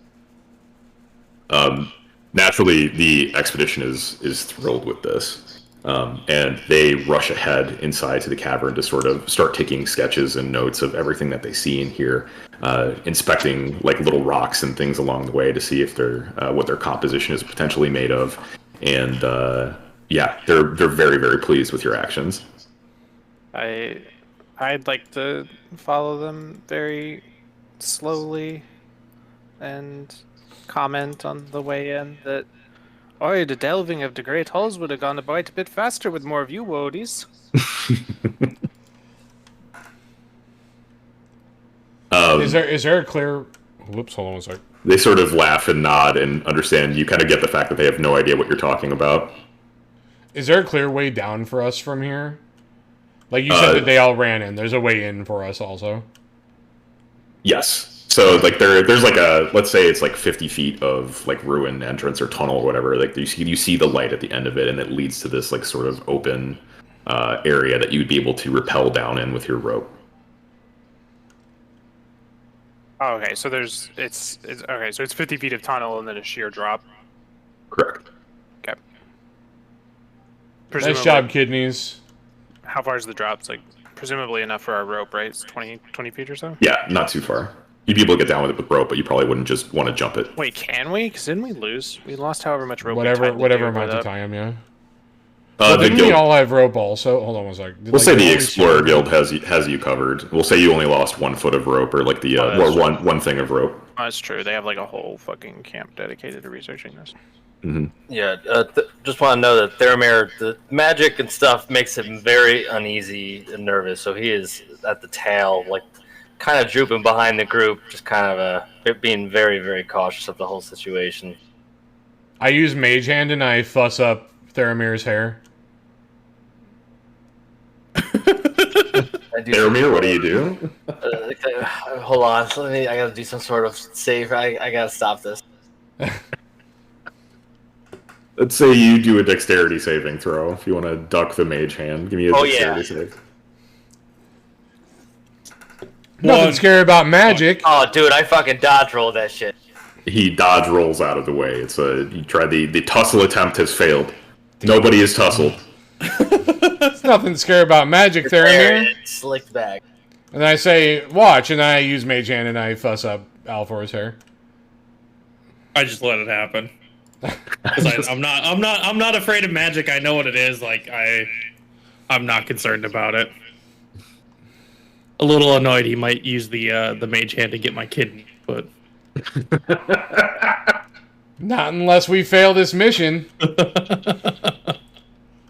Naturally, the expedition is thrilled with this. And they rush ahead inside to the cavern to sort of start taking sketches and notes of everything that they see and hear, inspecting like little rocks and things along the way to see if they're what their composition is potentially made of. And yeah, they're very, very pleased with your actions. I'd like to follow them very slowly and comment on the way in that the delving of the great halls would have gone quite a bit faster with more of you woadies. Is there a clear... Whoops, hold on one sec. They sort of laugh and nod and understand. You kind of get the fact that they have no idea what you're talking about. Is there a clear way down for us from here? Like you said that they all ran in. There's a way in for us also. Yes. So like there's like a, let's say it's like 50 feet of like ruin entrance or tunnel or whatever. Like you see the light at the end of it, and it leads to this like sort of open area that you would be able to rappel down in with your rope. Oh, okay, so it's 50 feet of tunnel and then a sheer drop. Correct. Okay. Nice job, kidneys. How far is the drop? It's like presumably enough for our rope, right? It's 20 feet or so? Yeah, not too far. You'd be able to get down with it with rope, but you probably wouldn't just want to jump it. Wait, can we? Because didn't we lose? We lost however much rope. Whatever amount of time, yeah. Didn't we all have rope also? Hold on one sec. We'll say the Explorer Guild has you covered. We'll say you only lost 1 foot of rope, or like the one thing of rope. Oh, that's true. They have like a whole fucking camp dedicated to researching this. Mm-hmm. Yeah, just want to know that Theramir, the magic and stuff makes him very uneasy and nervous, so he is at the tail, like, kind of drooping behind the group, just kind of being very, very cautious of the whole situation. I use Mage Hand and I fuss up Theramir's hair. Theramir, what do you do? Hold on, I gotta do some sort of save. I gotta stop this. Let's say you do a dexterity saving throw if you want to duck the mage hand. Give me a dexterity save. Nothing scary about magic. Oh, dude, I fucking dodge rolled that shit. He dodge rolls out of the way. You tried the tussle attempt has failed. Nobody is tussled. There's nothing scary about magic, Theramir. Slicked back. And then I say, watch, and then I use Mage Hand and I fuss up Alfor's hair. I just let it happen. I'm not afraid of magic. I know what it is. Like I'm not concerned about it. A little annoyed he might use the Mage Hand to get my kidney, but not unless we fail this mission.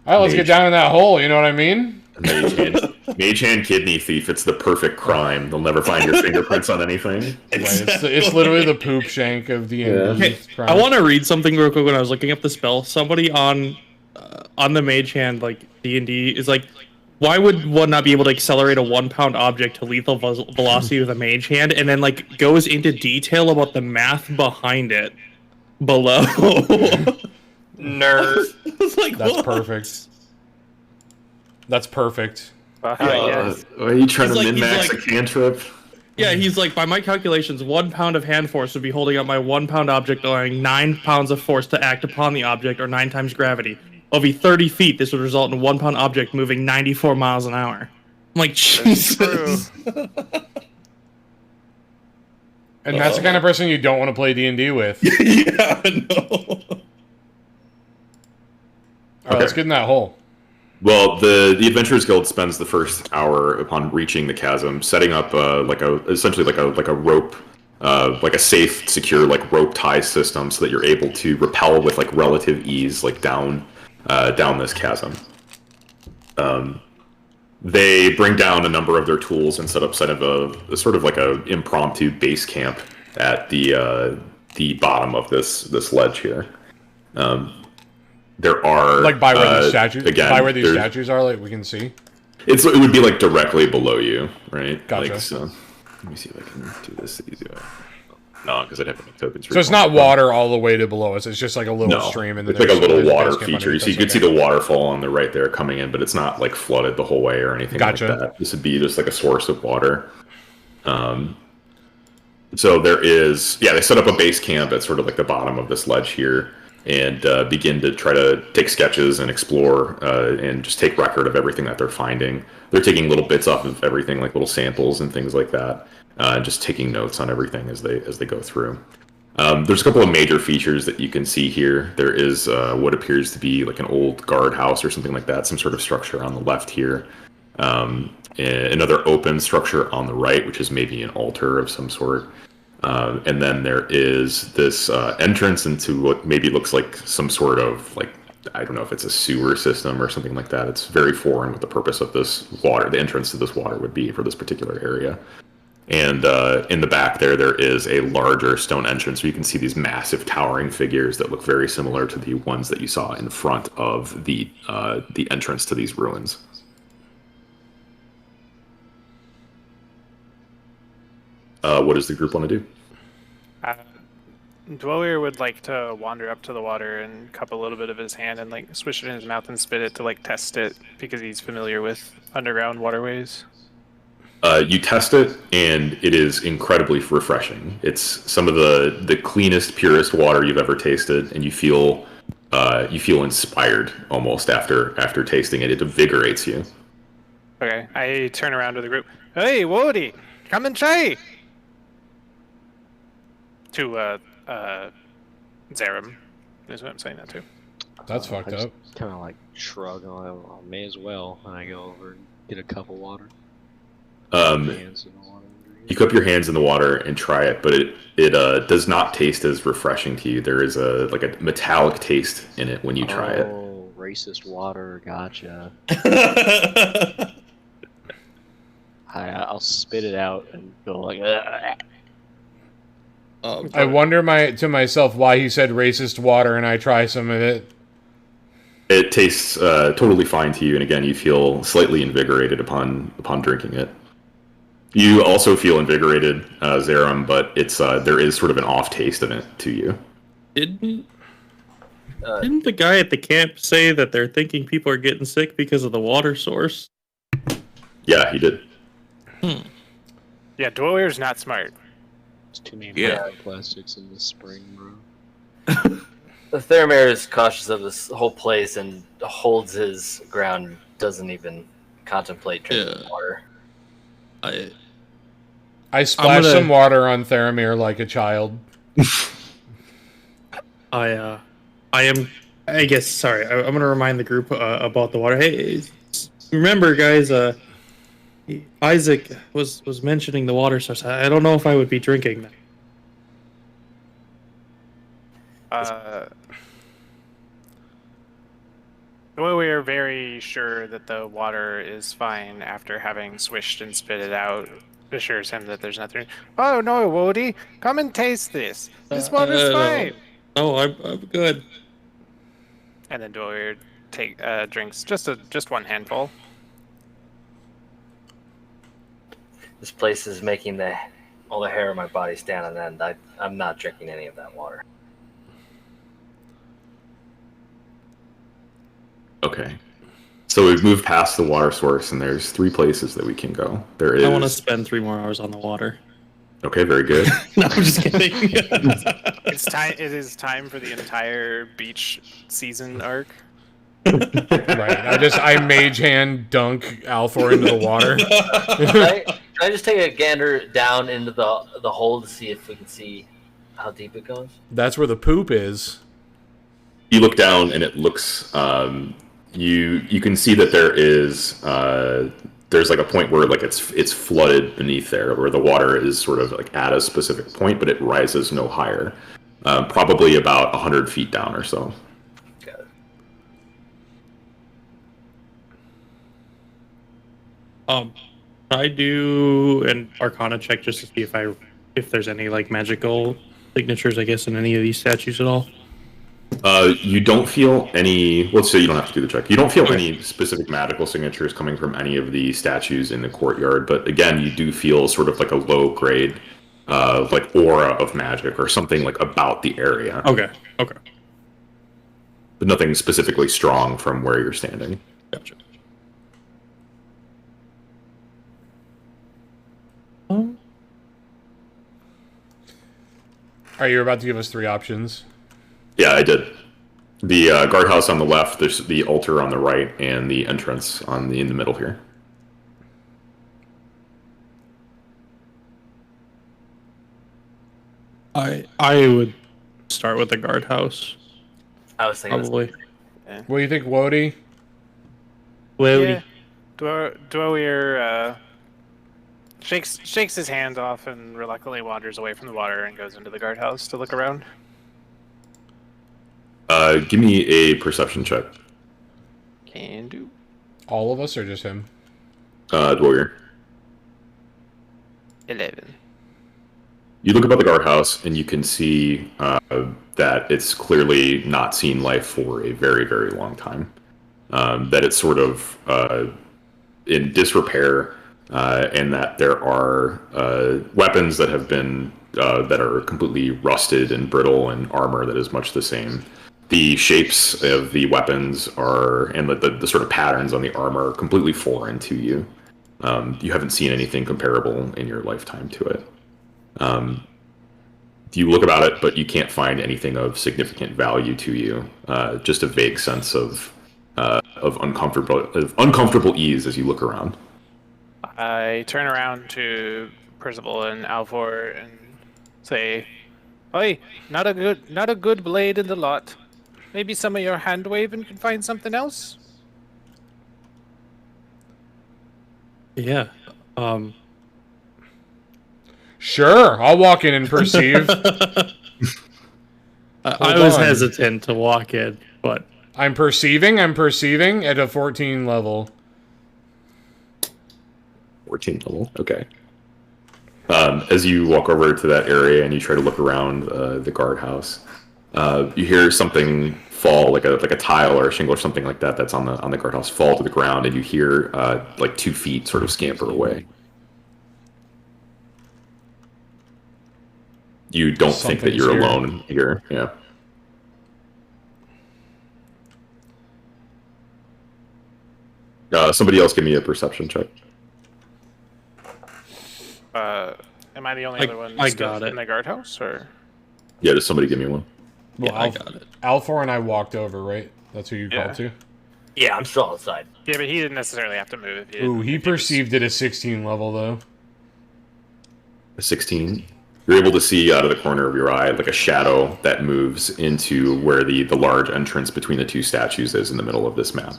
All right, let's get down in that hole. You know what I mean? Mage hand kidney thief. It's the perfect crime. They'll never find your fingerprints on anything. Right, it's literally the poop shank of D&D. Hey, I want to read something real quick when I was looking up the spell. Somebody on the mage hand, like D&D, is like, why would one not be able to accelerate a 1-pound object to lethal velocity with a mage hand, and then like goes into detail about the math behind it below? Nerd. It's like, That's what? perfect. That's perfect. Yes. Are you trying He's to like- min-max he's a like- cantrip? Yeah, he's like, by my calculations, 1 pound of hand force would be holding up my 1-pound object, allowing 9 pounds of force to act upon the object, or 9 times gravity. Of 30 feet, this would result in a 1-pound object moving 94 miles an hour. I'm like, Jesus. And that's the kind of person you don't want to play D&D with. Yeah, no. All right, let's get in that hole. Well, the Adventurers Guild spends the first hour upon reaching the chasm, setting up essentially like a rope, like a safe, secure like rope tie system, so that you're able to rappel with like relative ease, like down this chasm. They bring down a number of their tools and set up a sort of like a impromptu base camp at the bottom of this ledge here. There are Like by where the statues, again, by where these there's- statues are, like we can see. it would be like directly below you, right? Gotcha. Like, so, let me see if I can do this the easy way. No, because I'd have to make tokens. So it's not water all the way to below us. It's just like a little No, stream, and it's then like a little there's water base camp feature. underneath So you us, could see okay. the waterfall on the right there coming in, but it's not like flooded the whole way or anything Gotcha. like that. This would be just like a source of water. So there is, they set up a base camp at sort of like the bottom of this ledge here, and begin to try to take sketches and explore and just take record of everything that they're finding. They're taking little bits off of everything, like little samples and things like that, and just taking notes on everything as they go through. There's a couple of major features that you can see here. There is what appears to be like an old guardhouse or something like that, some sort of structure on the left here. Another open structure on the right, which is maybe an altar of some sort. And then there is this entrance into what maybe looks like some sort of, like, I don't know if it's a sewer system or something like that. It's very foreign what the purpose of this water, the entrance to this water would be for this particular area. And in the back there is a larger stone entrance where you can see these massive towering figures that look very similar to the ones that you saw in front of the entrance to these ruins. What does the group want to do? Dweller would like to wander up to the water and cup a little bit of his hand and like swish it in his mouth and spit it to like test it because he's familiar with underground waterways. You test it, and it is incredibly refreshing. It's some of the cleanest, purest water you've ever tasted, and you feel inspired almost after tasting it. It invigorates you. Okay, I turn around to the group. Hey, Woody, come and try. To Zarum is what I'm saying that to. That's fucked up. Kind of like shrug. I may as well. And I go over and get a cup of water. Hands in the water. You cup your hands in the water and try it, but it does not taste as refreshing to you. There is a metallic taste in it when you try it. Oh, racist water. Gotcha. I'll spit it out and go like. I wonder to myself why he said racist water, and I try some of it. It tastes totally fine to you, and again, you feel slightly invigorated upon drinking it. You also feel invigorated, Zarum, but it's there is sort of an off taste in it to you. Didn't the guy at the camp say that they're thinking people are getting sick because of the water source? Yeah, he did. Yeah, Dweller's not smart. There's too many Yeah. microplastics in the spring, bro. The Theramir is cautious of this whole place and holds his ground, doesn't even contemplate drinking Yeah. water. I splashed gonna- some water on Theramir like a child. I guess, sorry, I'm gonna remind the group about the water. Hey, remember, guys, Isaac was mentioning the water source. I don't know if I would be drinking that. Well, we are very sure that the water is fine after having swished and spit it out. Assures him that there's nothing. Oh no, Wody, come and taste this. This water's fine. No, I'm good. And then Dwyer drinks just one handful. This place is making all the hair on my body stand on end. I'm not drinking any of that water. Okay. So we've moved past the water source, and there's 3 places that we can go. There is. I want to spend 3 more hours on the water. Okay, very good. No, I'm just kidding. It's time. It is time for the entire beach season arc. Right. I mage hand dunk Alfor into the water. Can I just take a gander down into the hole to see if we can see how deep it goes? That's where the poop is. You look down, and it looks. You can see that there is. There's like a point where like it's flooded beneath there, where the water is sort of like at a specific point, but it rises no higher. Probably about 100 feet down or so. Got it. I do an Arcana check just to see if there's any like magical signatures, I guess, in any of these statues at all. You don't feel any. Let's say you don't have to do the check. You don't feel any specific magical signatures coming from any of the statues in the courtyard. But again, you do feel sort of like a low grade, like aura of magic or something like about the area. Okay. But nothing specifically strong from where you're standing. Gotcha. Are you about to give us 3 options? Yeah, I did. The guardhouse on the left, there's the altar on the right, and the entrance in the middle here. I would start with the guardhouse, I was thinking. probably. What do you think, Wody? Well, Yeah. Dwyer shakes his hand off and reluctantly wanders away from the water and goes into the guardhouse to look around. Give me a perception check, Can do. All of us or just him? Dwyer. 11. You look about the guardhouse, and you can see that it's clearly not seen life for a very, very long time. That it's sort of in disrepair, and that there are weapons that have been that are completely rusted and brittle, and armor that is much the same. The shapes of the weapons and the sort of patterns on the armor are completely foreign to you. You haven't seen anything comparable in your lifetime to it. You look about it, but you can't find anything of significant value to you. Just a vague sense of uncomfortable ease as you look around. I turn around to Percival and Alfor and say, "Oi, not a good blade in the lot. Maybe some of your hand waving can find something else." yeah. Sure, I'll walk in and perceive. I was on. hesitant to walk in, but I'm perceiving at a 14 level. 14 level. Okay. As you walk over to that area and you try to look around the guardhouse, you hear something fall, like a tile or a shingle or something like that that's on the guardhouse fall to the ground, and you hear like 2 feet sort of scamper away. You don't think that Something's you're here. alone here. Yeah. Somebody else give me a perception check. Am I the only other one I still got it. in the guardhouse, or? Yeah, just somebody give me one. Well, I got it. Alfor and I walked over, right? That's who you Yeah. called to? Yeah, I'm still outside. Yeah, but he didn't necessarily have to move. If he Ooh, didn't- he if was- perceived it at 16 level, though. A 16. You're able to see out of the corner of your eye like a shadow that moves into where the large entrance between the 2 statues is in the middle of this map.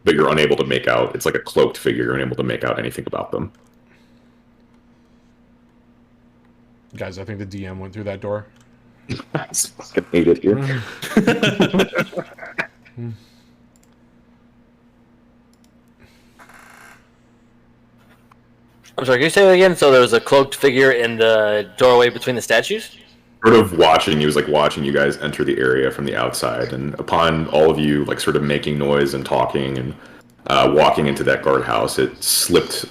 But you're unable to make out. It's like a cloaked figure. You're unable to make out anything about them. Guys, I think the DM went through that door. I just fucking hate it here. I'm sorry, can you say that again? So there was a cloaked figure in the doorway between the statues? Sort of watching, he was like watching you guys enter the area from the outside, and upon all of you like sort of making noise and talking and walking into that guardhouse, it slipped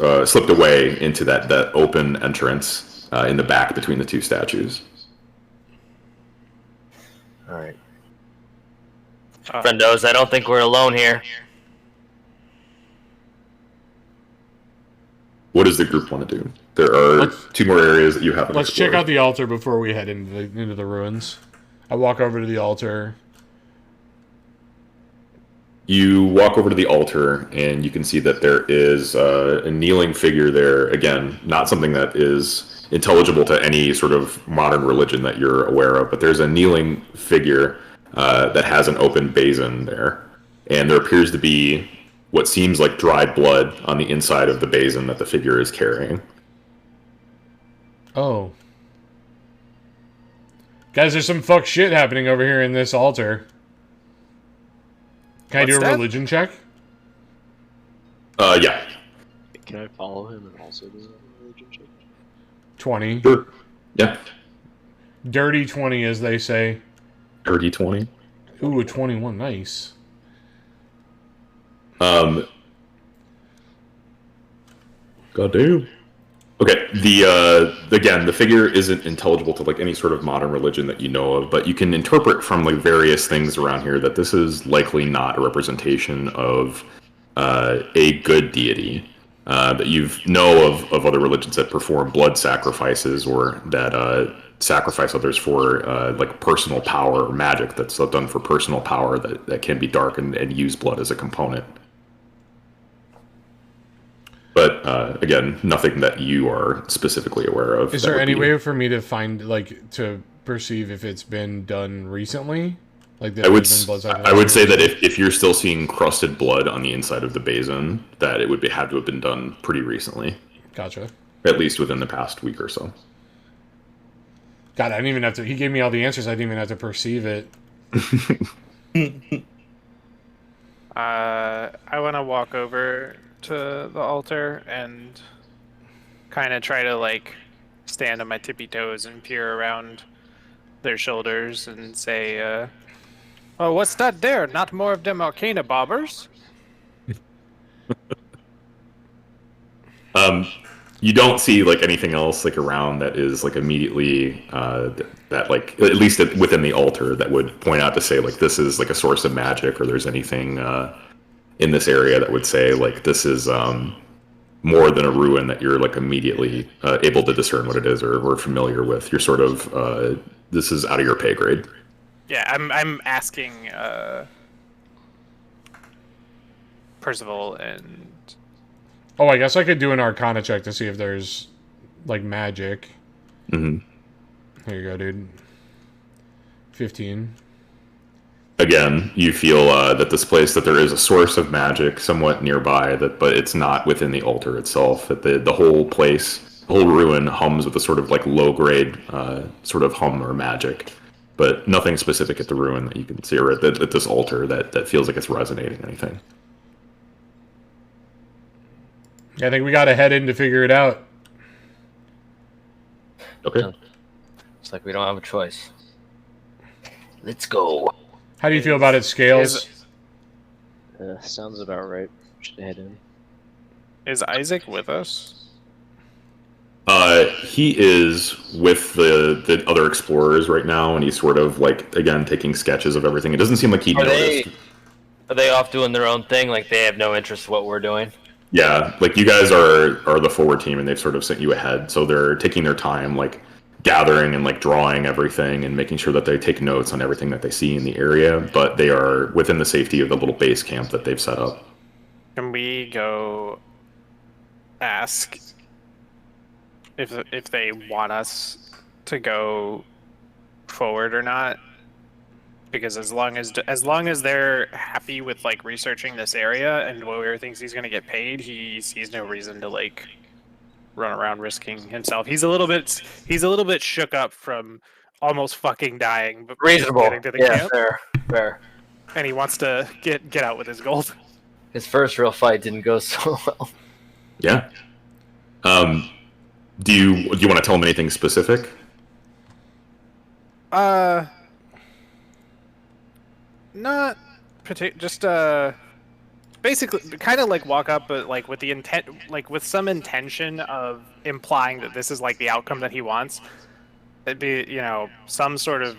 away into that open entrance in the back between the two statues. All right. Friendos, I don't think we're alone here. What does the group want to do? There are two more areas that you haven't Let's explored. check out the altar before we head into the ruins. I walk over to the altar. You walk over to the altar, and you can see that there is a kneeling figure there. Again, not something that is intelligible to any sort of modern religion that you're aware of, but there's a kneeling figure that has an open basin there. And there appears to be what seems like dried blood on the inside of the basin that the figure is carrying. Oh. Guys, there's some fuck shit happening over here in this altar. Can I do a religion check? Yeah. Can I follow him and also do a religion check? 20. Sure. Yeah. Dirty 20, as they say. Dirty 20. Ooh, a 21. Nice. Goddamn. Okay, again, the figure isn't intelligible to like any sort of modern religion that you know of, but you can interpret from like various things around here that this is likely not a representation of a good deity. That you know of other religions that perform blood sacrifices or that sacrifice others for like personal power or magic that's done for personal power that can be dark and use blood as a component. But again, nothing that you are specifically aware of. Is there any way for me to find, like, to perceive if it's been done recently? Like, I would say that if you're still seeing crusted blood on the inside of the basin, that it would have to have been done pretty recently. Gotcha. At least within the past week or so. God, I didn't even have to... He gave me all the answers. I didn't even have to perceive it. I want to walk over to the altar and kind of try to, like, stand on my tippy toes and peer around their shoulders and say, oh, what's that there? Not more of them arcana bobbers? You don't see like anything else like around that is like immediately that like at least within the altar that would point out to say like this is like a source of magic, or there's anything in this area that would say like this is more than a ruin that you're like immediately able to discern what it is or familiar with. You're sort of this is out of your pay grade. Yeah, I'm asking Percival and... Oh, I guess I could do an Arcana check to see if there's, like, magic. Mm-hmm. Here you go, dude. 15. Again, you feel that this place, that there is a source of magic somewhat nearby, but it's not within the altar itself. That the whole place, the whole ruin hums with a sort of like low-grade sort of hum or magic. But nothing specific at the ruin that you can see, or at this altar that feels like it's resonating anything. I think we gotta head in to figure it out. Okay. It's like we don't have a choice. Let's go. How do you feel about it, Scales? Sounds about right. Should head in. Is Isaac with us? He is with the other explorers right now, and he's sort of like again taking sketches of everything. It doesn't seem like he noticed. Are they off doing their own thing? Like they have no interest in what we're doing? Yeah, like you guys are the forward team, and they've sort of sent you ahead, so they're taking their time, like gathering and like drawing everything and making sure that they take notes on everything that they see in the area. But they are within the safety of the little base camp that they've set up. Can we go ask if they want us to go forward or not? Because as long as they're happy with like researching this area and Warrior thinks he's gonna get paid, he sees no reason to like run around risking himself. He's a little bit shook up from almost fucking dying, but Reasonable. getting to the Yeah, camp, fair. and he wants to get out with his gold. His first real fight didn't go so well. Yeah. Do you want to tell him anything specific? Not just basically kind of like walk up, but like with the intent, like with some intention of implying that this is like the outcome that he wants. It'd be, you know, some sort of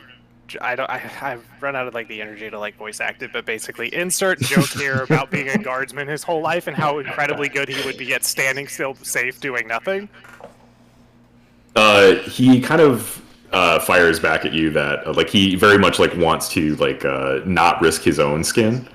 I've run out of like the energy to like voice act it, but basically insert joke here about being a guardsman his whole life and how incredibly good he would be at standing still safe doing nothing. He kind of fires back at you that like he very much like wants to like not risk his own skin,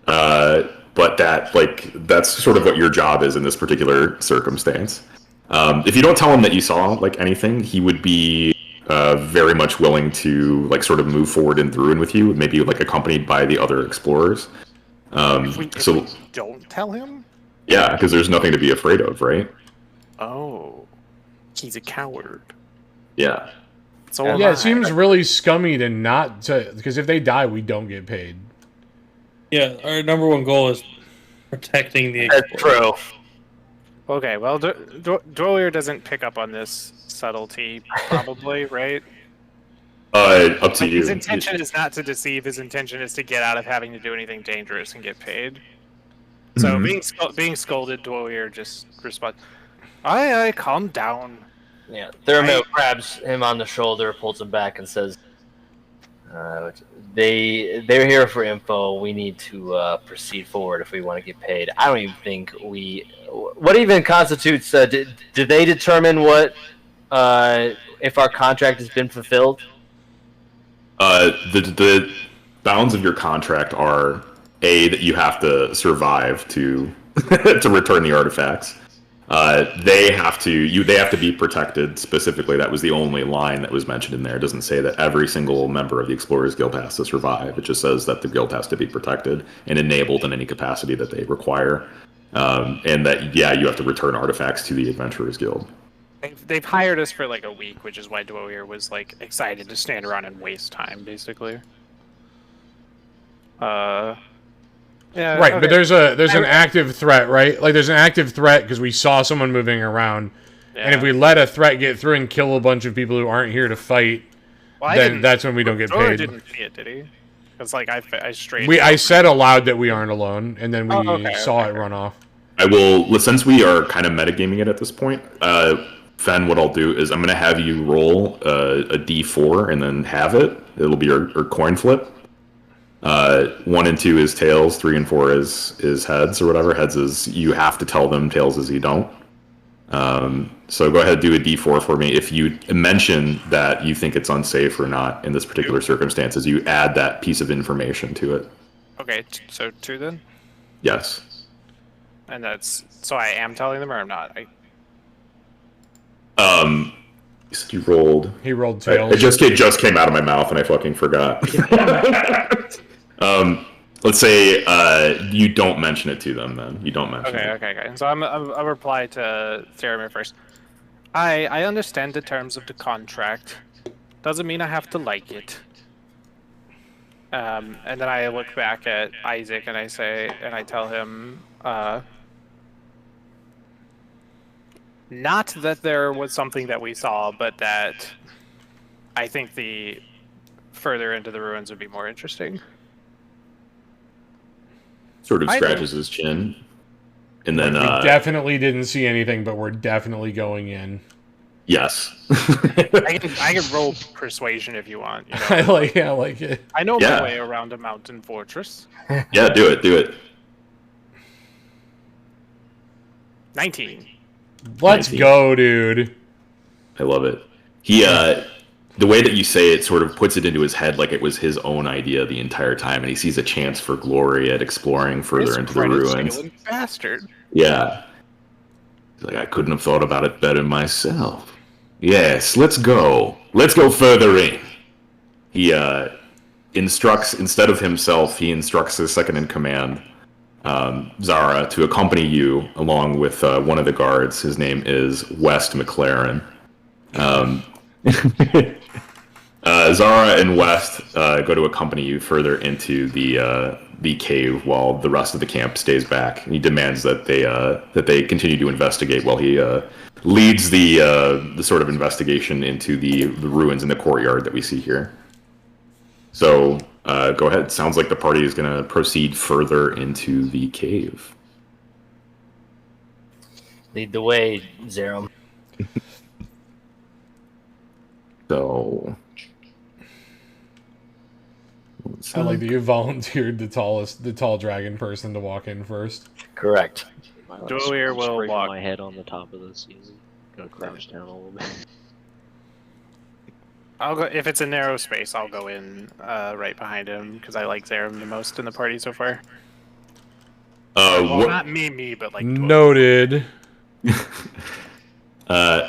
but that like that's sort of what your job is in this particular circumstance. If you don't tell him that you saw like anything, he would be very much willing to like sort of move forward in Druin with you, maybe like accompanied by the other explorers. If we don't tell him? Yeah, because there's nothing to be afraid of, right? Oh, he's a coward. Yeah. So Yeah, it seems really scummy to not to, because if they die, we don't get paid. Yeah, our number one goal is protecting the That's explorer. true. Okay, well, Dwyer doesn't pick up on this subtlety, probably, right? Up to Like, you. his intention is not to deceive. His intention is to get out of having to do anything dangerous and get paid. So being scolded, Dwyer just responds, "Aye, calm down." Yeah, Thermil grabs him on the shoulder, pulls him back, and says, "They're here for info. We need to proceed forward if we want to get paid. I don't even think we. What even constitutes? Did they determine what if our contract has been fulfilled?" The bounds of your contract are that you have to survive to to return the artifacts. They have to be protected specifically. That was the only line that was mentioned in there. It doesn't say that every single member of the Explorers Guild has to survive. It just says that the guild has to be protected and enabled in any capacity that they require, and that you have to return artifacts to the Adventurers Guild. They've hired us for like a week, which is why Dwyer was like excited to stand around and waste time, basically. Yeah, Right, okay. but there's an active threat, right? Like there's an active threat because we saw someone moving around, and if we let a threat get through and kill a bunch of people who aren't here to fight, then that's when we don't get Dwyer paid. didn't see it, did he? It's like I straight. I said aloud that we aren't alone, and then we saw it run off. I will, since we are kind of metagaming it at this point, Fen, what I'll do is I'm going to have you roll a d4 and then have it. It'll be your coin flip. 1 and 2 is tails, 3 and 4 is heads or whatever. Heads is you have to tell them, tails is you don't. So go ahead, do a d4 for me. If you mention that you think it's unsafe or not in this particular circumstances, you add that piece of information to it. Okay, so 2 then, Yes. and that's so I am telling them or I'm not. You rolled. He rolled tails. It just came out of my mouth and I fucking forgot. Let's say you don't mention it to them. Then you don't mention it. Okay. So I'll reply to Theramir first. I understand the terms of the contract. Doesn't mean I have to like it. And then I look back at Isaac and I tell him, not that there was something that we saw, but that I think the further into the ruins would be more interesting. Sort of I scratches his chin, and then We definitely didn't see anything, but we're definitely going in. yes. I can roll persuasion if you want. You know? I like it. I know Yeah. my way around a mountain fortress. Yeah, do it. 19. Let's 19. go, dude. I love it. He the way that you say it sort of puts it into his head like it was his own idea the entire time, and he sees a chance for glory at exploring further This into the credit ruins. stealing bastard. Yeah. He's like, I couldn't have thought about it better myself. Yes, let's go. Let's go further in. He instructs, instead of himself, he instructs his second in command, Zara, to accompany you along with one of the guards. His name is West McLaren. Zara and West go to accompany you further into the cave while the rest of the camp stays back. And he demands that they continue to investigate while he leads the sort of investigation into the ruins in the courtyard that we see here. So go ahead. Sounds like the party is going to proceed further into the cave. Lead the way, Zerum. So I like that you volunteered the tall dragon person to walk in first. Correct. Dwyer will Scraping walk. my head on the top of this. Gonna crouch down a little bit. I'll go if it's a narrow space. I'll go in right behind him because I like Zerum the most in the party so far. Well, what, not me, but like Dwyer. Noted.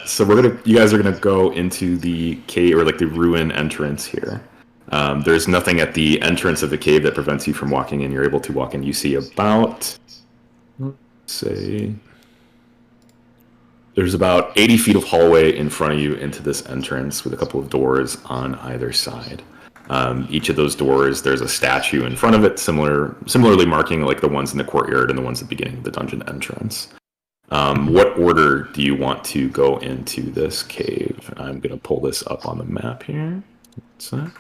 so you guys are gonna go into the cave or like the ruin entrance here. There's nothing at the entrance of the cave that prevents you from walking in. You're able to walk in. You see about, say, there's about 80 feet of hallway in front of you into this entrance with a couple of doors on either side. Each of those doors, there's a statue in front of it, similarly marking like the ones in the courtyard and the ones at the beginning of the dungeon entrance. What order do you want to go into this cave? I'm going to pull this up on the map here. What's that?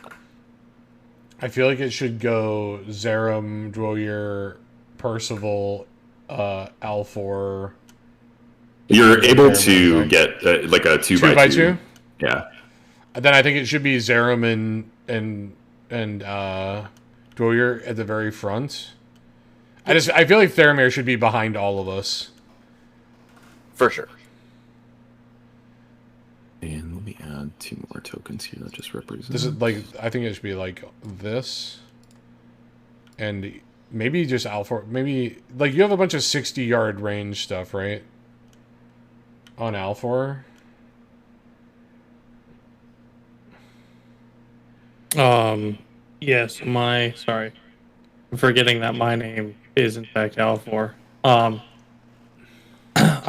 I feel like it should go Zerum, Dwyer, Percival, Alfor. You're able to get like a 2 by 2. Yeah. Then I think it should be Zerum and Dwyer at the very front. I feel like Theramir should be behind all of us. For sure. And let me add 2 more tokens here that just represent. This is like I think it should be like this, and maybe just Alfor. Maybe like you have a bunch of 60-yard range stuff, right? On Alfor. Yes, sorry. I'm forgetting that my name is in fact Alfor. I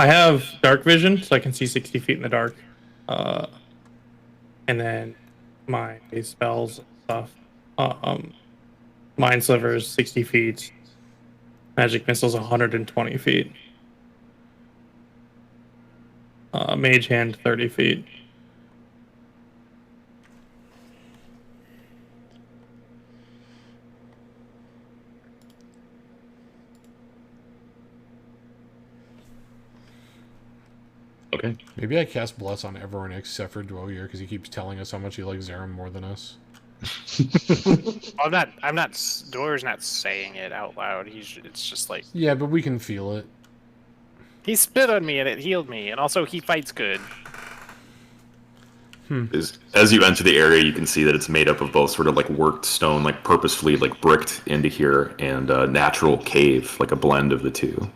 have dark vision, so I can see 60 feet in the dark. And then my spells and stuff. Mind Sliver's 60 feet. Magic Missile's 120 feet. Mage Hand 30 feet. Okay. Maybe I cast Bless on everyone except for Dwyer because he keeps telling us how much he likes Zerum more than us. I'm not. Dwyer's not saying it out loud. It's just like Yeah, but we can feel it. he spit on me and it healed me, and also he fights good. As you enter the area, you can see that it's made up of both sort of like worked stone, like purposefully like bricked into here, and a natural cave, like a blend of the two.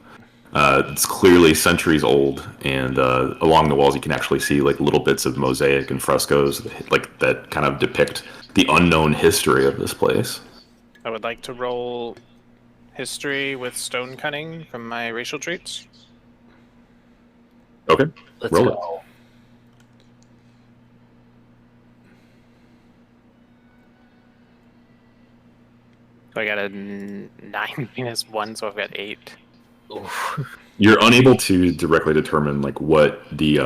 It's clearly centuries old, and along the walls you can actually see like little bits of mosaic and frescoes like that kind of depict the unknown history of this place. I would like to roll history with stone cunning from my racial traits. Okay, Let's roll go. it. So I got a 9 minus 1, so I've got 8. You're unable to directly determine like what the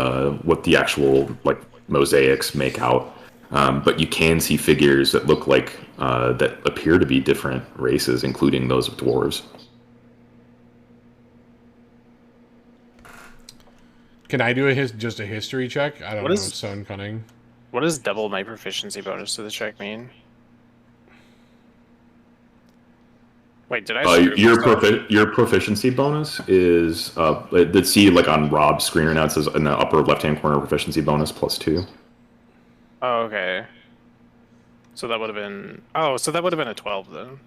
actual like mosaics make out, but you can see figures that look like that appear to be different races, including those of dwarves. Can I do just a history check? I don't What know. is- Stone Cunning. What does double my proficiency bonus to the check mean? Wait, did I? screw myself? Your proficiency bonus is let's see like on Rob's screen right now it says in the upper left hand corner proficiency bonus +2. Oh, okay. So that would have been. Oh, so that would have been a 12 then.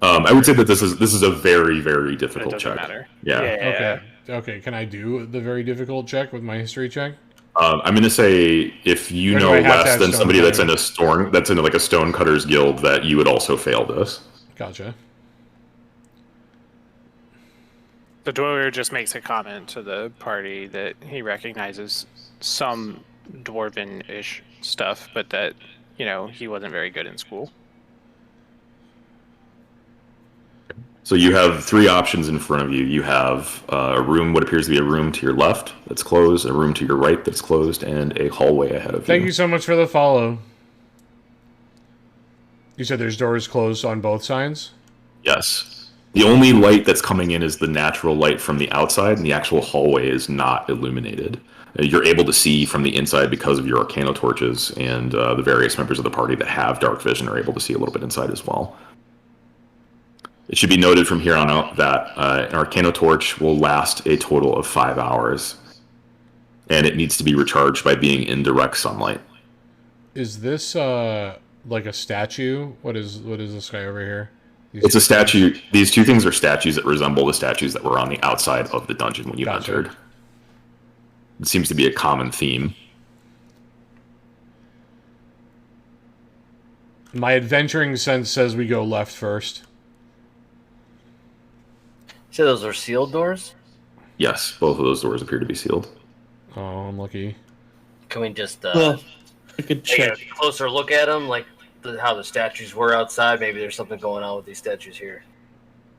I would say that this is a very very It difficult doesn't check. matter. Yeah. Okay. Okay. Can I do the very difficult check with my history check? I'm gonna say if you Or do know I have to less have than stone somebody that's cutting? in like a stonecutters guild, that you would also fail this. Gotcha. The Dwyer just makes a comment to the party that he recognizes some dwarven-ish stuff, but that, he wasn't very good in school. So you have three options in front of you. You have a room, what appears to be a room to your left that's closed, a room to your right that's closed, and a hallway ahead of you. Thank you so much for the follow. You said there's doors closed on both sides? Yes. The only light that's coming in is the natural light from the outside, and the actual hallway is not illuminated. You're able to see from the inside because of your Arcano torches, and the various members of the party that have dark vision are able to see a little bit inside as well. It should be noted from here on out that an Arcano torch will last a total of 5 hours, and it needs to be recharged by being in direct sunlight. Is this like a statue? What is this guy over here? It's a statue. These two things are statues that resemble the statues that were on the outside of the dungeon when you entered. It seems to be a common theme. My adventuring sense says we go left first. So those are sealed doors? Yes, both of those doors appear to be sealed. Oh, I'm lucky. Can we just Well, I could take check. a closer look at them, like how the statues were outside? Maybe there's something going on with these statues here.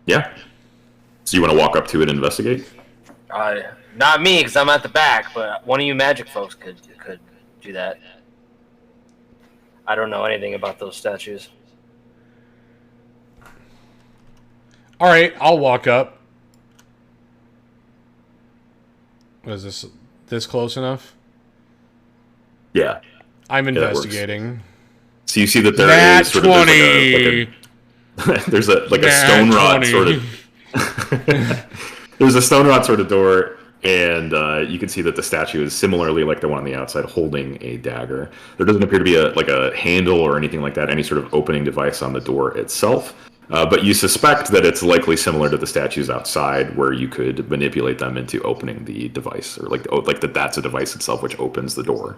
Yeah. So you want to walk up to it and investigate? Not me, because I'm at the back, but one of you magic folks could do that. I don't know anything about those statues. All right, I'll walk up. What is this? This close enough? Yeah. I'm that works. investigating. So you see that there Nat is sort 20! of there's a Nat stone rod 20. sort of. There's a stone rod sort of door, and you can see that the statue is similarly like the one on the outside, holding a dagger. There doesn't appear to be a handle or anything like that, any sort of opening device on the door itself. But you suspect that it's likely similar to the statues outside, where you could manipulate them into opening the device, or that's a device itself which opens the door.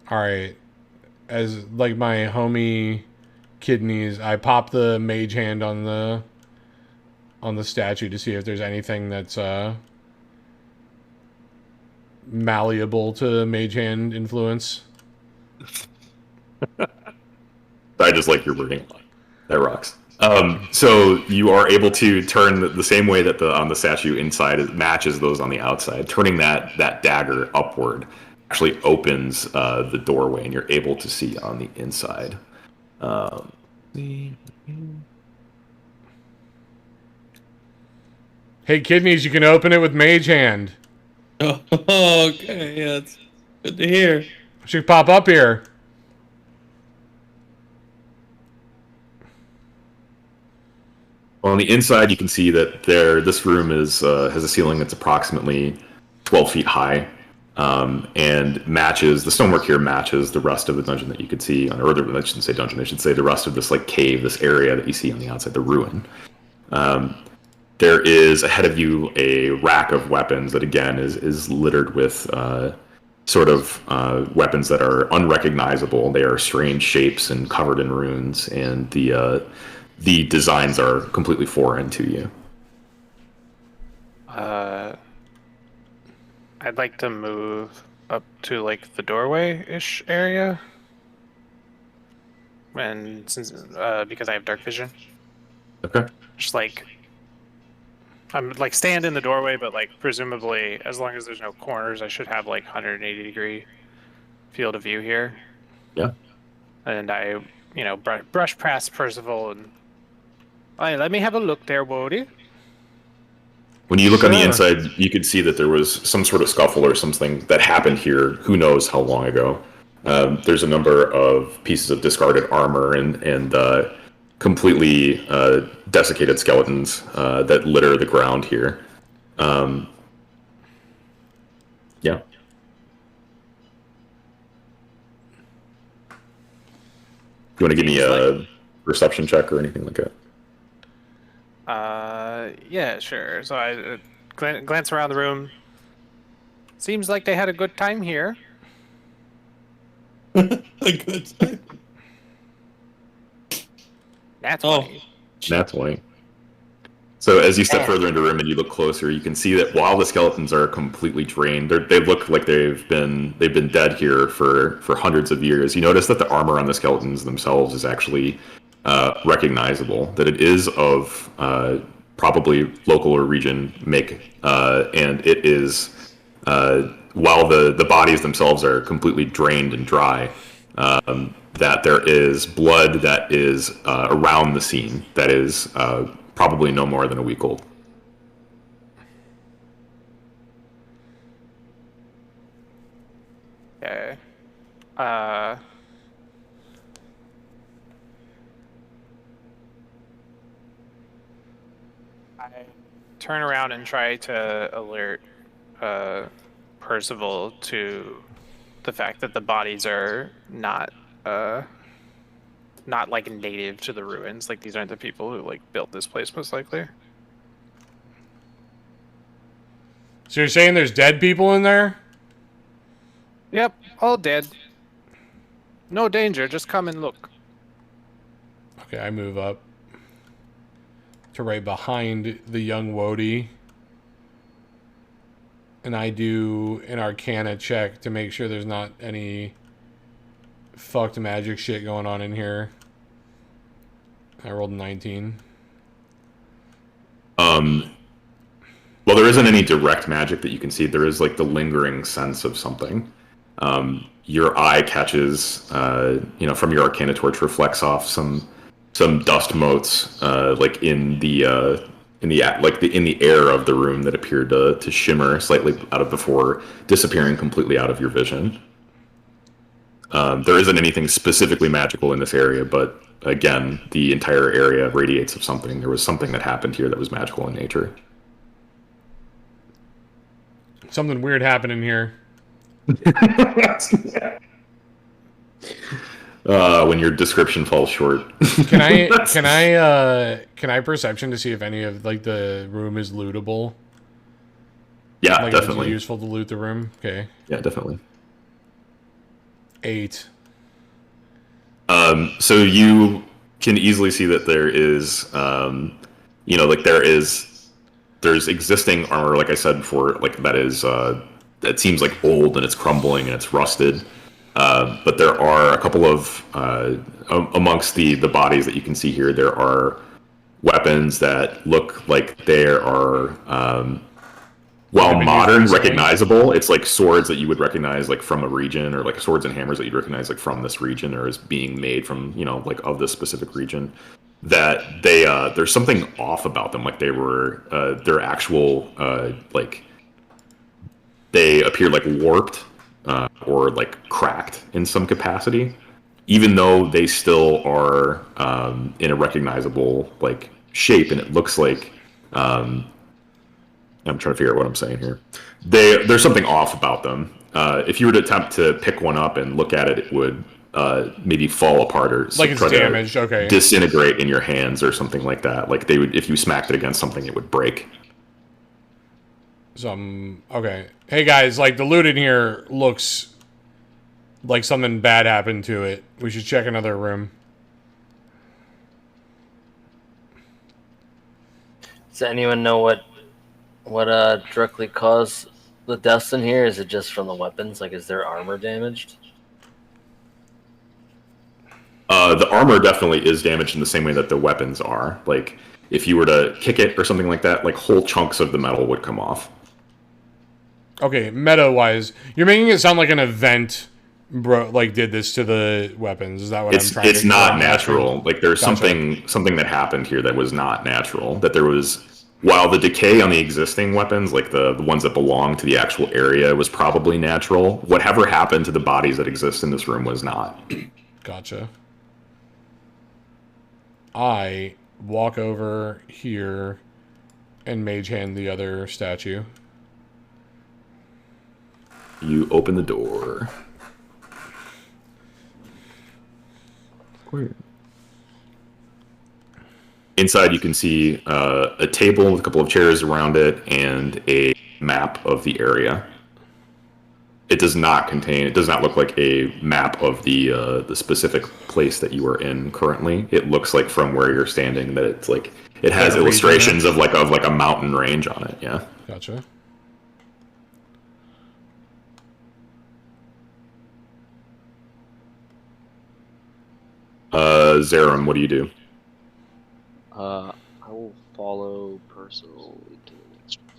All right. As like my homie kidneys, I pop the mage hand on the statue to see if there's anything that's malleable to mage hand influence. I just like your wording. That rocks. So you are able to turn the same way that on the statue inside matches those on the outside. Turning that dagger upward actually opens the doorway, and you're able to see on the inside. Hey, kidneys, you can open it with mage hand. Oh, okay, yeah, that's good to hear. Should pop up here. Well, on the inside, you can see that this room has a ceiling that's approximately 12 feet high, and the stonework here matches the rest of the dungeon that you could see, I shouldn't say dungeon, I should say the rest of this cave, this area that you see on the outside, the ruin. There is ahead of you a rack of weapons that again is littered with weapons that are unrecognizable. They are strange shapes and covered in runes, and the designs are completely foreign to you. I'd like to move up to the doorway-ish area, and since because I have dark vision. Okay. Just I'm stand in the doorway, but presumably as long as there's no corners, I should have 180-degree field of view here. Yeah. And I, brush past Percival and let me have a look there, Wody. When you look on the inside, you could see that there was some sort of scuffle or something that happened here. Who knows how long ago? There's a number of pieces of discarded armor and completely desiccated skeletons that litter the ground here. Yeah. You want to give me a perception check or anything like that? Yeah, sure. So I glance around the room. Seems like they had a good time here. A good time. That's funny. Nat 20. So as you step further into the room and you look closer, you can see that while the skeletons are completely drained, they look like they've been dead here for hundreds of years. You notice that the armor on the skeletons themselves is actually recognizable. That it is of probably local or region make, and it is while the bodies themselves are completely drained and dry. That there is blood that is around the scene that is probably no more than a week old. Okay. I turn around and try to alert Percival to the fact that the bodies are not like native to the ruins. Like, these aren't the people who like built this place, most likely. So you're saying there's dead people in there? Yep, all dead. No danger, just come and look. Okay, I move up to right behind the young Wody. And I do an Arcana check to make sure there's not any fucked magic shit going on in here. I rolled a 19. Well, there isn't any direct magic that you can see. There is like the lingering sense of something. Your eye catches, from your Arcana torch reflects off some dust motes, like in the air of the room that appeared to shimmer slightly out of before disappearing completely out of your vision. There isn't anything specifically magical in this area, but again, the entire area radiates of something. There was something that happened here that was magical in nature. Something weird happened in here. When your description falls short. Can I perception to see if any of like the room is lootable? Yeah, like, definitely. Is it useful to loot the room? Okay. Yeah, definitely. 8. So you can easily see that there is, there's existing armor, like I said before, like that is, that seems like old and it's crumbling and it's rusted. But there are a couple of, amongst the bodies that you can see here, there are weapons that look like they are, while modern, recognizable. It's like swords that you would recognize like from a region, or like swords and hammers that you'd recognize like from this region, or as being made from, like of this specific region. That they, there's something off about them. Like they were, their actual, like, they appear like warped, or like cracked in some capacity, even though they still are in a recognizable like shape, and it looks like I'm trying to figure out what I'm saying here. There's something off about them. If you were to attempt to pick one up and look at it, it would maybe fall apart or like it's damaged. Okay. Disintegrate in your hands or something like that. Like they would, if you smacked it against something, it would break. Okay. Hey guys, like the loot in here looks like something bad happened to it. We should check another room. Does anyone know what directly caused the deaths in here? Is it just from the weapons? Like, is their armor damaged? The armor definitely is damaged in the same way that the weapons are. Like, if you were to kick it or something like that, like whole chunks of the metal would come off. Okay, meta-wise, you're making it sound like an event, bro. Like, did this to the weapons? Is that what I'm trying to? It's not natural. Like, there's something that happened here that was not natural. That there was, while the decay on the existing weapons, like the ones that belong to the actual area, was probably natural. Whatever happened to the bodies that exist in this room was not. Gotcha. I walk over here and mage hand the other statue. You open the door. Inside, you can see a table with a couple of chairs around it and a map of the area. It does not look like a map of the specific place that you are in currently. It looks like from where you're standing that it's like It has Like a illustrations of like a mountain range on it. Yeah. Gotcha. Zerum, what do you do? I will follow Percival into the next one.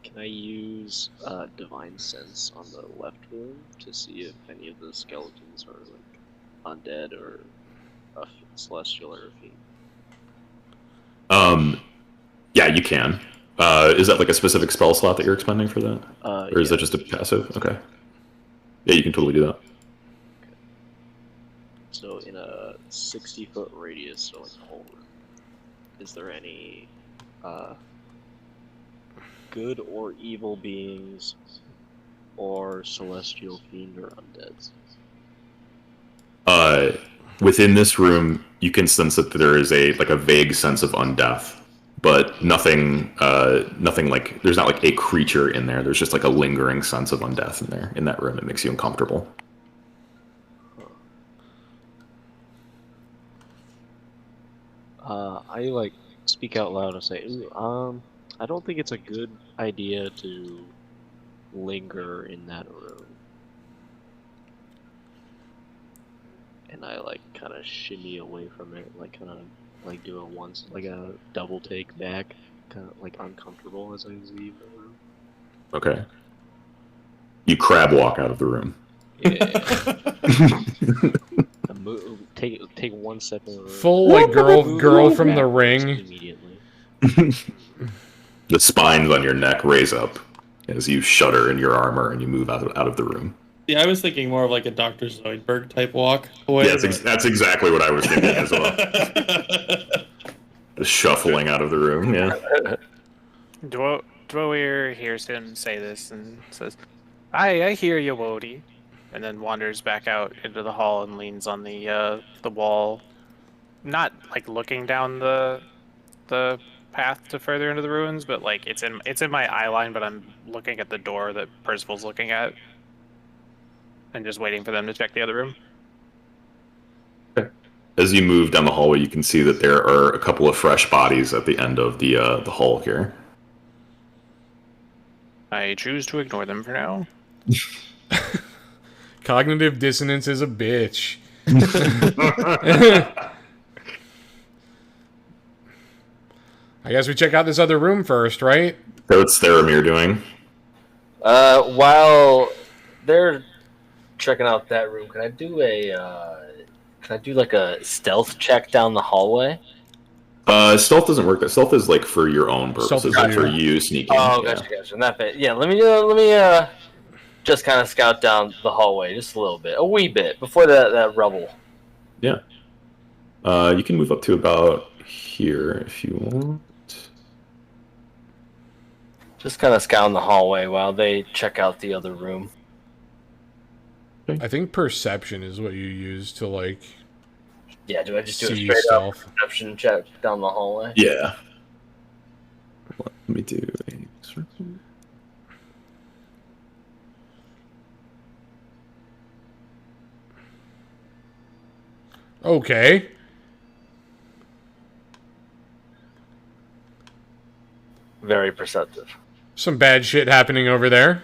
Can I use Divine Sense on the left room to see if any of the skeletons are like undead or a celestial or a fiend? Yeah, you can. Is that like a specific spell slot that you're expending for that? Or is Yeah. that just a passive? Okay. Yeah, you can totally do that. So in a 60-foot radius, so like the whole room, is there any good or evil beings or celestial fiend or undeads? Within this room, you can sense that there is a vague sense of undeath, but nothing like there's not like a creature in there. There's just like a lingering sense of undeath in that room. It makes you uncomfortable. I like speak out loud and say, "Ooh, I don't think it's a good idea to linger in that room." And I like kind of shimmy away from it, like kind of like do a double take back, kind of like uncomfortable as I leave the room. Okay. You crab walk out of the room. Yeah. Take one step in the room. Full like girl from the backwards ring. immediately. The spines on your neck raise up as you shudder in your armor and you move out of the room. Yeah, I was thinking more of like a Dr. Zoidberg type walk away. Yeah, that's exactly what I was thinking as well. Just shuffling out of the room, yeah. Dwoir hears him say this and says, I hear you, Wody. And then wanders back out into the hall and leans on the wall, not like looking down the path to further into the ruins, but like it's in my eye line, but I'm looking at the door that Percival's looking at, and just waiting for them to check the other room. As you move down the hallway, you can see that there are a couple of fresh bodies at the end of the hall here. I choose to ignore them for now. Cognitive dissonance is a bitch. I guess we check out this other room first, right? So what's Theramir doing? While they're checking out that room, can I do like a stealth check down the hallway? Stealth doesn't work. Stealth is like for your own purposes, like for you sneaking. Oh, yeah. gotcha. That bit. Yeah, let me just kind of scout down the hallway just a little bit, a wee bit before that rubble. Yeah. You can move up to about here if you want. Just kind of scouting the hallway while they check out the other room. I think perception is what you use to like. Yeah, do I just do a See straight up stealth. perception check down the hallway? Yeah. Let me do a. Okay. Very perceptive. Some bad shit happening over there.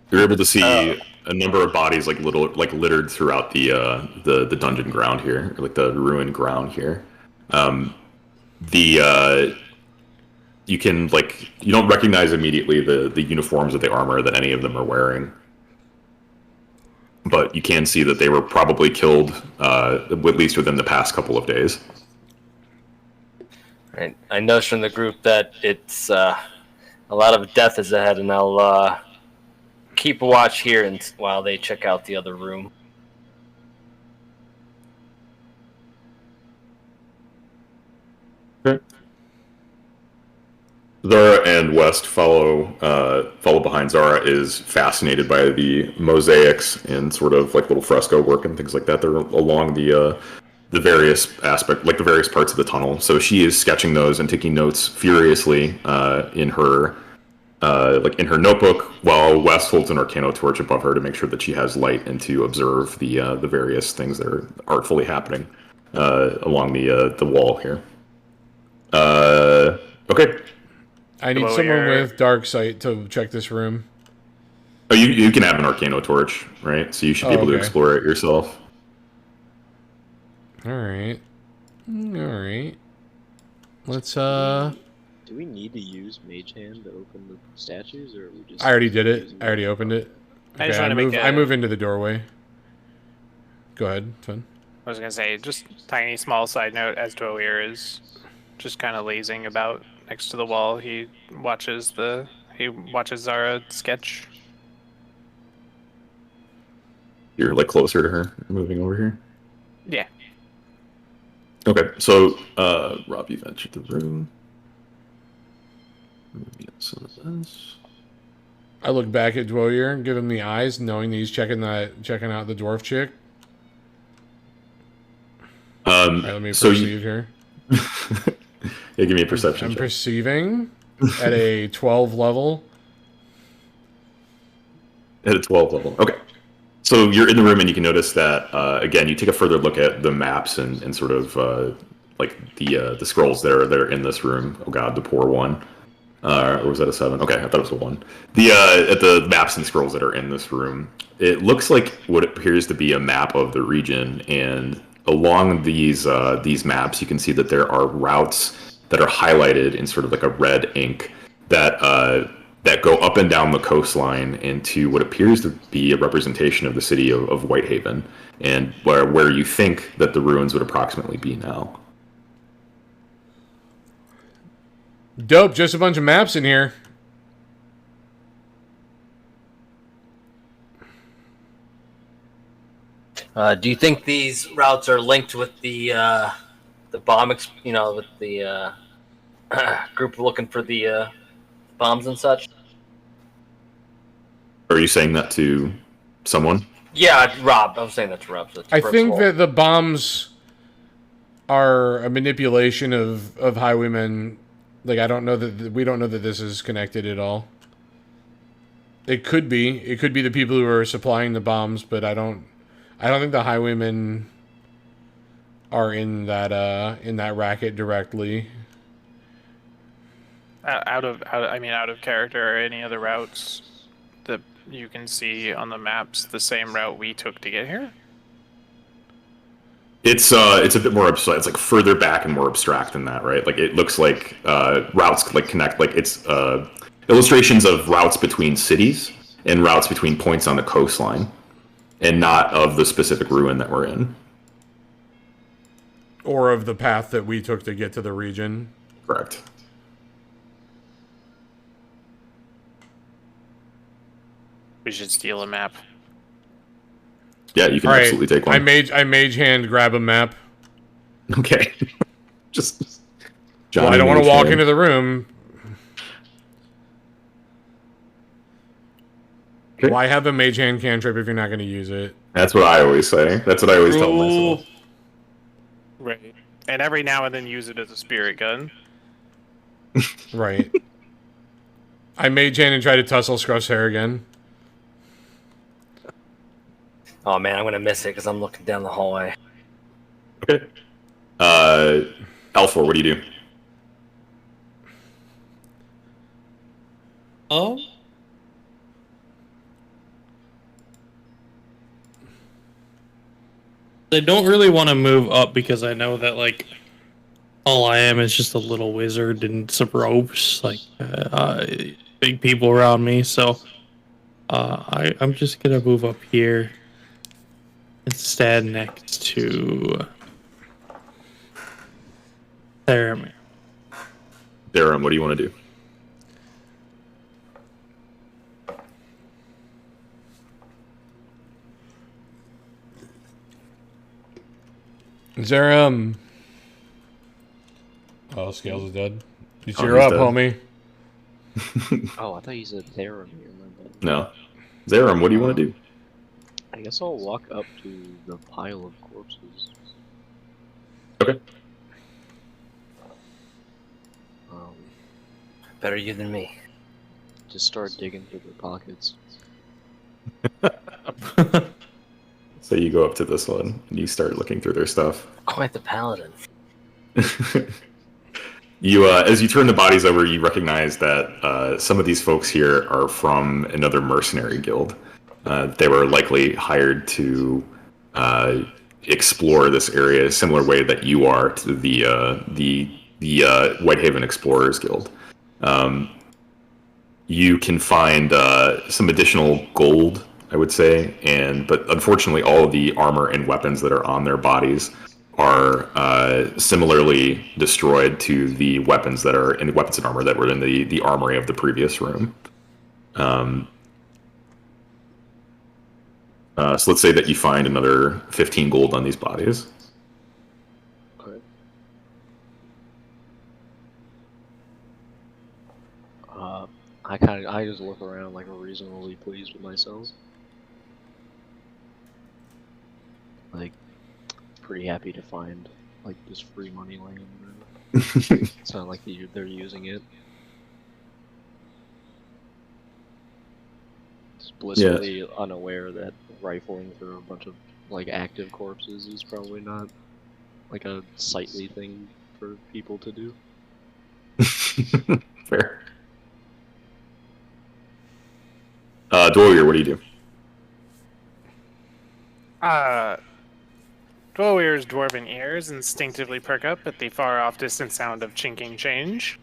You're able to see a number of bodies littered throughout the dungeon ground here, or like the ruined ground here. You can you don't recognize immediately the uniforms of the armor that any of them are wearing, but you can see that they were probably killed at least within the past couple of days. Right. I noticed from the group that it's a lot of death is ahead, and I'll keep a watch here while they check out the other room. Okay. Zara and West follow behind. Zara is fascinated by the mosaics and sort of like little fresco work and things like that. They're along the various the various parts of the tunnel. So she is sketching those and taking notes furiously in her like in her notebook, while Wes holds an Arcano torch above her to make sure that she has light and to observe the various things that are artfully happening along the wall here. Okay. I need someone with dark sight to check this room. Oh, you can have an Arcano torch, right? So you should be able to explore it yourself. All right. Let's Do we need to use Mage Hand to open the statues, or are we just? I already did it. I already opened it. I just Okay, want to make I move into the doorway. Go ahead, Finn. I was gonna say, just tiny small side note, as Dwoir is just kind of lazing about next to the wall, he watches Zara sketch. You're like closer to her, moving over here. Yeah. Okay, so Rob, you've entered the room. Some of this. I look back at Dwoir and give him the eyes, knowing that he's checking out the dwarf chick. All right, let me perceive here. Yeah, give me a perception I'm check. perceiving at a 12 level. At a 12 level. Okay. So you're in the room and you can notice that, again, you take a further look at the maps and sort of like the scrolls that are in this room. Oh god, the poor one. Or was that a 7? Okay, I thought it was a 1. At the maps and scrolls that are in this room, it looks like what appears to be a map of the region, and along these maps, you can see that there are routes that are highlighted in sort of like a red ink that go up and down the coastline into what appears to be a representation of the city of Whitehaven, and where you think that the ruins would approximately be now. Dope, just a bunch of maps in here. Do you think these routes are linked with the bomb? With the group looking for the bombs and such? Are you saying that to someone? Yeah, Rob. I was saying that to Rob. So I think that the bombs are a manipulation of highwaymen. Like, we don't know that this is connected at all. It could be the people who are supplying the bombs, but I don't think the highwaymen are in that racket directly. Out of character, or any other routes that you can see on the maps, the same route we took to get here? It's a bit more abstract. It's like further back and more abstract than that, right? Like it looks like routes like connect. Like it's illustrations of routes between cities and routes between points on the coastline, and not of the specific ruin that we're in. Or of the path that we took to get to the region. Correct. We should steal a map. Yeah, you can All right, absolutely take one. I mage hand grab a map. Okay. Just. Well, I don't want to walk into the room. Okay. Why have a mage hand cantrip if you're not going to use it? That's what I always say. That's what I always tell myself. Right. And every now and then use it as a spirit gun. Right. I mage hand and try to tussle Scruff's hair again. Oh man, I'm gonna miss it because I'm looking down the hallway. Okay. Alfor, what do you do? Oh. I don't really want to move up because I know that, like, all I am is just a little wizard and some ropes, like, big people around me. So, I'm just gonna move up here and stand next to Theramir. Darren, what do you want to do? Is there, Oh, Scales is dead. You cheer he's up, dead. homie. Oh, I thought you said Theramir. No. Zerum, what do you want to do? I guess I'll walk up to the pile of corpses. Okay. Better you than me. just start digging through their pockets. So you go up to this one and you start looking through their stuff. Quite the paladin. You, as you turn the bodies over, you recognize that some of these folks here are from another mercenary guild. They were likely hired to explore this area a similar way that you are to the Whitehaven Explorers Guild. You can find some additional gold, I would say, but unfortunately, all of the armor and weapons that are on their bodies are similarly destroyed to the weapons that are in the weapons and armor that were in the armory of the previous room. So let's say that you find another 15 gold on these bodies. Okay. I just look around like reasonably pleased with myself. Like, pretty happy to find like this free money laying around. It's not like they're using it. Just blissfully unaware that rifling through a bunch of like active corpses is probably not like a sightly thing for people to do. Fair. Dwarrior, what do you do? Dwellweir's dwarven ears instinctively perk up at the far-off distant sound of chinking change.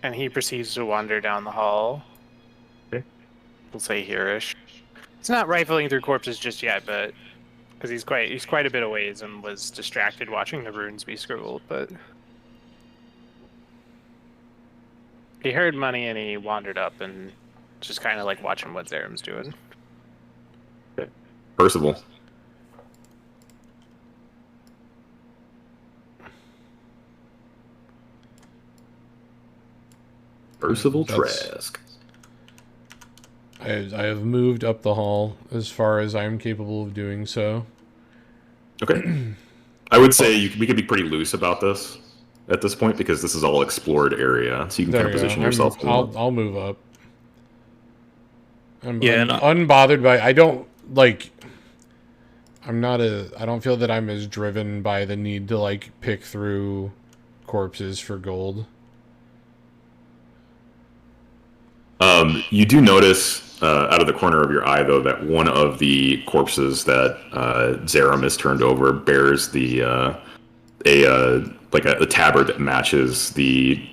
And he proceeds to wander down the hall. Okay. We'll say here-ish. It's not rifling through corpses just yet, but because he's quite a bit of ways and was distracted watching the runes be scribbled, but he heard money and he wandered up and just kind of like watching what Zarem's doing. Okay. Percival. Percival Trask. I have moved up the hall as far as I'm capable of doing so. Okay. I would say we could be pretty loose about this at this point because this is all explored area, so you can kind of position yourself. I'll move up. I'm Yeah, unbothered by. I don't like. I don't feel that I'm as driven by the need to like pick through corpses for gold. You do notice out of the corner of your eye, though, that one of the corpses that Zarem has turned over bears a tabard that matches the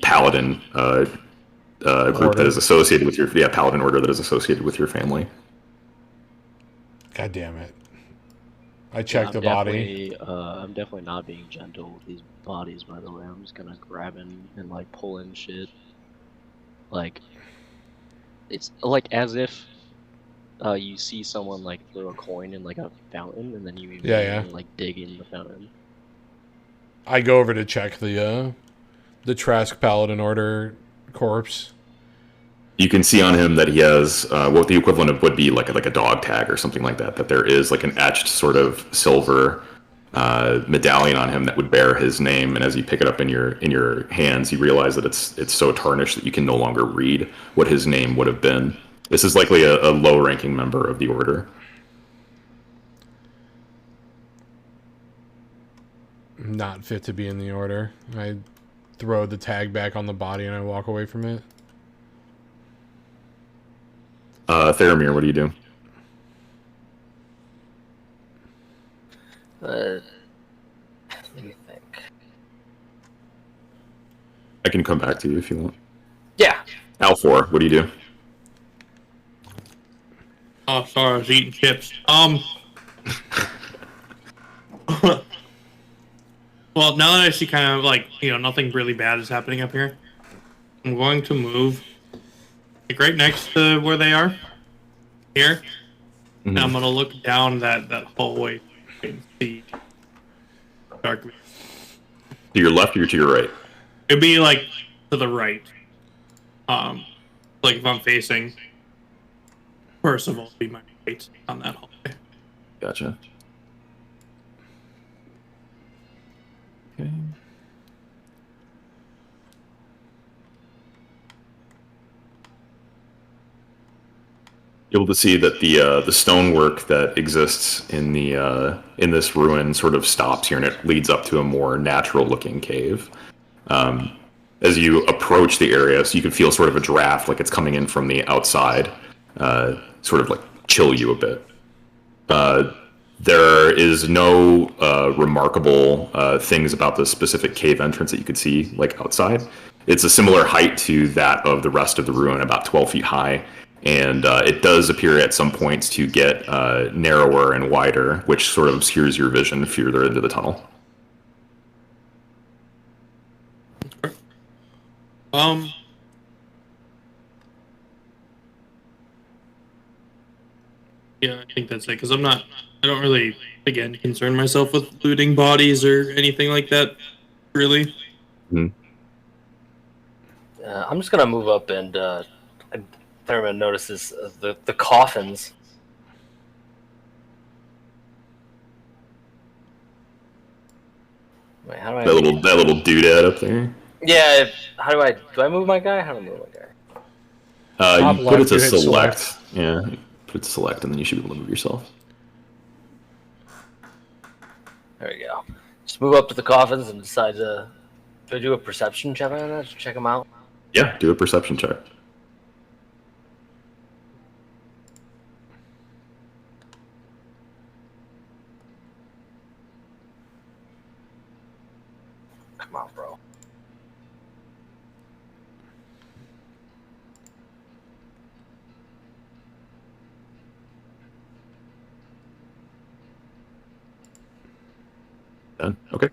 paladin group that is associated with your paladin order that is associated with your family. God damn it! I checked the body. I'm definitely not being gentle with these bodies. By the way, I'm just gonna grab and like pull in shit. Like, it's like as if you see someone like throw a coin in like a fountain, and then you immediately like dig in the fountain. I go over to check the Trask Paladin Order corpse. You can see on him that he has what the equivalent of would be like a dog tag or something like that. That there is like an etched sort of silver medallion on him that would bear his name, and as you pick it up in your hands, you realize that it's so tarnished that you can no longer read what his name would have been. This is likely a low-ranking member of the order. Not fit to be in the order. I throw the tag back on the body and I walk away from it. Theramir, what do you do? Let me think. I can come back to you if you want. Yeah. Alfor, what do you do? Oh, sorry, I was eating chips. Well, now that I see kind of like, nothing really bad is happening up here, I'm going to move like right next to where they are. Here. Mm-hmm. And I'm going to look down that hallway and see dark. To your left or to your right? It'd be like to the right. Like if I'm facing Percival, it'd be my right on that hallway. Gotcha. Okay. You're able to see that the stonework that exists in the in this ruin sort of stops here, and it leads up to a more natural-looking cave. As you approach the area, so you can feel sort of a draft, like it's coming in from the outside, sort of like chill you a bit. There is no remarkable things about the specific cave entrance that you could see, like outside. It's a similar height to that of the rest of the ruin, about 12 feet high, and it does appear at some points to get narrower and wider, which sort of obscures your vision further into the tunnel. Yeah, I think that's it, because I don't really, again, concern myself with looting bodies or anything like that, really. I'm just gonna move up and Thurman notices the coffins. Wait, how do I? That little doodad up there. Yeah, how do I move my guy? How do I move my guy? Top You put it left, to you hit select. Yeah, put it to select, and then you should be able to move yourself. There we go. Just move up to the coffins and decide to. Do I do a perception check on that? Check them out. Yeah, do a perception check. Come on, bro. Done. Okay.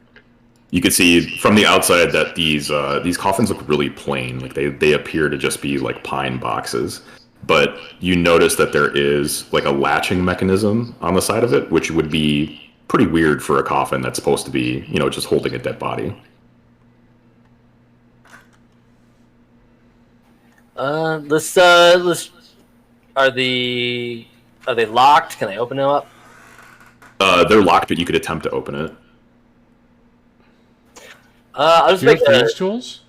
You can see from the outside that these coffins look really plain. Like they appear to just be like pine boxes. But you notice that there is like a latching mechanism on the side of it, which would be pretty weird for a coffin that's supposed to be, just holding a dead body. Let's. Are they locked? Can I open them up? They're locked, but you could attempt to open it. I'll just Do you make have a. thieves' tools?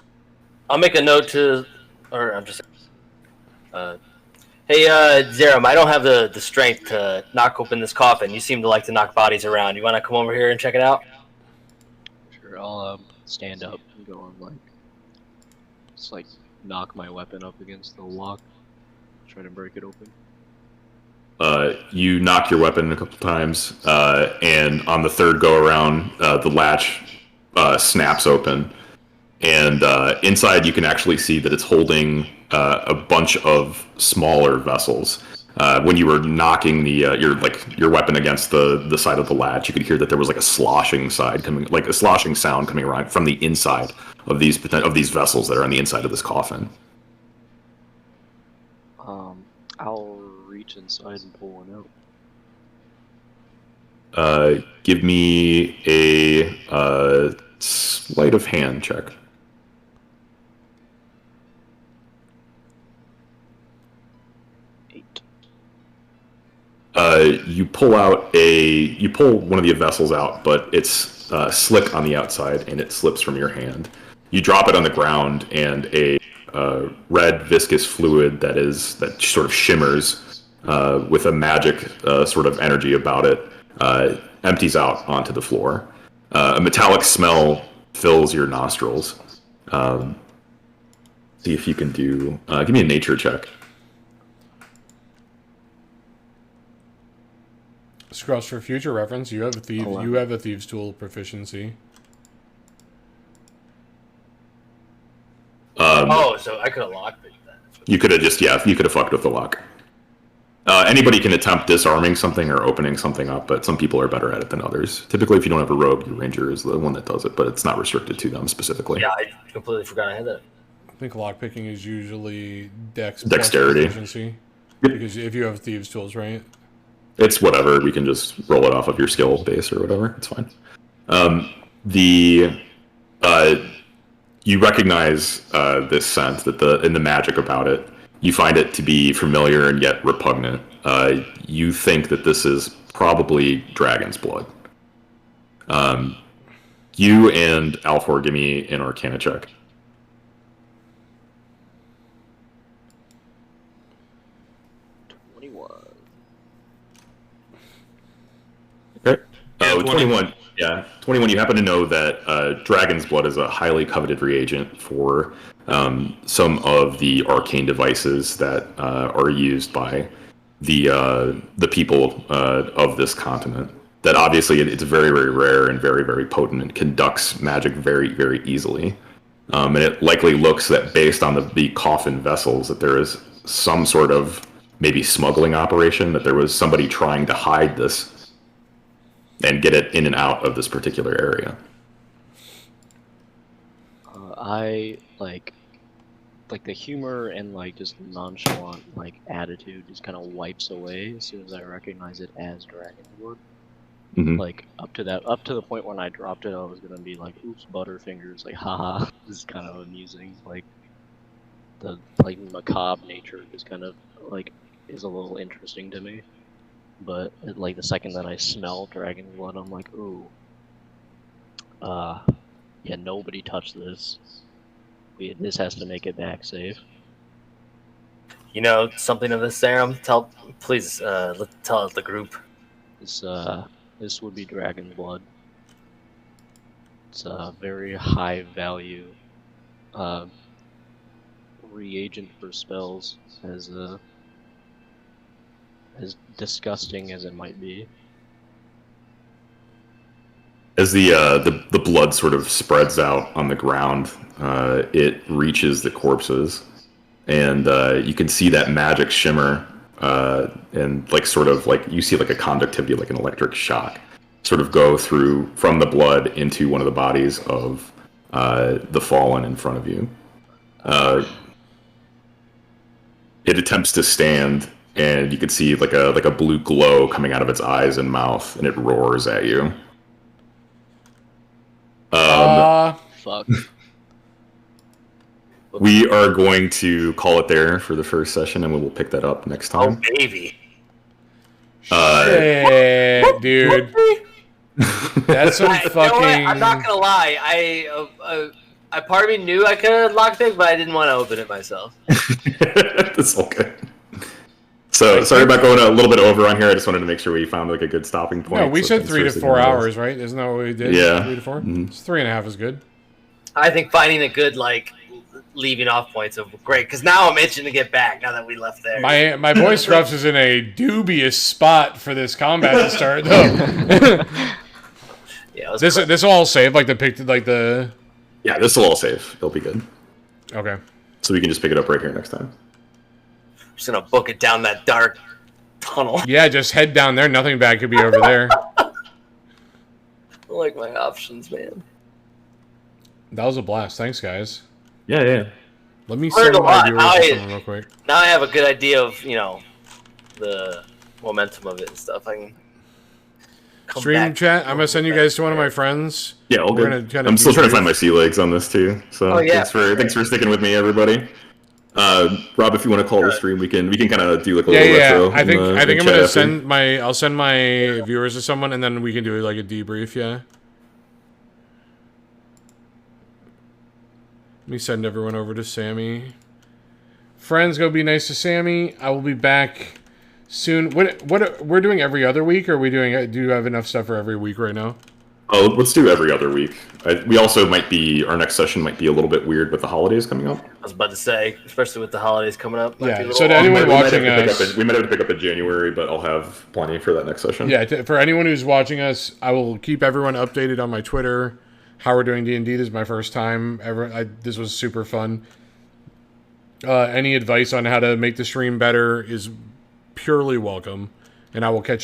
I'll make a note to, or I'm just. Hey, Zerum, I don't have the strength to knock open this coffin. You seem to like to knock bodies around. You want to come over here and check it out? Sure, I'll stand up and go and just knock my weapon up against the lock, try to break it open. You knock your weapon a couple times, and on the third go around, the latch snaps open, and inside you can actually see that it's holding a bunch of smaller vessels. When you were knocking your weapon against the side of the latch, you could hear that there was like a sloshing sound coming around from the inside of these vessels that are on the inside of this coffin. I'll reach inside and pull one out. Give me a sleight of hand check. You pull one of the vessels out, but it's slick on the outside and it slips from your hand. You drop it on the ground, and a red viscous fluid that sort of shimmers with a magic sort of energy about it empties out onto the floor. A metallic smell fills your nostrils. See if you can do. Give me a nature check. Scruffs, for future reference, you have a thieves' tool proficiency. So I could have locked it then. You could have fucked with the lock. Anybody can attempt disarming something or opening something up, but some people are better at it than others. Typically, if you don't have a rogue, your ranger is the one that does it, but it's not restricted to them specifically. Yeah, I completely forgot I had that. I think lockpicking is usually Dexterity. plus proficiency. Because if you have thieves' tools, right? It's whatever. We can just roll it off of your skill base or whatever. It's fine. You recognize this scent, in the magic about it. You find it to be familiar and yet repugnant. You think that this is probably dragon's blood. You and Alfor, give me an Arcana check. Oh, 21. Yeah, 21. You happen to know that Dragon's Blood is a highly coveted reagent for some of the arcane devices that are used by the people of this continent. That obviously it's very, very rare and very, very potent and conducts magic very, very easily. And it likely looks that based on the coffin vessels that there is some sort of maybe smuggling operation, that there was somebody trying to hide this and get it in and out of this particular area. I like the humor and like just nonchalant like attitude just kind of wipes away as soon as I recognize it as Dragonwood. Mhm. Like up to the point when I dropped it, I was gonna be like, "Oops, Butterfingers!" Like, haha, this is kind of amusing. Like the like macabre nature just kind of like is a little interesting to me. But like the second that I smell Dragonwood, I'm like, ooh, yeah, nobody touch this. This has to make it back safe. You know something of this, Serum? Please tell the group. This would be Dragon Blood. It's a very high value reagent for spells, as disgusting as it might be. As the blood sort of spreads out on the ground, it reaches the corpses, and you can see that magic shimmer, and like sort of like you see like a conductivity, like an electric shock, sort of go through from the blood into one of the bodies of the fallen in front of you. It attempts to stand, and you can see like a blue glow coming out of its eyes and mouth, and it roars at you. Fuck. We are going to call it there for the first session, and we will pick that up next Oh, time. baby. Shit, dude. That's some You know fucking. what? I'm not gonna lie. I part of me knew I could have locked it, but I didn't want to open it myself. That's all good. So sorry about going a little bit over on here. I just wanted to make sure we found like a good stopping point. No, we So said thanks 3 for to sticking 4 with us. hours, right? Isn't that what we did? Yeah. 3 to 4. Mhm. It's 3.5 is good. I think finding a good leaving off points of great, because now I'm itching to get back. Now that we left there. My boy Scruffs is in a dubious spot for this combat to start, though. Yeah, it was this will all save like the. Yeah, this will all save. It'll be good. Okay. So we can just pick it up right here next time. just gonna book it down that dark tunnel. Yeah, just head down there. Nothing bad could be over there. I like my options, man. That was a blast. Thanks, guys. Yeah. Let me Learned send a my lot. viewers to someone real quick. Now I have a good idea of the momentum of it and stuff. I can come Stream back. chat. I'm gonna send you guys to one of my friends. Yeah, all We're good. gonna I'm still trying to debrief. find my sea legs on this too. So Oh, yeah. thanks for sticking with me, everybody. Rob, if you want to call the stream, we can kind of do like a Yeah, little yeah. retro. I think in the I'm chat gonna after. send I'll send my viewers to someone, and then we can do like a debrief. Yeah. Let me send everyone over to Sammy. Friends, go be nice to Sammy. I will be back soon. What we're doing every other week, or are we doing? Do you have enough stuff for every week right now? Oh, let's do every other week. We also our next session might be a little bit weird with the holidays coming up. I was about to say, especially with the holidays coming up. might Yeah, be a little so to long. anyone We might have watching to pick us- we might have to pick up in January, but I'll have plenty for that next session. Yeah, for anyone who's watching us, I will keep everyone updated on my Twitter. How we're doing D&D. This is my first time ever. This was super fun. Any advice on how to make the stream better is purely welcome, and I will catch you